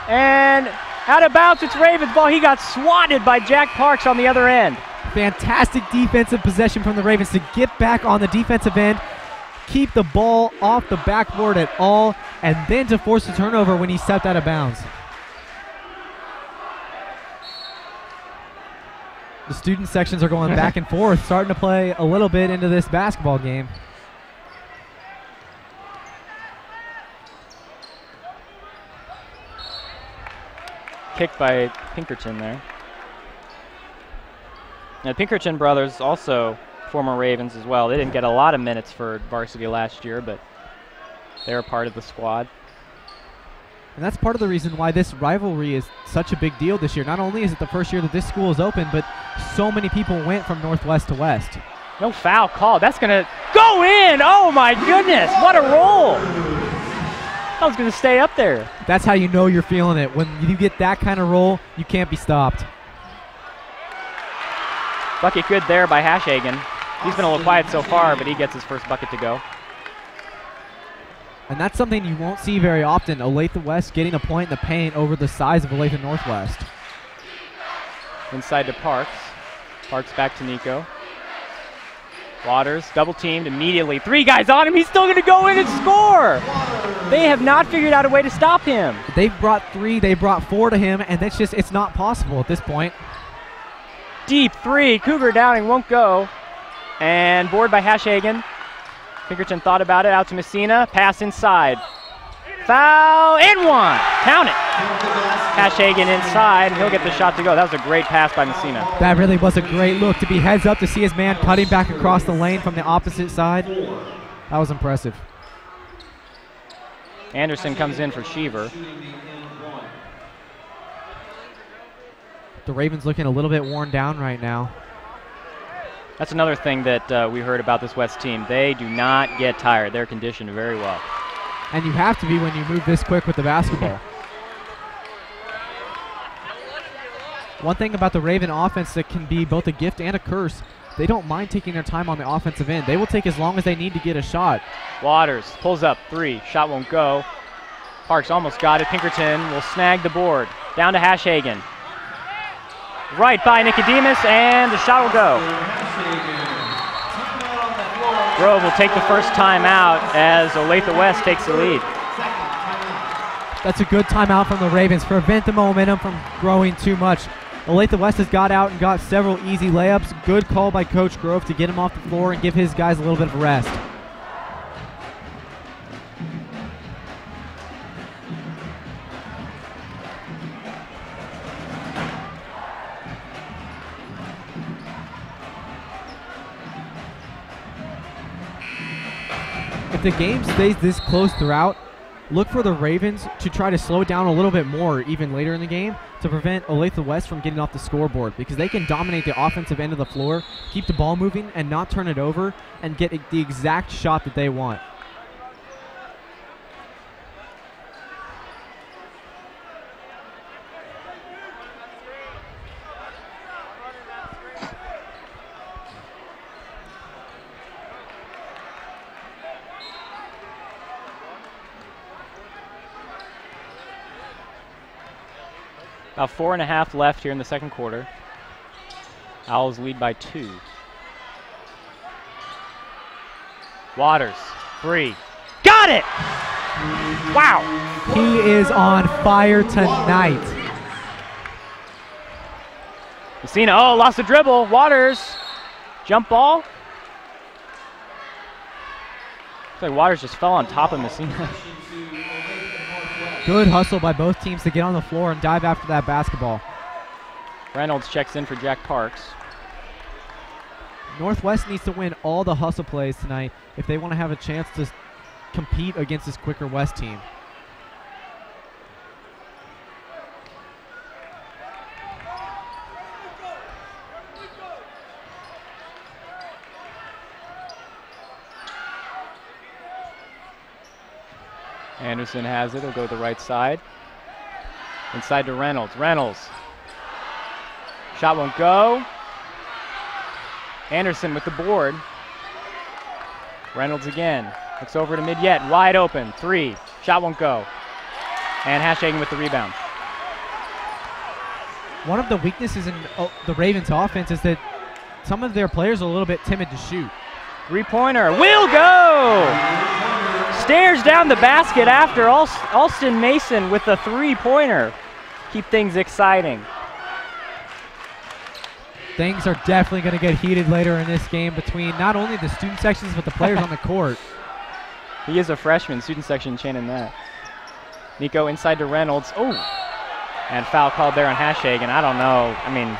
And out of bounds, it's Ravens ball. He got swatted by Jack Parks on the other end. Fantastic defensive possession from the Ravens to get back on the defensive end, keep the ball off the backboard at all, and then to force a turnover when he stepped out of bounds. The student sections are going back and forth, starting to play a little bit into this basketball game. Kicked by Pinkerton there. Now, the Pinkerton brothers also former Ravens as well. They didn't get a lot of minutes for varsity last year, but they're a part of the squad. And that's part of the reason why this rivalry is such a big deal this year. Not only is it the first year that this school is open, but so many people went from Northwest to West. No foul call. That's going to go in. Oh, my goodness. What a roll. That was going to stay up there. That's how you know you're feeling it. When you get that kind of roll, you can't be stopped. Bucket good there by Hashagen. He's been a little quiet so far, but he gets his first bucket to go. And that's something you won't see very often. Olathe West getting a point in the paint over the size of Olathe Northwest. Inside to Parks. Parks back to Nico. Waters double teamed immediately. 3 guys on him. He's still going to go in and score. They have not figured out a way to stop him. They've brought 3. They brought 4 to him, and it's not possible at this point. Deep 3. Cougar Downing won't go. And board by Hashagen. Pinkerton thought about it. Out to Messina. Pass inside. Foul and 1. Count it. Hashagen inside. He'll get the shot to go. That was a great pass by Messina. That really was a great look to be heads up to see his man cutting back across the lane from the opposite side. That was impressive. Anderson comes in for Sheaver. The Ravens looking a little bit worn down right now. That's another thing that we heard about this West team. They do not get tired. They're conditioned very well. And you have to be when you move this quick with the basketball. One thing about the Raven offense that can be both a gift and a curse, they don't mind taking their time on the offensive end. They will take as long as they need to get a shot. Waters pulls up 3. Shot won't go. Parks almost got it. Pinkerton will snag the board. Down to Hashagen. Right by Nicodemus, and the shot will go. Grove will take the first timeout as Olathe West takes the lead. That's a good timeout from the Ravens. Prevent the momentum from growing too much. Olathe West has got out and got several easy layups. Good call by Coach Grove to get him off the floor and give his guys a little bit of rest. If the game stays this close throughout, look for the Ravens to try to slow it down a little bit more even later in the game to prevent Olathe West from getting off the scoreboard, because they can dominate the offensive end of the floor, keep the ball moving, and not turn it over and get the exact shot that they want. About 4.5 left here in the second quarter. Owls lead by 2. Waters, 3. Got it! Wow! He is on fire tonight. Messina, oh, lost the dribble. Waters, jump ball. Looks like Waters just fell on top of Messina. Good hustle by both teams to get on the floor and dive after that basketball. Reynolds checks in for Jack Parks. Northwest needs to win all the hustle plays tonight if they want to have a chance to compete against this quicker West team. Anderson has it. He'll go to the right side. Inside to Reynolds. Reynolds. Shot won't go. Anderson with the board. Reynolds again. Looks over to Midyet. Wide open. 3. Shot won't go. And Hashagen with the rebound. One of the weaknesses in the Ravens offense is that some of their players are a little bit timid to shoot. 3-pointer. Will go! Stares down the basket after Alston Mason with the 3-pointer. Keep things exciting. Things are definitely going to get heated later in this game between not only the student sections but the players on the court. He is a freshman, student section chanting that. Nico inside to Reynolds. Oh! And foul called there on Hashagen. I don't know. I mean,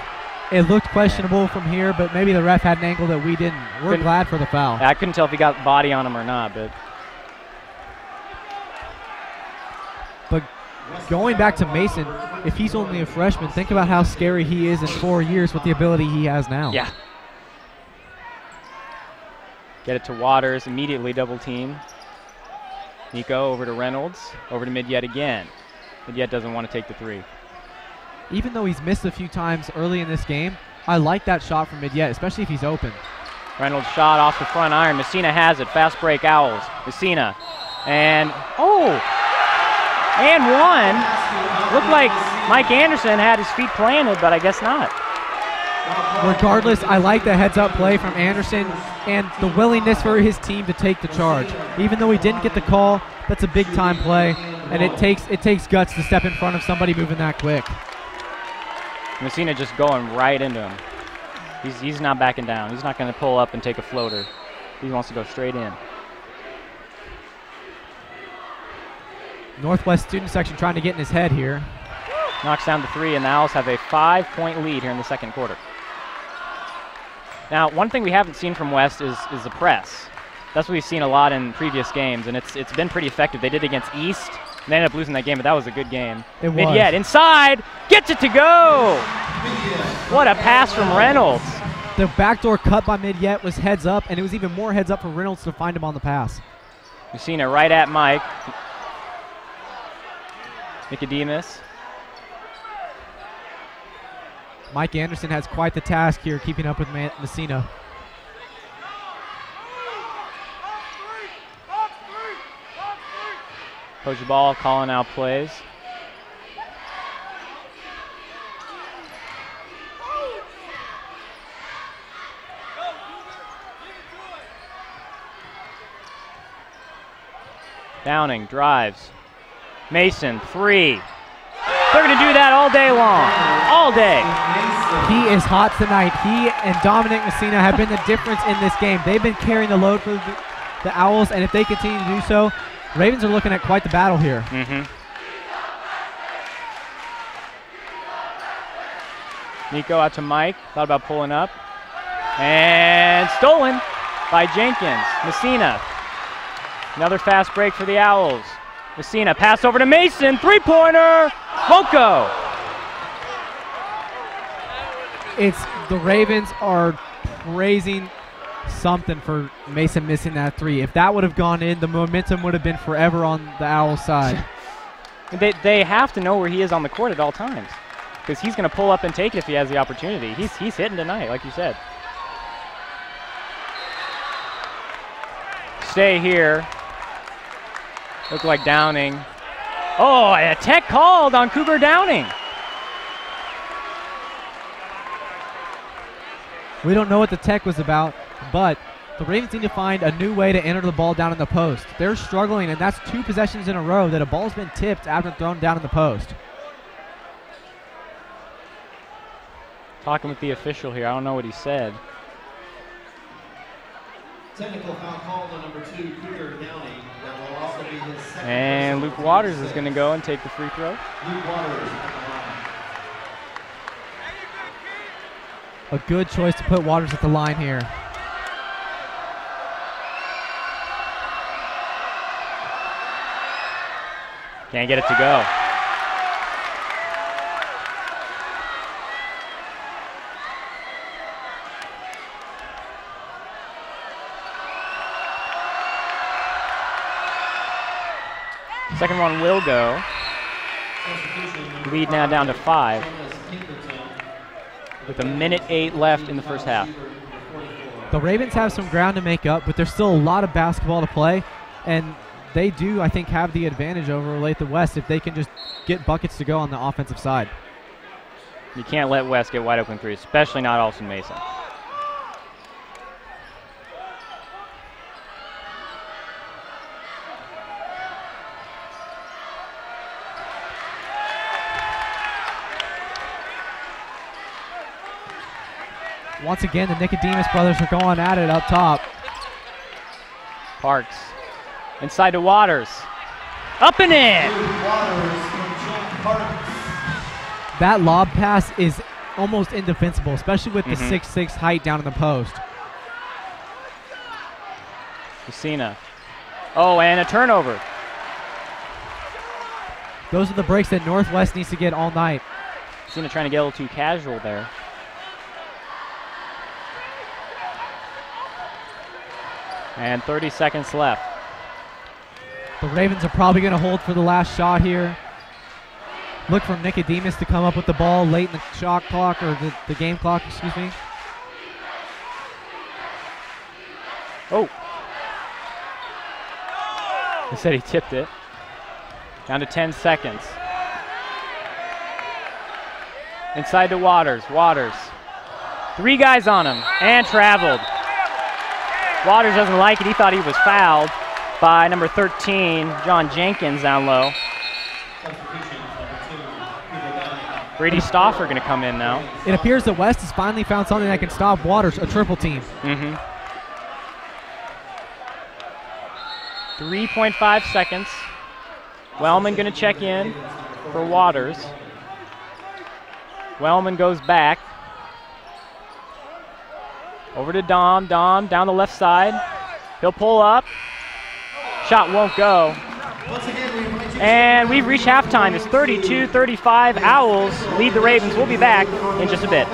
it looked questionable from here, but maybe the ref had an angle that we didn't. We're glad for the foul. I couldn't tell if he got body on him or not, but going back to Mason, if he's only a freshman, think about how scary he is in 4 years with the ability he has now. Yeah. Get it to Waters, immediately double team. Nico over to Reynolds, over to Midyet again. Midyet doesn't want to take the 3. Even though he's missed a few times early in this game, I like that shot from Midyet, especially if he's open. Reynolds shot off the front iron. Messina has it. Fast break Owls. Messina. And, oh! And one. Looked like Mike Anderson had his feet planted, but I guess not. Regardless, I like the heads-up play from Anderson and the willingness for his team to take the charge. Even though he didn't get the call, that's a big-time play, and it takes guts to step in front of somebody moving that quick. Messina just going right into him. He's not backing down. He's not going to pull up and take a floater. He wants to go straight in. Northwest student section trying to get in his head here. Knocks down the 3, and the Owls have a 5-point lead here in the second quarter. Now, one thing we haven't seen from West is the press. That's what we've seen a lot in previous games, and it's been pretty effective. They did it against East, and they ended up losing that game, but that was a good game. It was. Midyet inside, gets it to go! What a pass from Reynolds. The backdoor cut by Midyet was heads up, and it was even more heads up for Reynolds to find him on the pass. Messina right at Mike. Nicodemus. Mike Anderson has quite the task here keeping up with Messina. Coach Ball calling out plays. Downing drives. Mason, 3. They're going to do that all day long. All day. He is hot tonight. He and Dominic Messina have been the difference in this game. They've been carrying the load for the Owls, and if they continue to do so, Ravens are looking at quite the battle here. Nico out to Mike. Thought about pulling up. And stolen by Jenkins. Messina. Another fast break for the Owls. Messina, pass over to Mason, three-pointer, won't go. The Ravens are praising something for Mason missing that three. If that would have gone in, the momentum would have been forever on the Owls side. They have to know where he is on the court at all times, because he's going to pull up and take it if he has the opportunity. He's hitting tonight, like you said. Stay here. Look like Downing. Oh, a tech called on Cougar Downing. We don't know what the tech was about, but the Ravens need to find a new way to enter the ball down in the post. They're struggling, and that's 2 possessions in a row that a ball's been tipped after thrown down in the post. Talking with the official here. I don't know what he said. Technical foul called on number 2, Cougar Downing. That will also be his second. And Luke Waters is going to go and take the free throw. Luke Waters at the line. A good choice to put Waters at the line here. Can't get it to go. Second one will go. Lead now down to 5. With 1:08 left in the first half. The Ravens have some ground to make up, but there's still a lot of basketball to play, and they do, I think, have the advantage over Olathe West if they can just get buckets to go on the offensive side. You can't let West get wide open threes, especially not Alston Mason. Once again, the Nicodemus brothers are going at it up top. Parks. Inside to Waters. Up and in! That lob pass is almost indefensible, especially with the 6'6" height down in the post. Messina. Oh, and a turnover. Those are the breaks that Northwest needs to get all night. Messina trying to get a little too casual there. And 30 seconds left. The Ravens are probably going to hold for the last shot here. Look for Nicodemus to come up with the ball late in the shot clock, or the game clock, excuse me. Oh. He said he tipped it. Down to 10 seconds. Inside to Waters. Waters. 3 guys on him, and traveled. Waters doesn't like it. He thought he was fouled by number 13, John Jenkins, down low. Brady Stauffer going to come in now. It appears that West has finally found something that can stop Waters, a triple team. 3.5 seconds. Wellman going to check in for Waters. Wellman goes back. Over to Dom. Dom down the left side. He'll pull up. Shot won't go. And we've reached halftime. It's 32-35. Owls lead the Ravens. We'll be back in just a bit.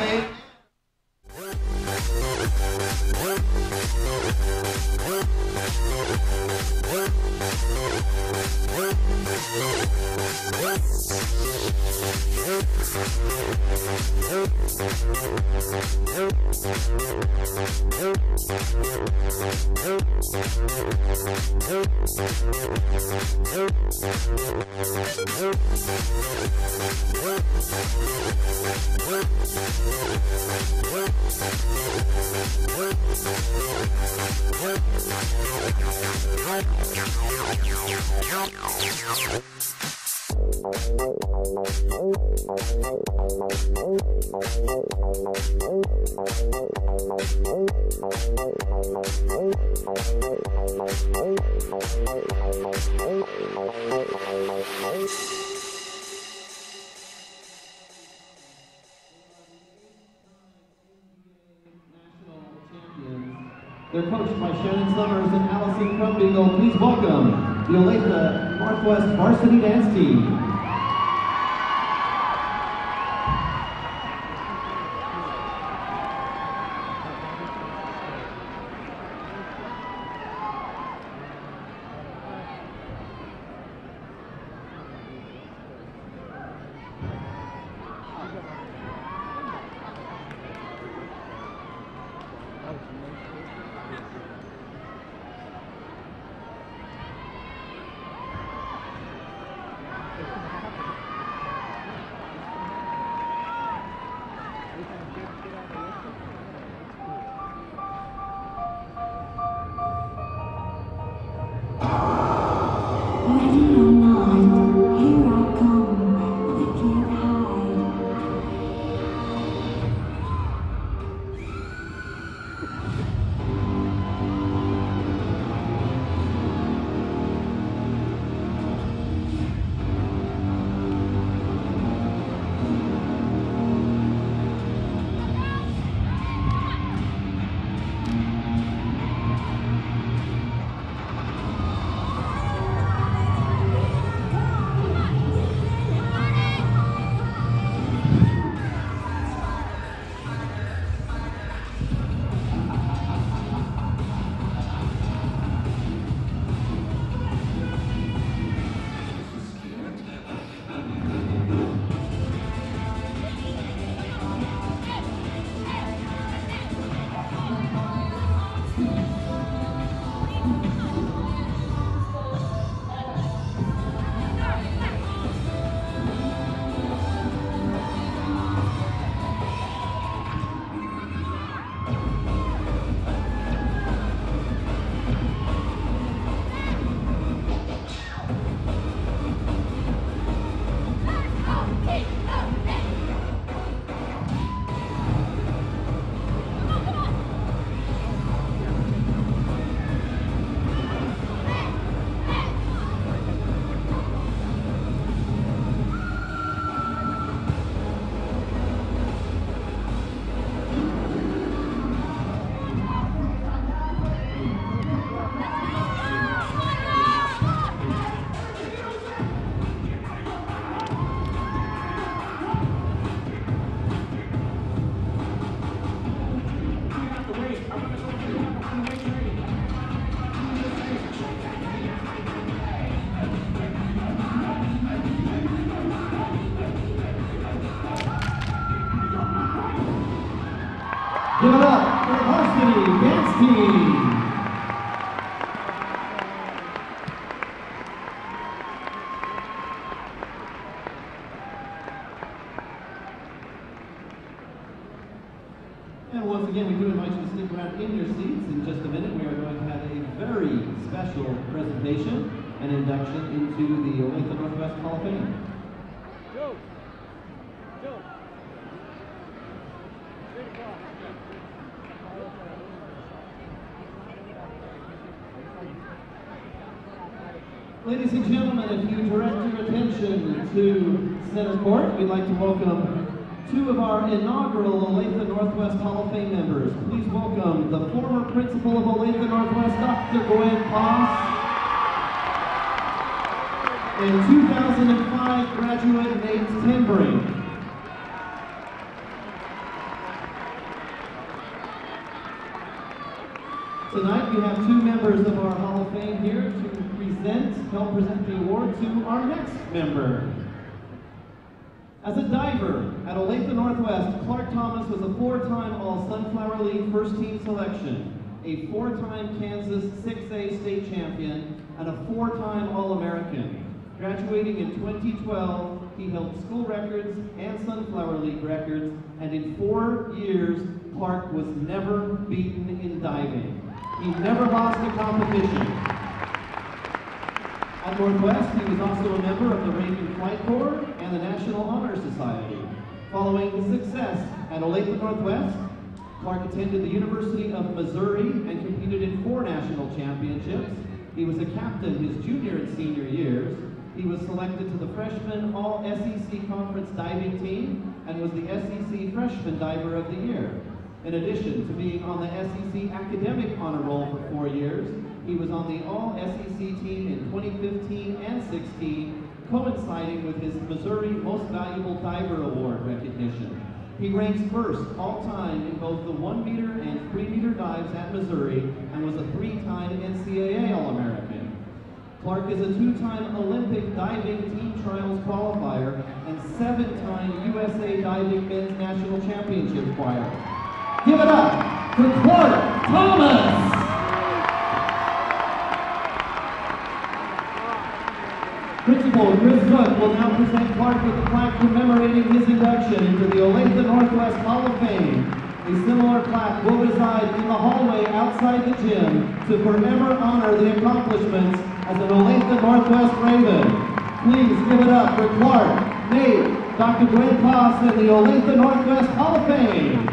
They're coached by Shannon Summers and Allison Crumbigle. Please welcome the Olathe Northwest varsity dance team. Give it up for the varsity dance team. And once again, we do invite you to stick around in your seats. In just a minute, we are going to have a very special presentation and induction into the Olathe Northwest Hall of Fame. Go! Go! Ladies and gentlemen, if you direct your attention to center court, we'd like to welcome two of our inaugural Olathe Northwest Hall of Fame members. Please welcome the former principal of Olathe Northwest, Dr. Gwen Poss, and 2005 graduate Nate Timbering. Tonight we have two members of our Hall of Fame here to help present the award to our next member. As a diver at Olathe Northwest, Clark Thomas was a 4-time All-Sunflower League first team selection, a 4-time Kansas 6A state champion, and a 4-time All-American. Graduating in 2012, he held school records and Sunflower League records, and in 4 years, Clark was never beaten in diving. He never lost a competition. At Northwest, he was also a member of the Raven Flight Corps and the National Honor Society. Following his success at Olathe Northwest, Clark attended the University of Missouri and competed in 4 national championships. He was a captain his junior and senior years. He was selected to the freshman All-SEC Conference diving team and was the SEC Freshman Diver of the Year. In addition to being on the SEC Academic Honor Roll for 4 years, He was on the All-SEC team in 2015 and 16, coinciding with his Missouri Most Valuable Diver Award recognition. He ranks first all-time in both the 1 meter and 3 meter dives at Missouri and was a 3-time NCAA All-American. Clark is a 2-time Olympic diving team trials qualifier and 7-time USA Diving Men's National Championship choir. Give it up for Clark Thomas! Principal Chris Cook will now present Clark with a plaque commemorating his induction into the Olathe Northwest Hall of Fame. A similar plaque will reside in the hallway outside the gym to forever honor the accomplishments as an Olathe Northwest Raven. Please give it up for Clark, Nate, Dr. Gwen Koss, and the Olathe Northwest Hall of Fame.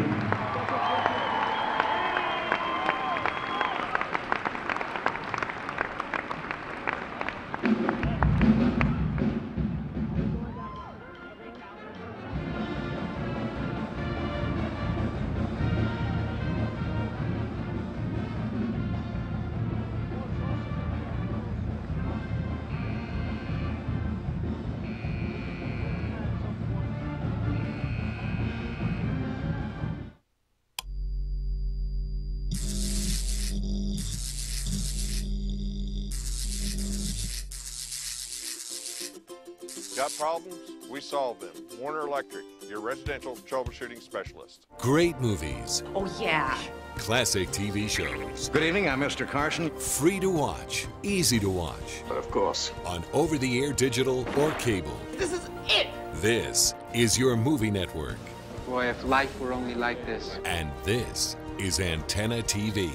Got problems? We solve them. Warner Electric, your residential troubleshooting specialist. Great movies. Oh, yeah. Classic TV shows. Good evening, I'm Mr. Carson. Free to watch, easy to watch. But of course. On over-the-air digital or cable. This is it. This is your movie network. Boy, if life were only like this. And this is Antenna TV.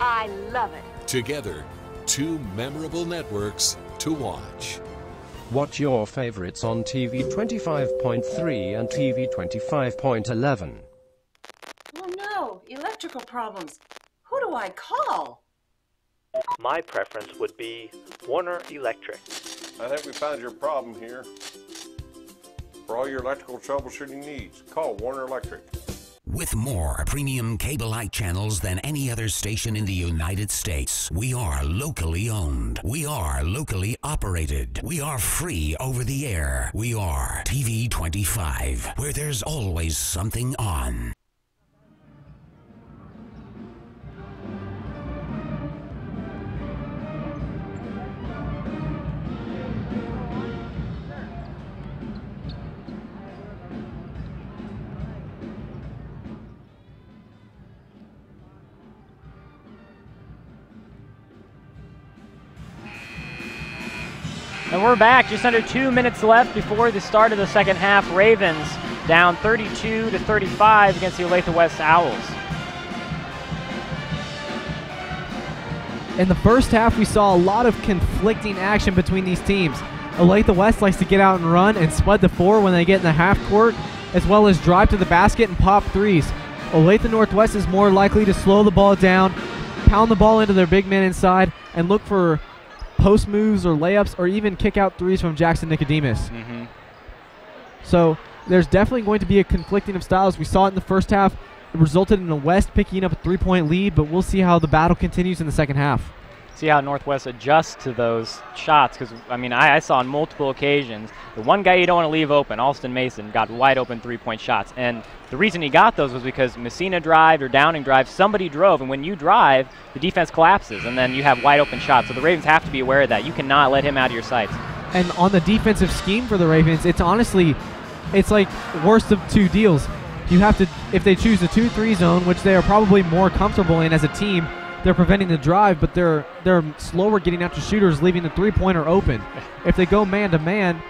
I love it. Together, 2 memorable networks to watch. Watch your favorites on TV 25.3 and TV 25.11. Oh no, electrical problems. Who do I call? My preference would be Warner Electric. I think we found your problem here. For all your electrical troubleshooting needs, call Warner Electric. With more premium cable-like channels than any other station in the United States, we are locally owned. We are locally operated. We are free over the air. We are TV 25, where there's always something on. And we're back, just under 2 minutes left before the start of the second half. Ravens down 32-35 against the Olathe West Owls. In the first half, we saw a lot of conflicting action between these teams. Olathe West likes to get out and run and spud the floor when they get in the half court, as well as drive to the basket and pop threes. Olathe Northwest is more likely to slow the ball down, pound the ball into their big men inside, and look for post moves or layups or even kick out threes from Jackson Nicodemus. So there's definitely going to be a conflicting of styles. We saw it in the first half. It resulted in the West picking up a 3-point lead, but we'll see how the battle continues in the second half. See how Northwest adjusts to those shots, because, I mean, I saw on multiple occasions, the one guy you don't want to leave open, Alston Mason, got wide open 3-point shots. And the reason he got those was because Messina drived or Downing drived, somebody drove, and when you drive, the defense collapses, and then you have wide open shots. So the Ravens have to be aware of that. You cannot let him out of your sights. And on the defensive scheme for the Ravens, it's honestly, it's like worst of two deals. You have to, if they choose the 2-3 zone, which they are probably more comfortable in as a team, they're preventing the drive, but they're slower getting after shooters, leaving the three-pointer open. If they go man-to-man,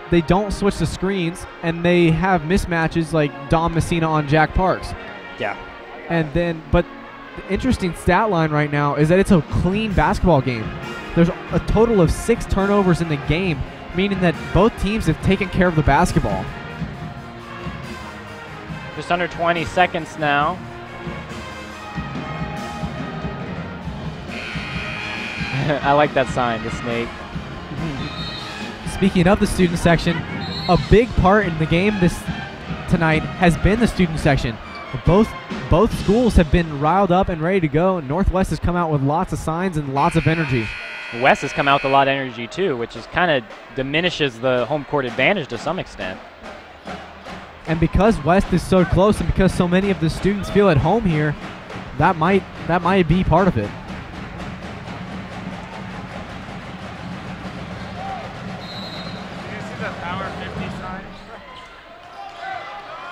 they don't switch the screens, and they have mismatches like Dom Messina on Jack Parks. Yeah. And then, but the interesting stat line right now is that it's a clean basketball game. There's a total of 6 turnovers in the game, meaning that both teams have taken care of the basketball. Just under 20 seconds now. I like that sign, the snake. Speaking of the student section, a big part in the game tonight has been the student section. Both schools have been riled up and ready to go. Northwest has come out with lots of signs and lots of energy. West has come out with a lot of energy too, which is kind of diminishes the home court advantage to some extent. And because West is so close and because so many of the students feel at home here, that might be part of it.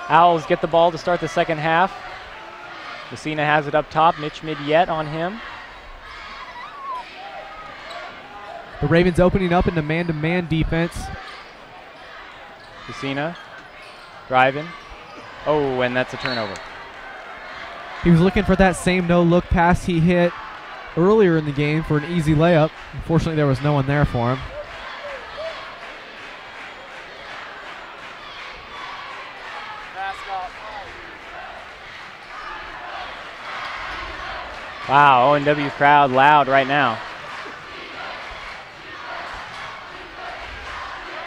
Owls get the ball to start the second half. Messina has it up top. Mitch Midyett on him. The Ravens opening up into man-to-man defense. Messina driving. Oh, and that's a turnover. He was looking for that same no-look pass he hit earlier in the game for an easy layup. Unfortunately, there was no one there for him. Wow, O&W crowd loud right now.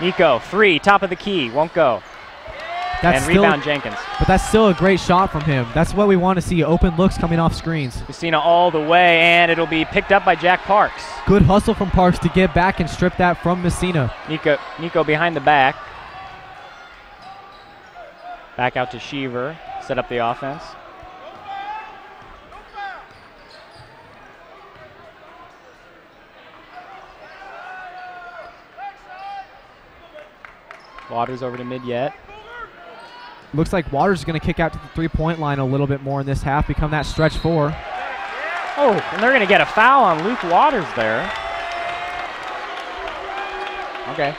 Nico, 3, top of the key, won't go. And rebound Jenkins. But that's still a great shot from him. That's what we want to see, open looks coming off screens. Messina all the way, and it'll be picked up by Jack Parks. Good hustle from Parks to get back and strip that from Messina. Nico behind the back. Back out to Sheaver, set up the offense. Waters over to Midyett. Looks like Waters is going to kick out to the three-point line a little bit more in this half, become that stretch 4. Oh, and they're going to get a foul on Luke Waters there. Okay.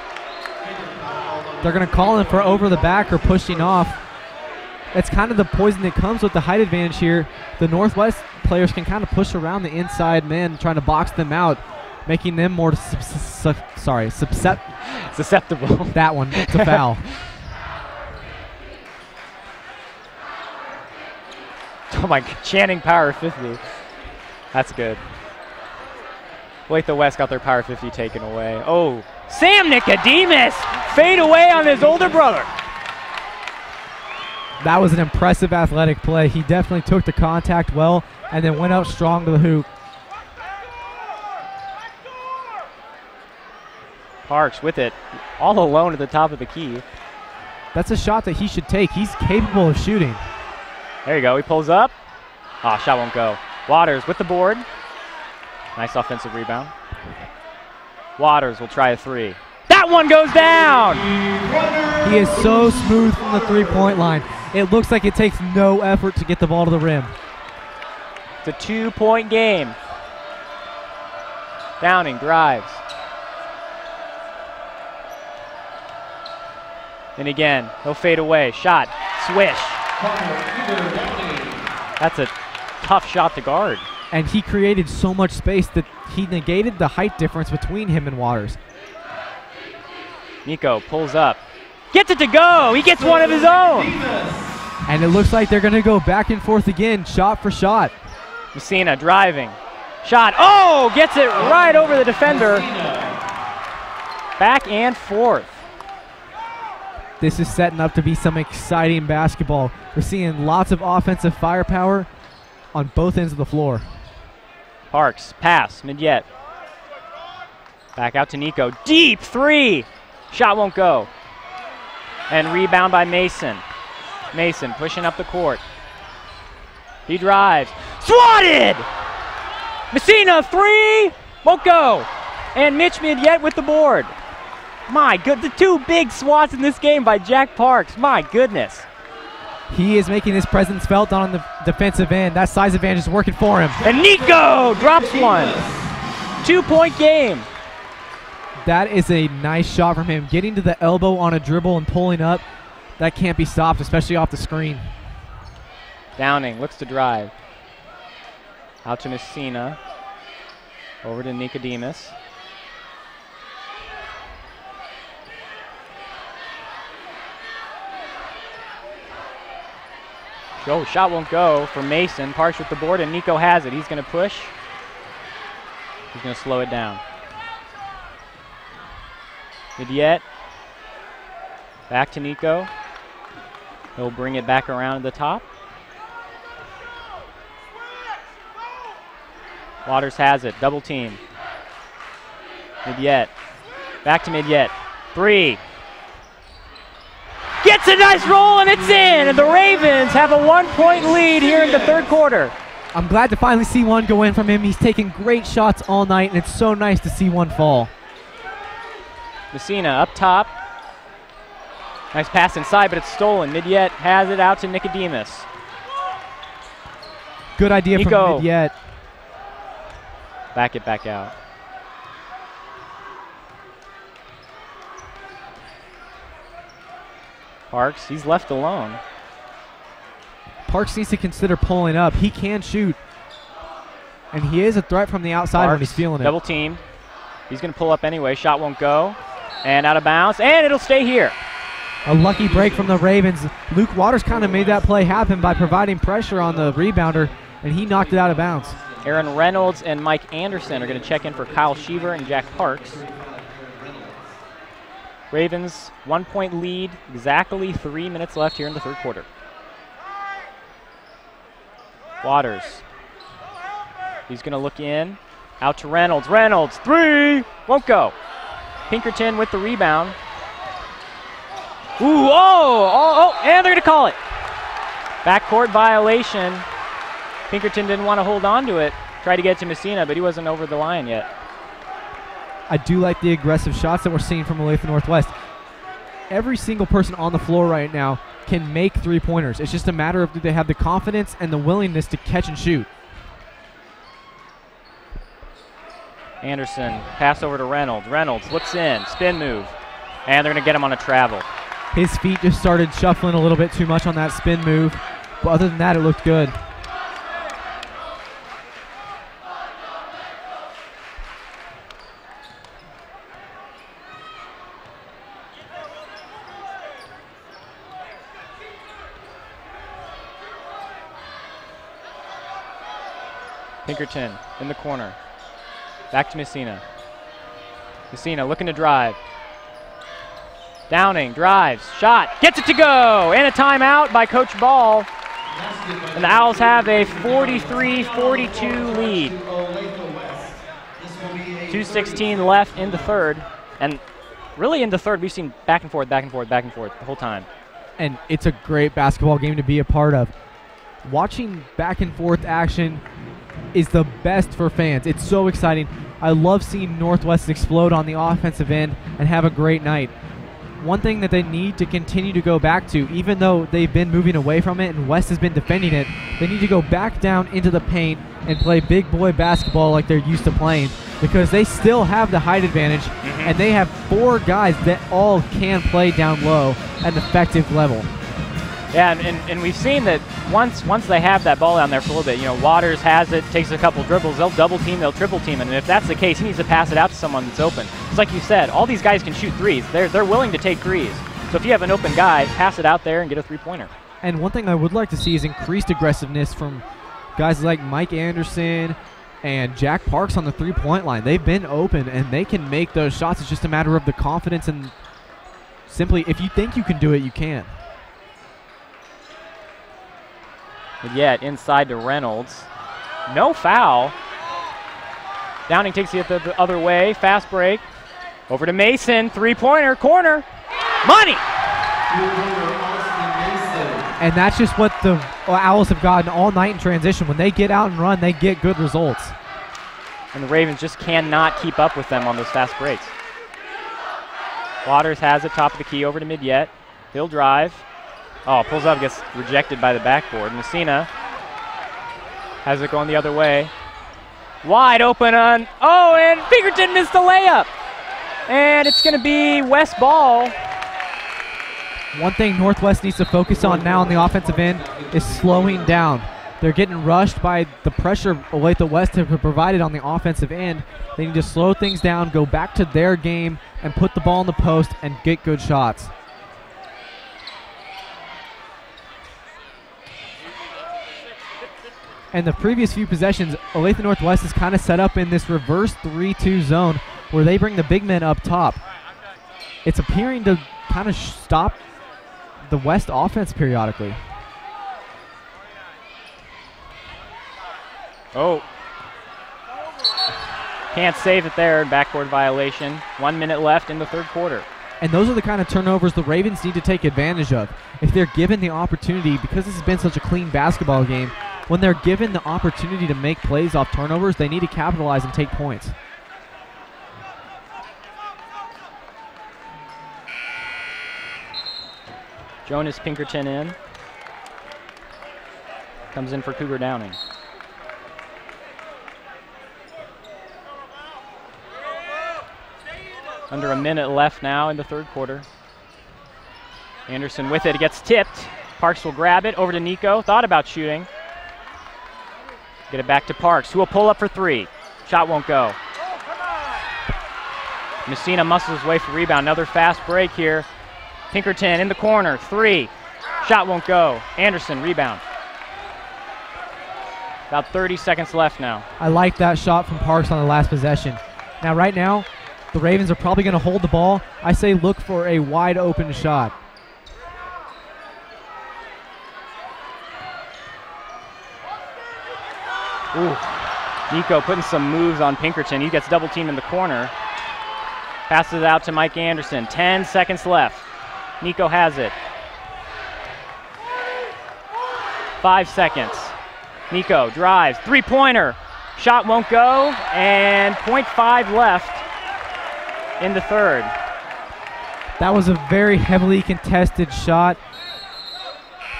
They're going to call him for over the back or pushing off. That's kind of the poison that comes with the height advantage here. The Northwest players can kind of push around the inside men, trying to box them out, making them more susceptible. That one, it's a foul. Oh my God, Channing power 50. That's good. Olathe West got their power 50 taken away. Oh, Sam Nicodemus fade away on his older brother. That was an impressive athletic play. He definitely took the contact well and then went out strong to the hoop. Parks with it, all alone at the top of the key. That's a shot that he should take. He's capable of shooting. There you go, he pulls up. Ah, shot won't go. Waters with the board. Nice offensive rebound. Waters will try a 3. That one goes down! He is so smooth from the three-point line. It looks like it takes no effort to get the ball to the rim. It's a 2-point game. Downing drives. And again, he'll fade away. Shot, swish. That's a tough shot to guard. And he created so much space that he negated the height difference between him and Waters. Nico pulls up. Gets it to go. He gets one of his own. And it looks like they're going to go back and forth again, shot for shot. Messina driving. Shot. Oh, gets it right over the defender. Back and forth. This is setting up to be some exciting basketball. We're seeing lots of offensive firepower on both ends of the floor. Parks, pass, Midyett. Back out to Nico. Deep 3. Shot won't go. And rebound by Mason. Mason pushing up the court. He drives. Swatted! Messina 3. Won't go. And Mitch Midyett with the board. My good, the 2 big swats in this game by Jack Parks. My goodness. He is making his presence felt on the defensive end. That size advantage is working for him. And Nico drops one. 2-point game. That is a nice shot from him. Getting to the elbow on a dribble and pulling up, that can't be stopped, especially off the screen. Downing looks to drive. Out to Messina. Over to Nicodemus. Oh, shot won't go for Mason. Parks with the board, and Nico has it. He's going to push. He's going to slow it down. Midyett. Back to Nico. He'll bring it back around the top. Waters has it. Double team. Midyet. Back to Midyet. 3. Gets a nice roll, and it's in. And the Ravens have a 1-point lead here in the third quarter. I'm glad to finally see one go in from him. He's taken great shots all night, and it's so nice to see one fall. Messina up top. Nice pass inside, but it's stolen. Midyet has it out to Nicodemus. Good idea from Midyet. Back it back out. Parks, he's left alone. Parks needs to consider pulling up. He can shoot. And he is a threat from the outside when he's feeling it. Double teamed. He's going to pull up anyway. Shot won't go. And out of bounds. And it'll stay here. A lucky break from the Ravens. Luke Waters kind of made that play happen by providing pressure on the rebounder, and he knocked it out of bounds. Aaron Reynolds and Mike Anderson are going to check in for Kyle Sheaver and Jack Parks. Ravens 1-point lead. Exactly 3 minutes left here in the third quarter. Waters. He's going to look in. Out to Reynolds. Reynolds, 3. Won't go. Pinkerton with the rebound. Ooh, and they're going to call it. Backcourt violation. Pinkerton didn't want to hold on to it. Tried to get to Messina, but he wasn't over the line yet. I do like the aggressive shots that we're seeing from Olathe Northwest. Every single person on the floor right now can make three-pointers. It's just a matter of do they have the confidence and the willingness to catch and shoot. Anderson, pass over to Reynolds. Reynolds looks in, spin move, and they're going to get him on a travel. His feet just started shuffling a little bit too much on that spin move, but other than that, it looked good. Pinkerton in the corner. Back to Messina. Messina looking to drive. Downing drives, shot, gets it to go, and a timeout by Coach Ball. And the Owls have a 43-42 lead. 2:16 left in the third. And really in the third, we've seen back and forth, back and forth, back and forth the whole time. And it's a great basketball game to be a part of. Watching back and forth action is the best for fans. It's so exciting. I love seeing Northwest explode on the offensive end and have a great night. One thing that they need to continue to go back to, even though they've been moving away from it and West has been defending it, they need to go back down into the paint and play big boy basketball like they're used to playing, because they still have the height advantage, and they have 4 guys that all can play down low at an effective level. Yeah, and we've seen that once they have that ball down there for a little bit, you know, Waters has it, takes a couple dribbles, they'll double team, they'll triple team, and if that's the case, he needs to pass it out to someone that's open. It's like you said, all these guys can shoot threes. They're willing to take threes. So if you have an open guy, pass it out there and get a three-pointer. And one thing I would like to see is increased aggressiveness from guys like Mike Anderson and Jack Parks on the three-point line. They've been open, and they can make those shots. It's just a matter of the confidence, and simply, if you think you can do it, you can. Yet inside to Reynolds. No foul. Downing takes it the other way. Fast break. Over to Mason. Three-pointer. Corner. Money! And that's just what the Owls have gotten all night in transition. When they get out and run, they get good results. And the Ravens just cannot keep up with them on those fast breaks. Waters has it, top of the key, over to Midyet. He'll drive. Oh, pulls up, gets rejected by the backboard. Messina has it going the other way. Wide open on, and Pinkerton missed the layup. And it's going to be West ball. One thing Northwest needs to focus on now on the offensive end is slowing down. They're getting rushed by the pressure Olathe West have provided on the offensive end. They need to slow things down, go back to their game, and put the ball in the post and get good shots. And the previous few possessions, Olathe Northwest is kind of set up in this reverse 3-2 zone where they bring the big men up top. It's appearing to kind of stop the West offense periodically. Can't save it there. Backboard violation. 1 minute left in the third quarter. And those are the kind of turnovers the Ravens need to take advantage of. If they're given the opportunity, because this has been such a clean basketball game, when they're given the opportunity to make plays off turnovers, they need to capitalize and take points. Jonas Pinkerton in. Comes in for Cougar Downing. Under a minute left now in the third quarter. Anderson with it, it gets tipped. Parks will grab it, over to Nico, thought about shooting. Get it back to Parks, who will pull up for three. Shot won't go. Messina muscles his way for rebound, another fast break here. Pinkerton in the corner, three. Shot won't go. Anderson, rebound. About 30 seconds left now. I like that shot from Parks on the last possession. Now, right now, the Ravens are probably going to hold the ball. I say look for a wide open shot. Ooh. Nico putting some moves on Pinkerton. He gets double teamed in the corner. Passes it out to Mike Anderson. 10 seconds left. Nico has it. 5 seconds. Nico drives. Three-pointer. Shot won't go. And .5 left in the third. That was a very heavily contested shot.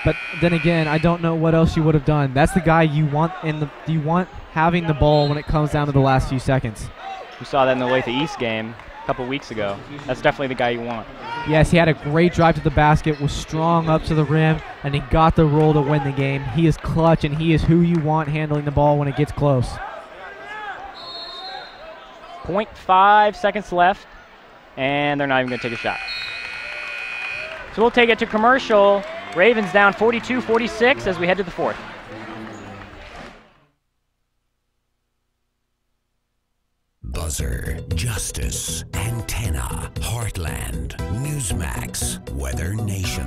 But then again, I don't know what else you would have done. That's the guy you want having the ball when it comes down to the last few seconds. We saw that in the Olathe East game a couple weeks ago. That's definitely the guy you want. Yes, he had a great drive to the basket, was strong up to the rim, and he got the roll to win the game. He is clutch, and he is who you want handling the ball when it gets close. 0.5 seconds left, and they're not even going to take a shot. So we'll take it to commercial. Ravens down 42-46 as we head to the fourth. Buzzer, Justice, Antenna, Heartland, Newsmax, Weather Nation,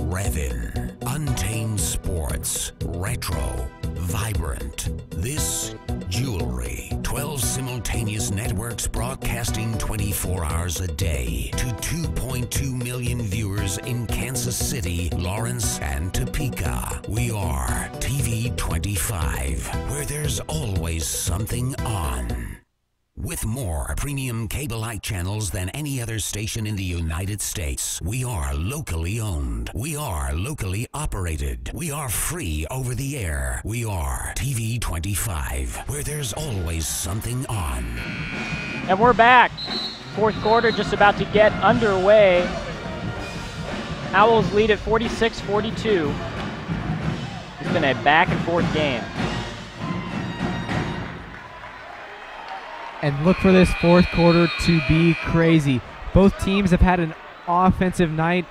Revin, Untamed Sports, Retro, Vibrant, This, Jewelry. 12 simultaneous networks broadcasting 24 hours a day to 2.2 million viewers in Kansas City, Lawrence, and Topeka. We are TV 25, where there's always something on. With more premium cable-like channels than any other station in the United States, we are locally owned. We are locally operated. We are free over the air. We are TV 25, where there's always something on. And we're back. Fourth quarter just about to get underway. Owls lead at 46-42. It's been a back-and-forth game. And look for this fourth quarter to be crazy. Both teams have had an offensive night,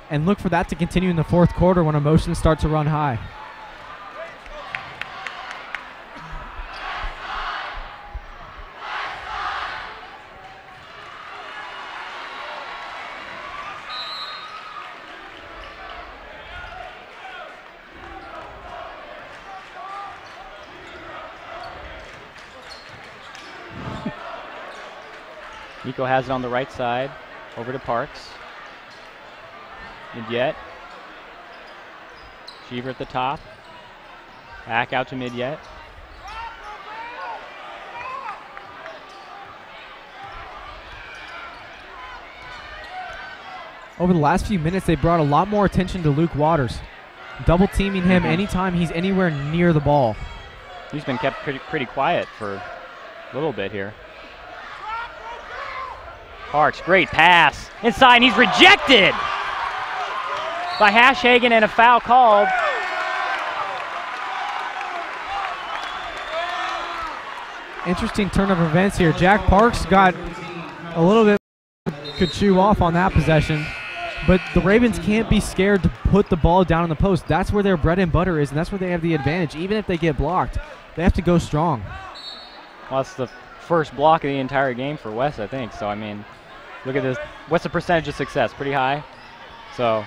and look for that to continue in the fourth quarter when emotions start to run high. Nico has it on the right side, over to Parks. Mid-Yet. Cheever at the top. Back out to Mid-Yet. Over the last few minutes, they brought a lot more attention to Luke Waters, double teaming him anytime he's anywhere near the ball. He's been kept pretty quiet for a little bit here. Parks, great pass. Inside, and he's rejected by Hashhagen, and a foul called. Interesting turn of events here. Jack Parks got a little bit, could chew off on that possession, but the Ravens can't be scared to put the ball down in the post. That's where their bread and butter is, and that's where they have the advantage. Even if they get blocked, they have to go strong. Well, that's the first block of the entire game for West, I think. So, I mean, look at this. What's the percentage of success? Pretty high. So,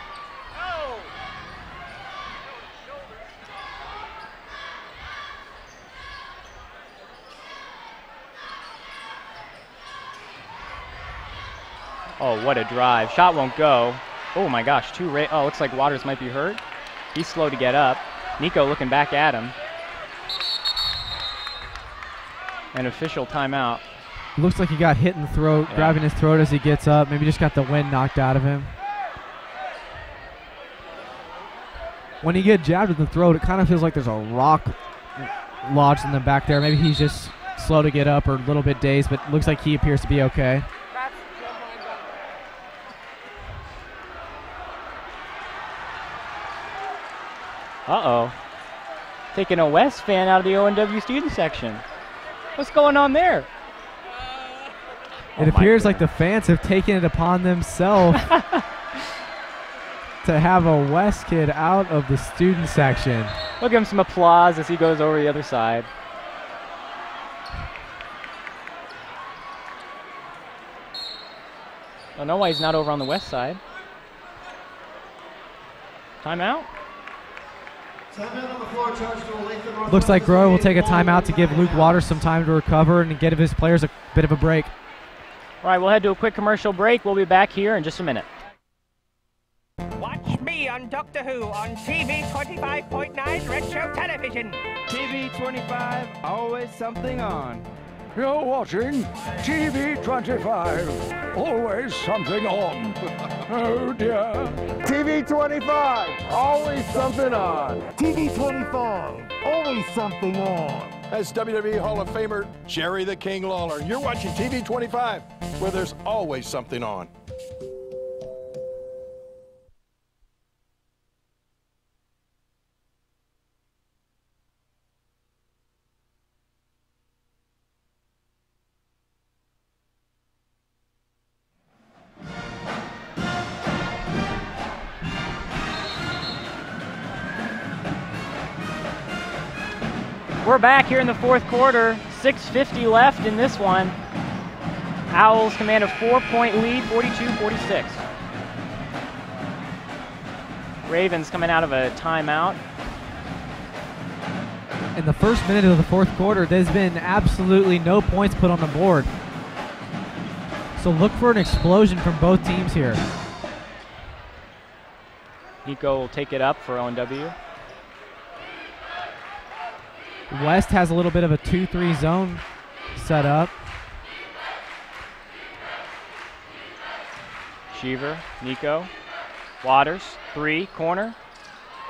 Oh, what a drive. Shot won't go. Oh my gosh, oh, looks like Waters might be hurt. He's slow to get up. Nico looking back at him. An official timeout. Looks like he got hit in the throat, grabbing his throat as he gets up. Maybe just got the wind knocked out of him. When you get jabbed in the throat, it kind of feels like there's a rock lodged in the back there. Maybe he's just slow to get up or a little bit dazed, but looks like he appears to be okay. Uh-oh. Taking a West fan out of the ONW student section. What's going on there? It appears like the fans have taken it upon themselves to have a West kid out of the student section. We'll give him some applause as he goes over the other side. I don't know why he's not over on the West side. Timeout? Looks like Grower will take a timeout to give Luke Waters some time to recover and give his players a bit of a break. All right, we'll head to a quick commercial break. We'll be back here in just a minute. Watch me on Doctor Who on TV 25.9 Retro Television. TV 25, always something on. You're watching TV 25. Always something on. Oh dear. TV 25. Always something on. TV 25. Always something on. As WWE Hall of Famer Jerry the King Lawler, you're watching TV 25, where there's always something on. We're back here in the fourth quarter. 6:50 left in this one. Owls command a 4-point lead, 42-46. Ravens coming out of a timeout. In the first minute of the fourth quarter, there's been absolutely no points put on the board. So look for an explosion from both teams here. Nico will take it up for ONW. West has a little bit of a 2-3 zone set up. Sheaver, Nico, Waters, 3, corner.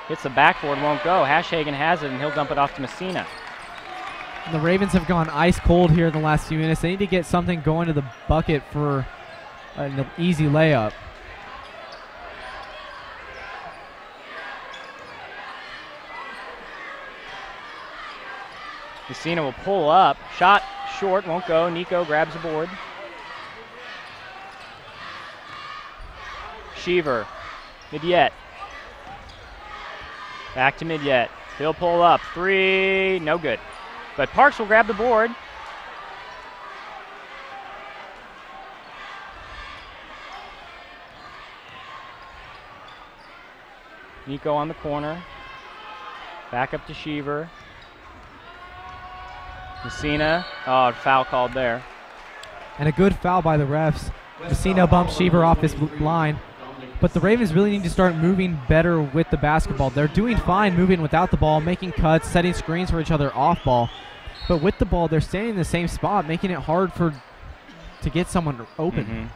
Hits the backboard, won't go. Hashhagen has it, and he'll dump it off to Messina. And the Ravens have gone ice cold here in the last few minutes. They need to get something going to the bucket for an easy layup. Messina will pull up. Shot short, won't go. Nico grabs the board. Sheaver, Midyet. Back to Midyet. He'll pull up. 3, no good. But Parks will grab the board. Nico on the corner. Back up to Sheaver. Messina, oh, foul called there. And a good foul by the refs. Messina bumps Sheaver off his line. But the Ravens really need to start moving better with the basketball. They're doing fine moving without the ball, making cuts, setting screens for each other off ball. But with the ball, they're staying in the same spot, making it hard to get someone open. Mm-hmm.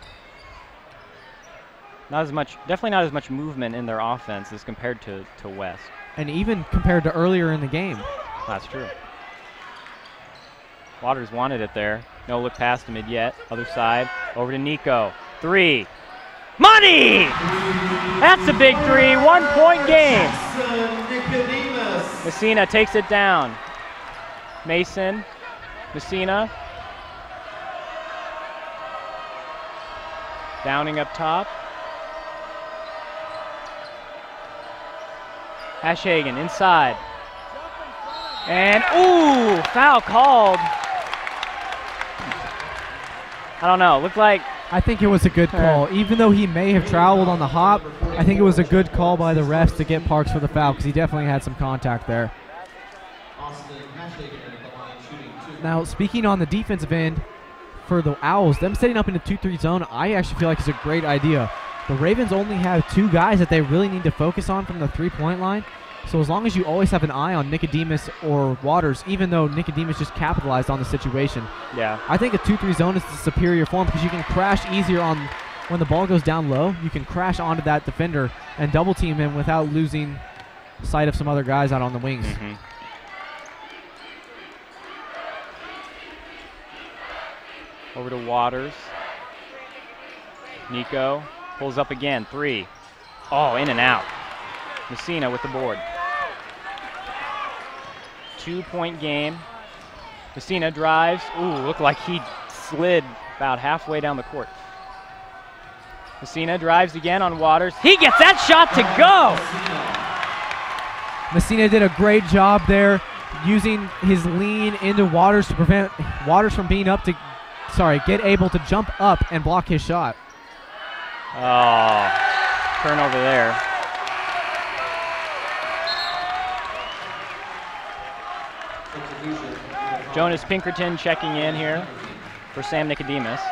Not as much, definitely not as much movement in their offense as compared to West. And even compared to earlier in the game. That's true. Waters wanted it there. No look past him yet. Other side. Over to Nico. 3. Money! That's a big 3. 1-point game. Messina takes it down. Mason. Messina. Downing up top. Hashhagen inside. And, ooh, foul called. I don't know. Looked like... I think it was a good call. Even though he may have traveled on the hop, I think it was a good call by the refs to get Parks for the foul because he definitely had some contact there. Now, speaking on the defensive end, for the Owls, them setting up in a 2-3 zone, I actually feel like is a great idea. The Ravens only have 2 guys that they really need to focus on from the 3-point line. So as long as you always have an eye on Nicodemus or Waters, even though Nicodemus just capitalized on the situation, I think a 2-3 zone is the superior form because you can crash easier on when the ball goes down low. You can crash onto that defender and double team him without losing sight of some other guys out on the wings. Over to Waters. Nico pulls up again. 3. Oh, in and out. Messina with the board. 2-point game. Messina drives. Ooh, looked like he slid about halfway down the court. Messina drives again on Waters. He gets that shot to go! Messina did a great job there using his lean into Waters to prevent Waters from being able to jump up and block his shot. Oh, turnover there. Jonas Pinkerton checking in here for Sam Nicodemus.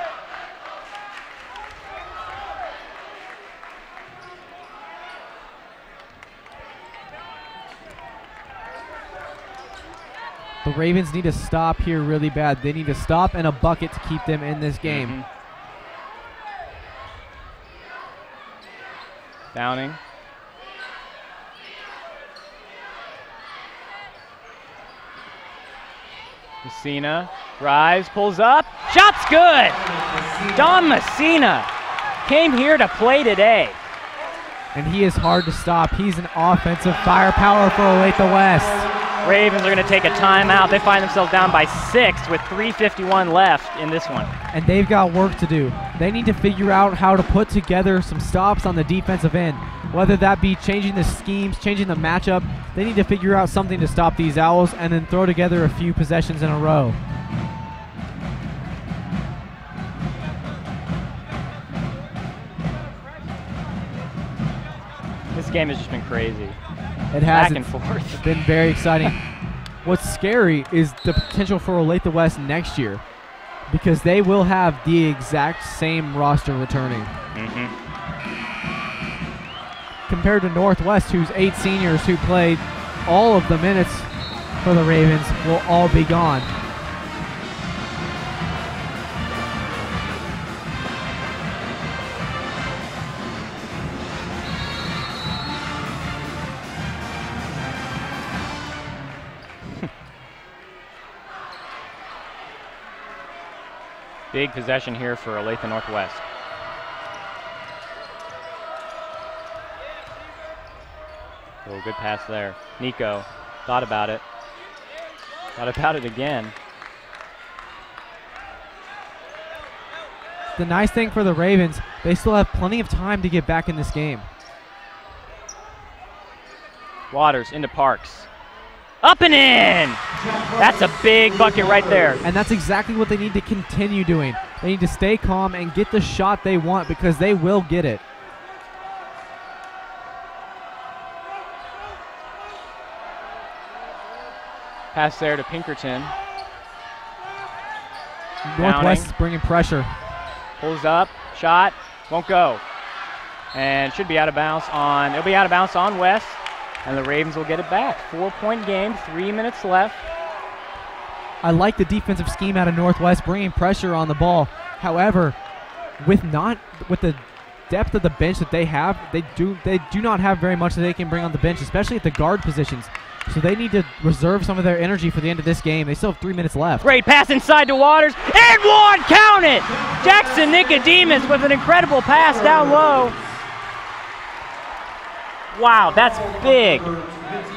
The Ravens need to stop here really bad. They need to stop and a bucket to keep them in this game. Downing. Messina drives, pulls up, shot's good! Don Messina came here to play today. And he is hard to stop. He's an offensive firepower for Olathe West. Ravens are going to take a timeout. They find themselves down by 6 with 3:51 left in this one. And they've got work to do. They need to figure out how to put together some stops on the defensive end, whether that be changing the schemes, changing the matchup. They need to figure out something to stop these Owls and then throw together a few possessions in a row. This game has just been crazy. It has. Back and forth. It's been very exciting. What's scary is the potential for Olathe West next year because they will have the exact same roster returning. Compared to Northwest, whose 8 seniors who played all of the minutes for the Ravens will all be gone. Big possession here for Olathe Northwest. Oh, good pass there. Nico thought about it. Thought about it again. The nice thing for the Ravens, they still have plenty of time to get back in this game. Waters into Parks. Up and in! That's a big bucket right there. And that's exactly what they need to continue doing. They need to stay calm and get the shot they want because they will get it. Pass there to Pinkerton. Northwest is bringing pressure. Pulls up, shot, won't go. And should be out of bounds on, it'll be out of bounds on West. And the Ravens will get it back. 4-point game, 3 minutes left. I like the defensive scheme out of Northwest, bringing pressure on the ball. However, with the depth of the bench that they have, they do not have very much that they can bring on the bench, especially at the guard positions. So they need to reserve some of their energy for the end of this game. They still have 3 minutes left. Great pass inside to Waters, and one, count it! Jackson Nicodemus with an incredible pass down low. Wow, that's big.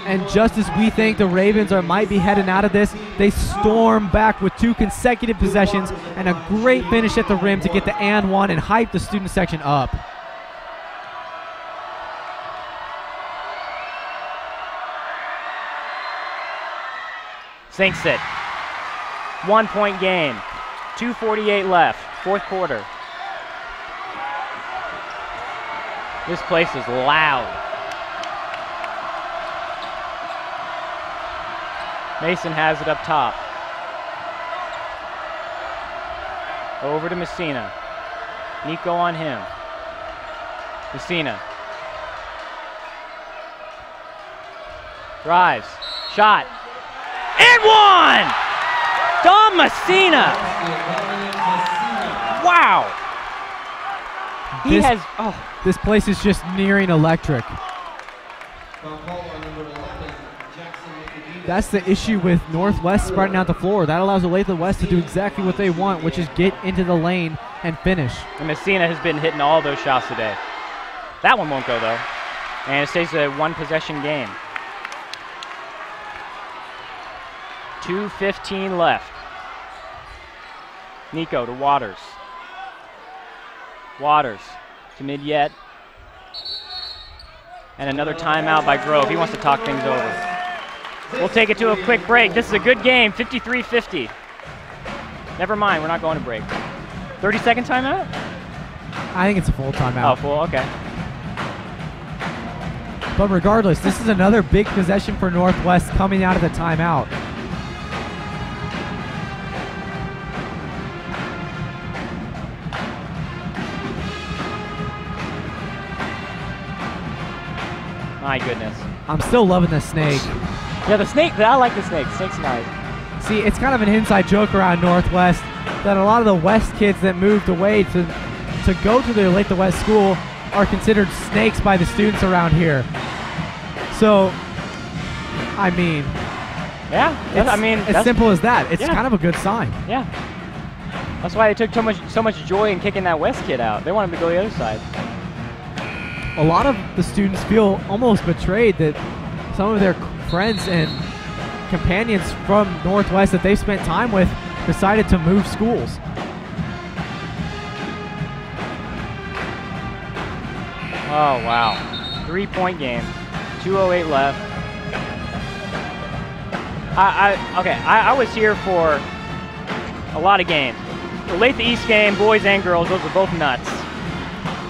And just as we think the Ravens might be heading out of this, they storm back with 2 consecutive possessions and a great finish at the rim to get the and one and hype the student section up. Sinks it. 1-point game. 2:48 left. 4th quarter. This place is loud. Mason has it up top. Over to Messina. Nico on him. Messina. Drives. Shot. And one! Dom Messina! Wow! This place is just nearing electric. That's the issue with Northwest spreading out the floor. That allows Olathe West to do exactly what they want, which is get into the lane and finish. And Messina has been hitting all those shots today. That one won't go, though. And it stays a one-possession game. 2:15 left. Nico to Waters. Waters to Midyet. And another timeout by Grove. He wants to talk things over. We'll take it to a quick break. This is a good game, 53-50. Never mind, we're not going to break. 30-second timeout? I think it's a full timeout. Oh, full, okay. But regardless, this is another big possession for Northwest coming out of the timeout. My goodness. I'm still loving the snake. Yeah, the snake, I like the snake. Snake's nice. See, it's kind of an inside joke around Northwest that a lot of the West kids that moved away to go to the Olathe West school are considered snakes by the students around here. So, I mean, yeah, as simple as that. It's kind of a good sign. Yeah. That's why they took so much joy in kicking that West kid out. They wanted him to go the other side. A lot of the students feel almost betrayed that some of their friends and companions from Northwest that they've spent time with decided to move schools. Oh, wow. 3-point game. 2:08 left. I was here for a lot of games. The Olathe East game, boys and girls, those were both nuts.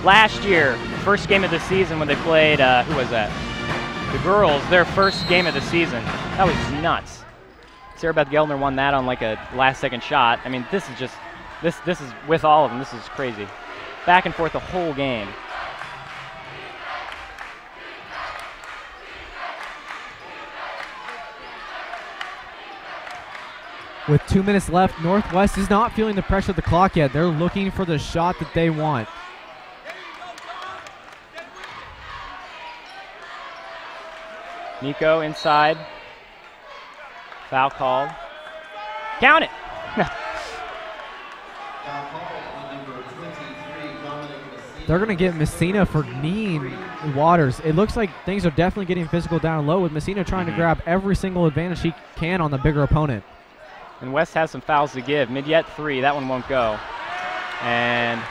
Last year, first game of the season when they played, who was that? The girls, their first game of the season. That was nuts. Sarah Beth Geldner won that on like a last-second shot. I mean, this is just, this is with all of them, this is crazy. Back and forth the whole game. With 2 minutes left, Northwest is not feeling the pressure of the clock yet. They're looking for the shot that they want. Nico inside. Foul called. Count it! They're going to get Messina for kneeing Waters. It looks like things are definitely getting physical down low with Messina trying to grab every single advantage he can on the bigger opponent. And West has some fouls to give. Midyet 3, that one won't go. And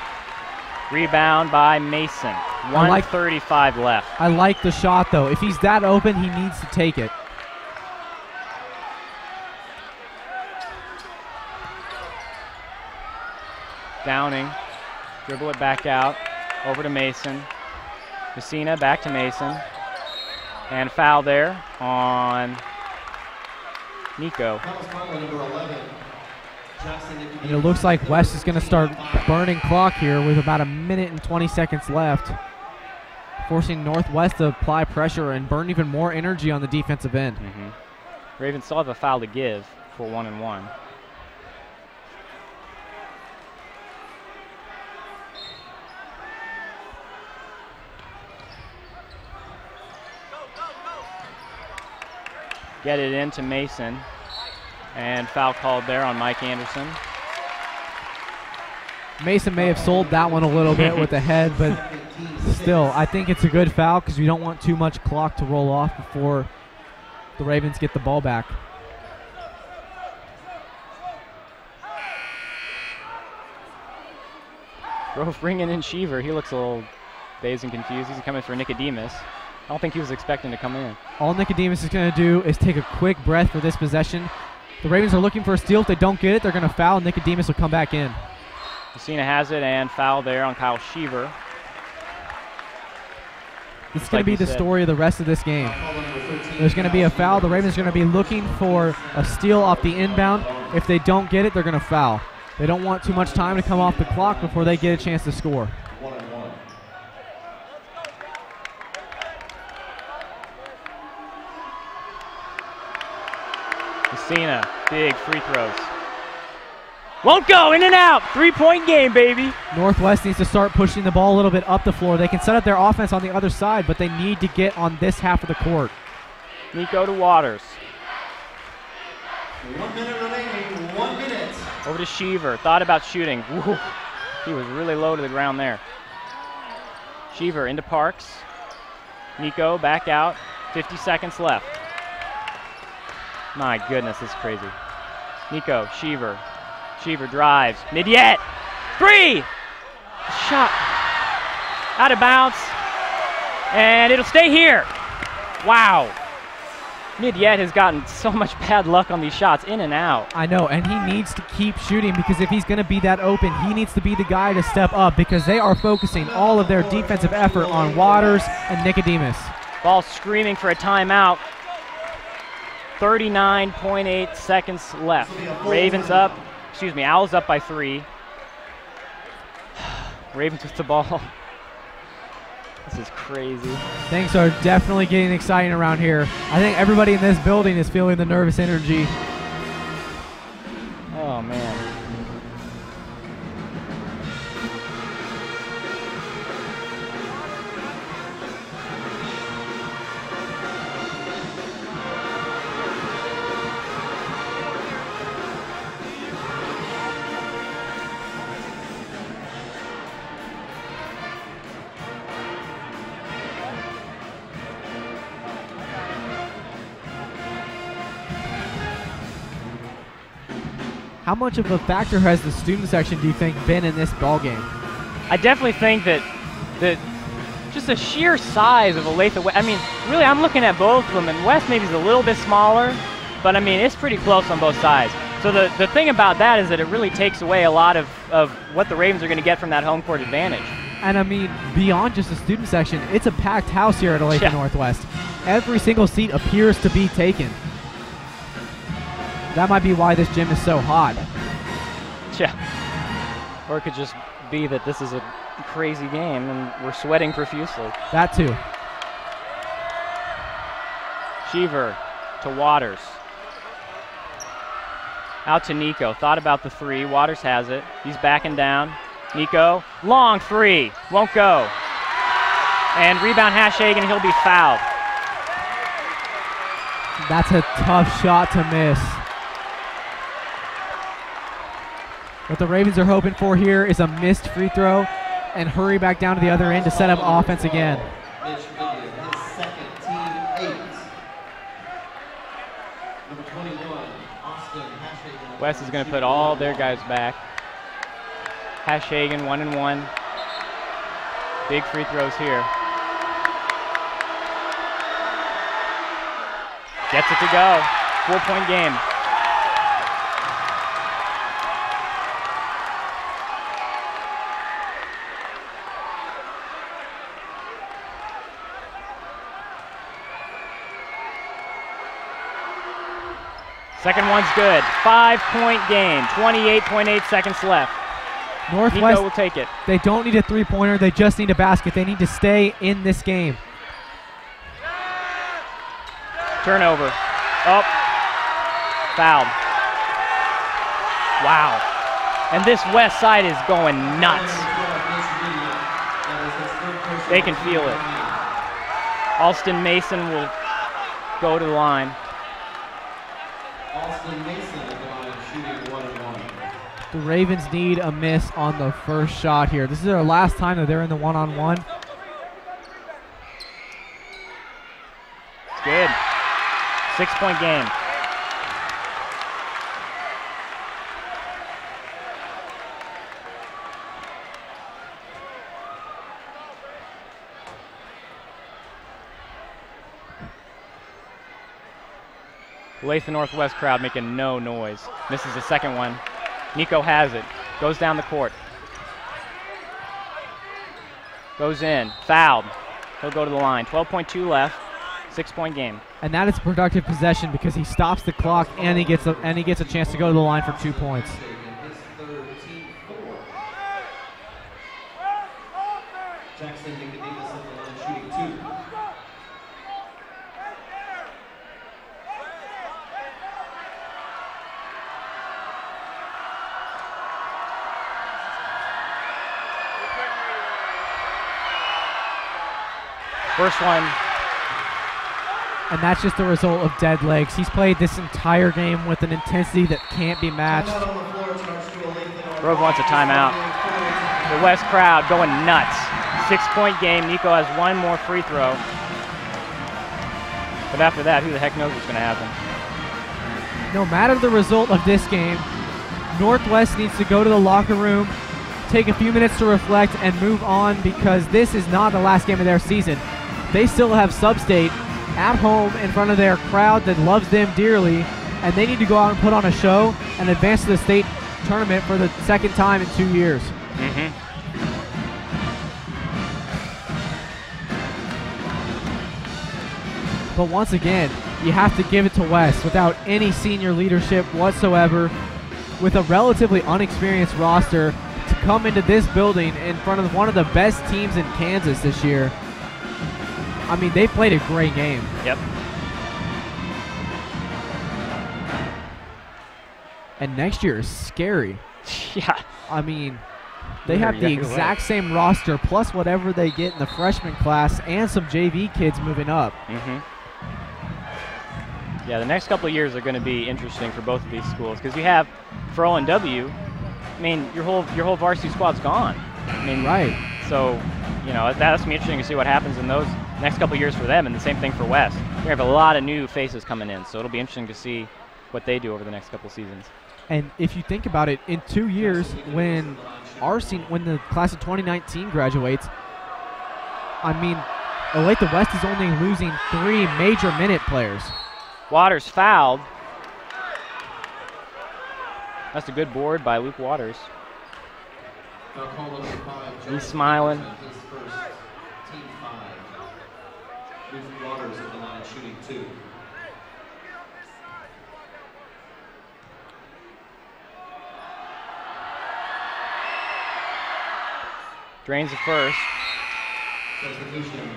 rebound by Mason. 1:35 left. I like the shot, though. If he's that open, he needs to take it. Downing. Dribble it back out. Over to Mason. Messina back to Mason. And foul there on Nico. And it looks like West is going to start burning clock here with about 1 minute and 20 seconds left, forcing Northwest to apply pressure and burn even more energy on the defensive end. Ravens still have a foul to give for 1-and-1. Get it into Mason. And foul called there on Mike Anderson. Mason may have sold that one a little bit with the head, but still, I think it's a good foul because we don't want too much clock to roll off before the Ravens get the ball back. Grove bringing in Sheaver. He looks a little dazed and confused. He's coming for Nicodemus. I don't think he was expecting to come in. All Nicodemus is going to do is take a quick breath for this possession. The Ravens are looking for a steal. If they don't get it, they're going to foul. Nicodemus will come back in. Messina has it and foul there on Kyle Sheaver. This is going to be the story of the rest of this game. There's going to be a foul. The Ravens are going to be looking for a steal off the inbound. If they don't get it, they're going to foul. They don't want too much time to come off the clock before they get a chance to score. 1-1. Messina, big free throws. Won't go, in and out. 3-point game, baby. Northwest needs to start pushing the ball a little bit up the floor. They can set up their offense on the other side, but they need to get on this half of the court. Nico to Waters. 1 minute remaining, 1 minute. Over to Sheaver, thought about shooting. Woo. He was really low to the ground there. Sheaver into Parks. Nico back out, 50 seconds left. My goodness, this is crazy. Nico, Sheaver. Sheaver drives, Midyet, 3! Shot out of bounds, and it'll stay here. Wow. Midyet has gotten so much bad luck on these shots, in and out. I know, and he needs to keep shooting because if he's going to be that open, he needs to be the guy to step up because they are focusing all of their defensive effort on Waters and Nicodemus. Ball screaming for a timeout. 39.8 seconds left. Ravens up, Owls up by 3. Ravens with the ball. This is crazy. Things are definitely getting exciting around here. I think everybody in this building is feeling the nervous energy. Oh, man. How much of a factor has the student section, do you think, been in this ball game? I definitely think that just the sheer size of Olathe West. I mean, really, I'm looking at both of them, and West maybe is a little bit smaller, but I mean, it's pretty close on both sides. So the thing about that is that it really takes away a lot of what the Ravens are going to get from that home court advantage. And I mean, beyond just the student section, it's a packed house here at Olathe Northwest. Every single seat appears to be taken. That might be why this gym is so hot. Yeah. Or it could just be that this is a crazy game and we're sweating profusely. That too. Sheaver to Waters. Out to Nico. Thought about the 3. Waters has it. He's backing down. Nico. Long 3. Won't go. And rebound Hashagen. He'll be fouled. That's a tough shot to miss. What the Ravens are hoping for here is a missed free throw and hurry back down to the other end to set up offense again. Mitch Wiggins, his second, team 8. Number 21, Austin Hashagen. West is going to put all their guys back. Hashagen 1-and-1. Big free throws here. Gets it to go. 4-point game. Second one's good. 5-point game. 28.8 seconds left. Northwest Nico will take it. They don't need a three-pointer. They just need a basket. They need to stay in this game. Turnover. Oh. Fouled. Wow. And this west side is going nuts. They can feel it. Alston Mason will go to the line. Austin Mason at the line, shooting 1-and-1. The Ravens need a miss on the first shot here. This is their last time that they're in the one-on-one. Good. 6-point game. Olathe Northwest crowd making no noise. Misses the second one. Nico has it. Goes down the court. Goes in. Fouled. He'll go to the line. 12.2 left. 6-point game. And that is a productive possession because he stops the clock and he gets a chance to go to the line for 2 points. His third First one. And that's just a result of dead legs. He's played this entire game with an intensity that can't be matched. Grove wants a timeout. The West crowd going nuts. 6-point game. Nico has one more free throw. But after that, who the heck knows what's going to happen? No matter the result of this game, Northwest needs to go to the locker room, take a few minutes to reflect, and move on, because this is not the last game of their season. They still have Sub-State at home in front of their crowd that loves them dearly, and they need to go out and put on a show and advance to the state tournament for the second time in 2 years. But once again, you have to give it to West without any senior leadership whatsoever, with a relatively unexperienced roster, to come into this building in front of one of the best teams in Kansas this year. I mean, they played a great game. Yep. And next year is scary. Yeah. I mean, they have the exact same roster plus whatever they get in the freshman class and some JV kids moving up. Yeah, the next couple of years are going to be interesting for both of these schools, because you have, for O&W, I mean, your whole varsity squad's gone. I mean, right. So, you know, that's going to be interesting to see what happens in those next couple of years for them, and the same thing for West. We have a lot of new faces coming in, so it'll be interesting to see what they do over the next couple of seasons. And if you think about it, in 2 years, when the class of 2019 graduates, I mean, Olathe West is only losing 3 major minute players. Waters fouled. That's a good board by Luke Waters. He's smiling. Luke Waters at the line shooting 2. Drains the first. Substitution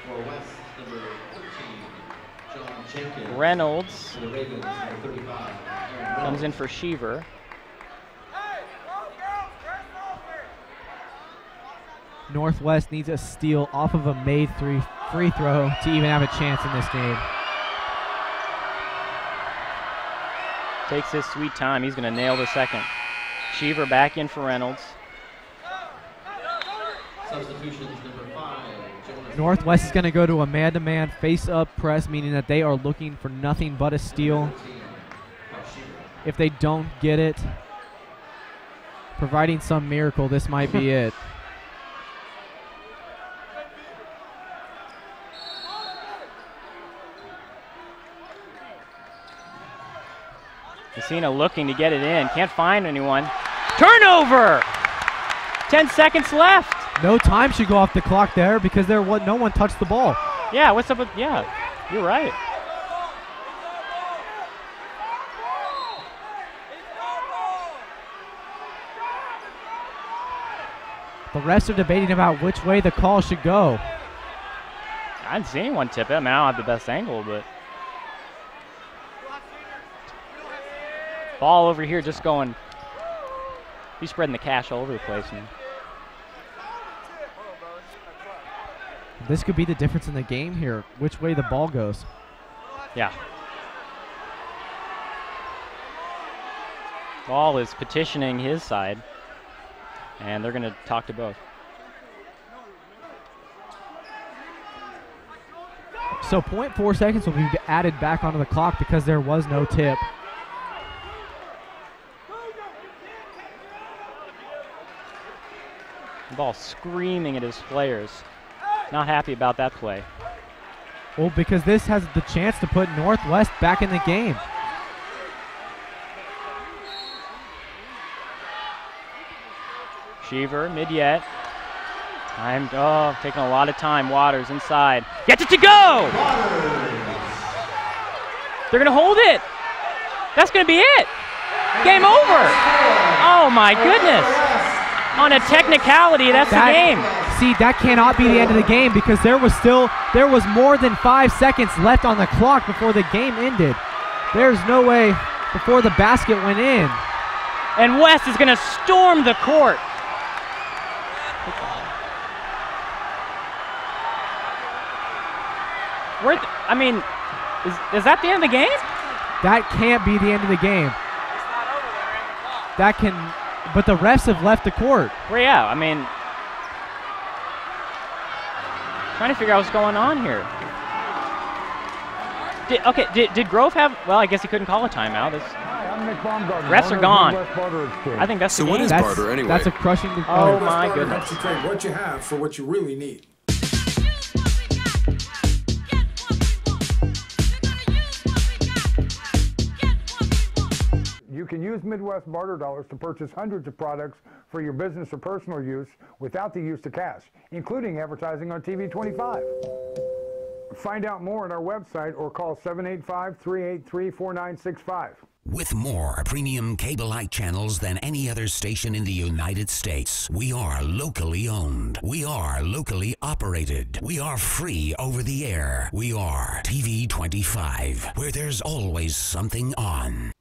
for West, number 13, John Jenkins. Reynolds For the Ravens, number 35, Aaron comes in for Sheaver. Northwest needs a steal off of a made free throw to even have a chance in this game. Takes his sweet time. He's going to nail the second. Sheaver back in for Reynolds. Substitutions number 5, Northwest is going to go to a man-to-man face-up press, meaning that they are looking for nothing but a steal. If they don't get it, providing some miracle, this might be it. Messina looking to get it in. Can't find anyone. Turnover! 10 seconds left. No time should go off the clock there, because no one touched the ball. Yeah, what's up with, yeah, you're right. The refs are debating about which way the call should go. I didn't see anyone tip it. I mean, I don't have the best angle, but. Ball over here just going. He's spreading the cash all over the place. Man. This could be the difference in the game here, which way the ball goes. Yeah. Ball is petitioning his side, and they're going to talk to both. So 0.4 seconds will be added back onto the clock because there was no tip. Ball screaming at his players. Not happy about that play. Well, because this has the chance to put Northwest back in the game. Sheaver, mid-yet. Taking a lot of time. Waters inside. Gets it to go! They're going to hold it. That's going to be it. Game over. Oh, my goodness. On a technicality, that's the game. See, that cannot be the end of the game, because there was more than 5 seconds left on the clock before the game ended. There's no way before the basket went in. And West is going to storm the court. I mean, is that the end of the game? That can't be the end of the game. That can, but the refs have left the court. Well, yeah, I mean, trying to figure out what's going on here. Did Grove have, well, I guess he couldn't call a timeout. Refs are gone. I think that's the game. So what is barter anyway? That's a crushing. Oh my goodness. Helps you trade what you have for what you really need. You can use Midwest barter dollars to purchase hundreds of products for your business or personal use without the use of cash, including advertising on TV 25. Find out more on our website or call 785-383-4965. With more premium cable-like channels than any other station in the United States, we are locally owned. We are locally operated. We are free over the air. We are TV 25, where there's always something on.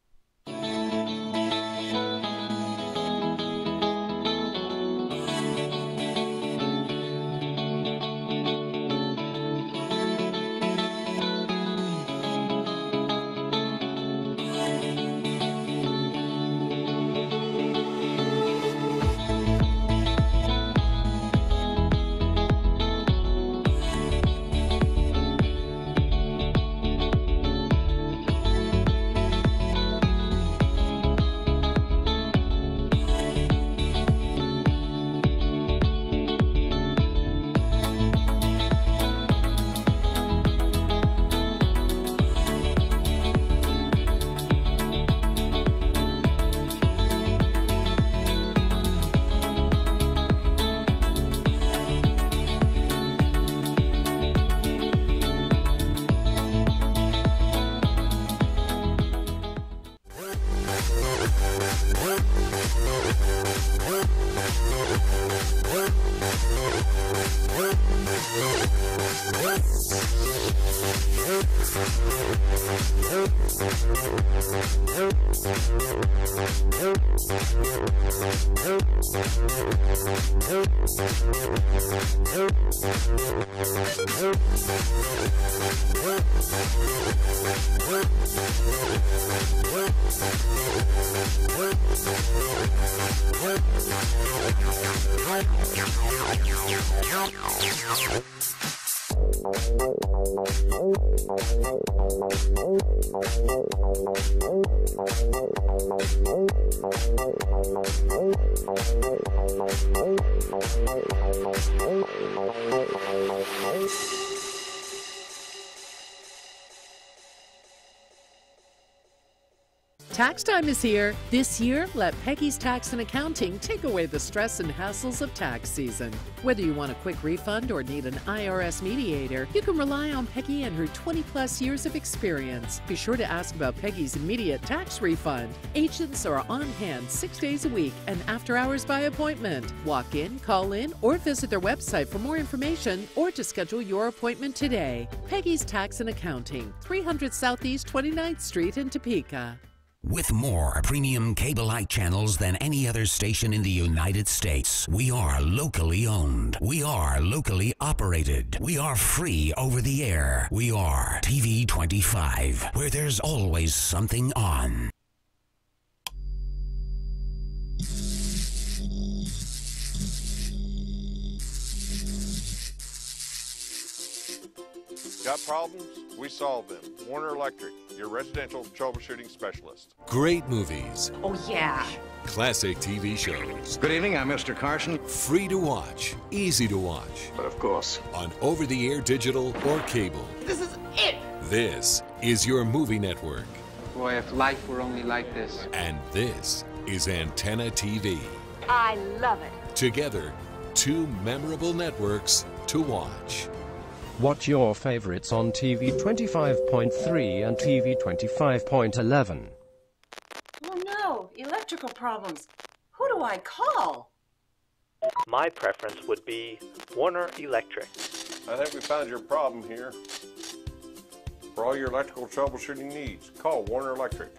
Tax time is here. This year, let Peggy's Tax and Accounting take away the stress and hassles of tax season. Whether you want a quick refund or need an IRS mediator, you can rely on Peggy and her 20-plus years of experience. Be sure to ask about Peggy's immediate tax refund. Agents are on hand 6 days a week and after hours by appointment. Walk in, call in, or visit their website for more information or to schedule your appointment today. Peggy's Tax and Accounting, 300 Southeast 29th Street in Topeka. With more premium cable-like channels than any other station in the United States, we are locally owned. We are locally operated. We are free over the air. We are TV 25, where there's always something on. Got problems? We solve them. Warner Electric, your residential troubleshooting specialist. Great movies. Oh, yeah. Classic TV shows. Good evening, I'm Mr. Carson. Free to watch, easy to watch. But of course. On over-the-air digital or cable. This is it. This is your movie network. Boy, if life were only like this. And this is Antenna TV. I love it. Together, two memorable networks to watch. Watch your favorites on TV 25.3 and TV 25.11. Oh no, electrical problems. Who do I call? My preference would be Warner Electric. I think we found your problem here. For all your electrical troubleshooting needs, call Warner Electric.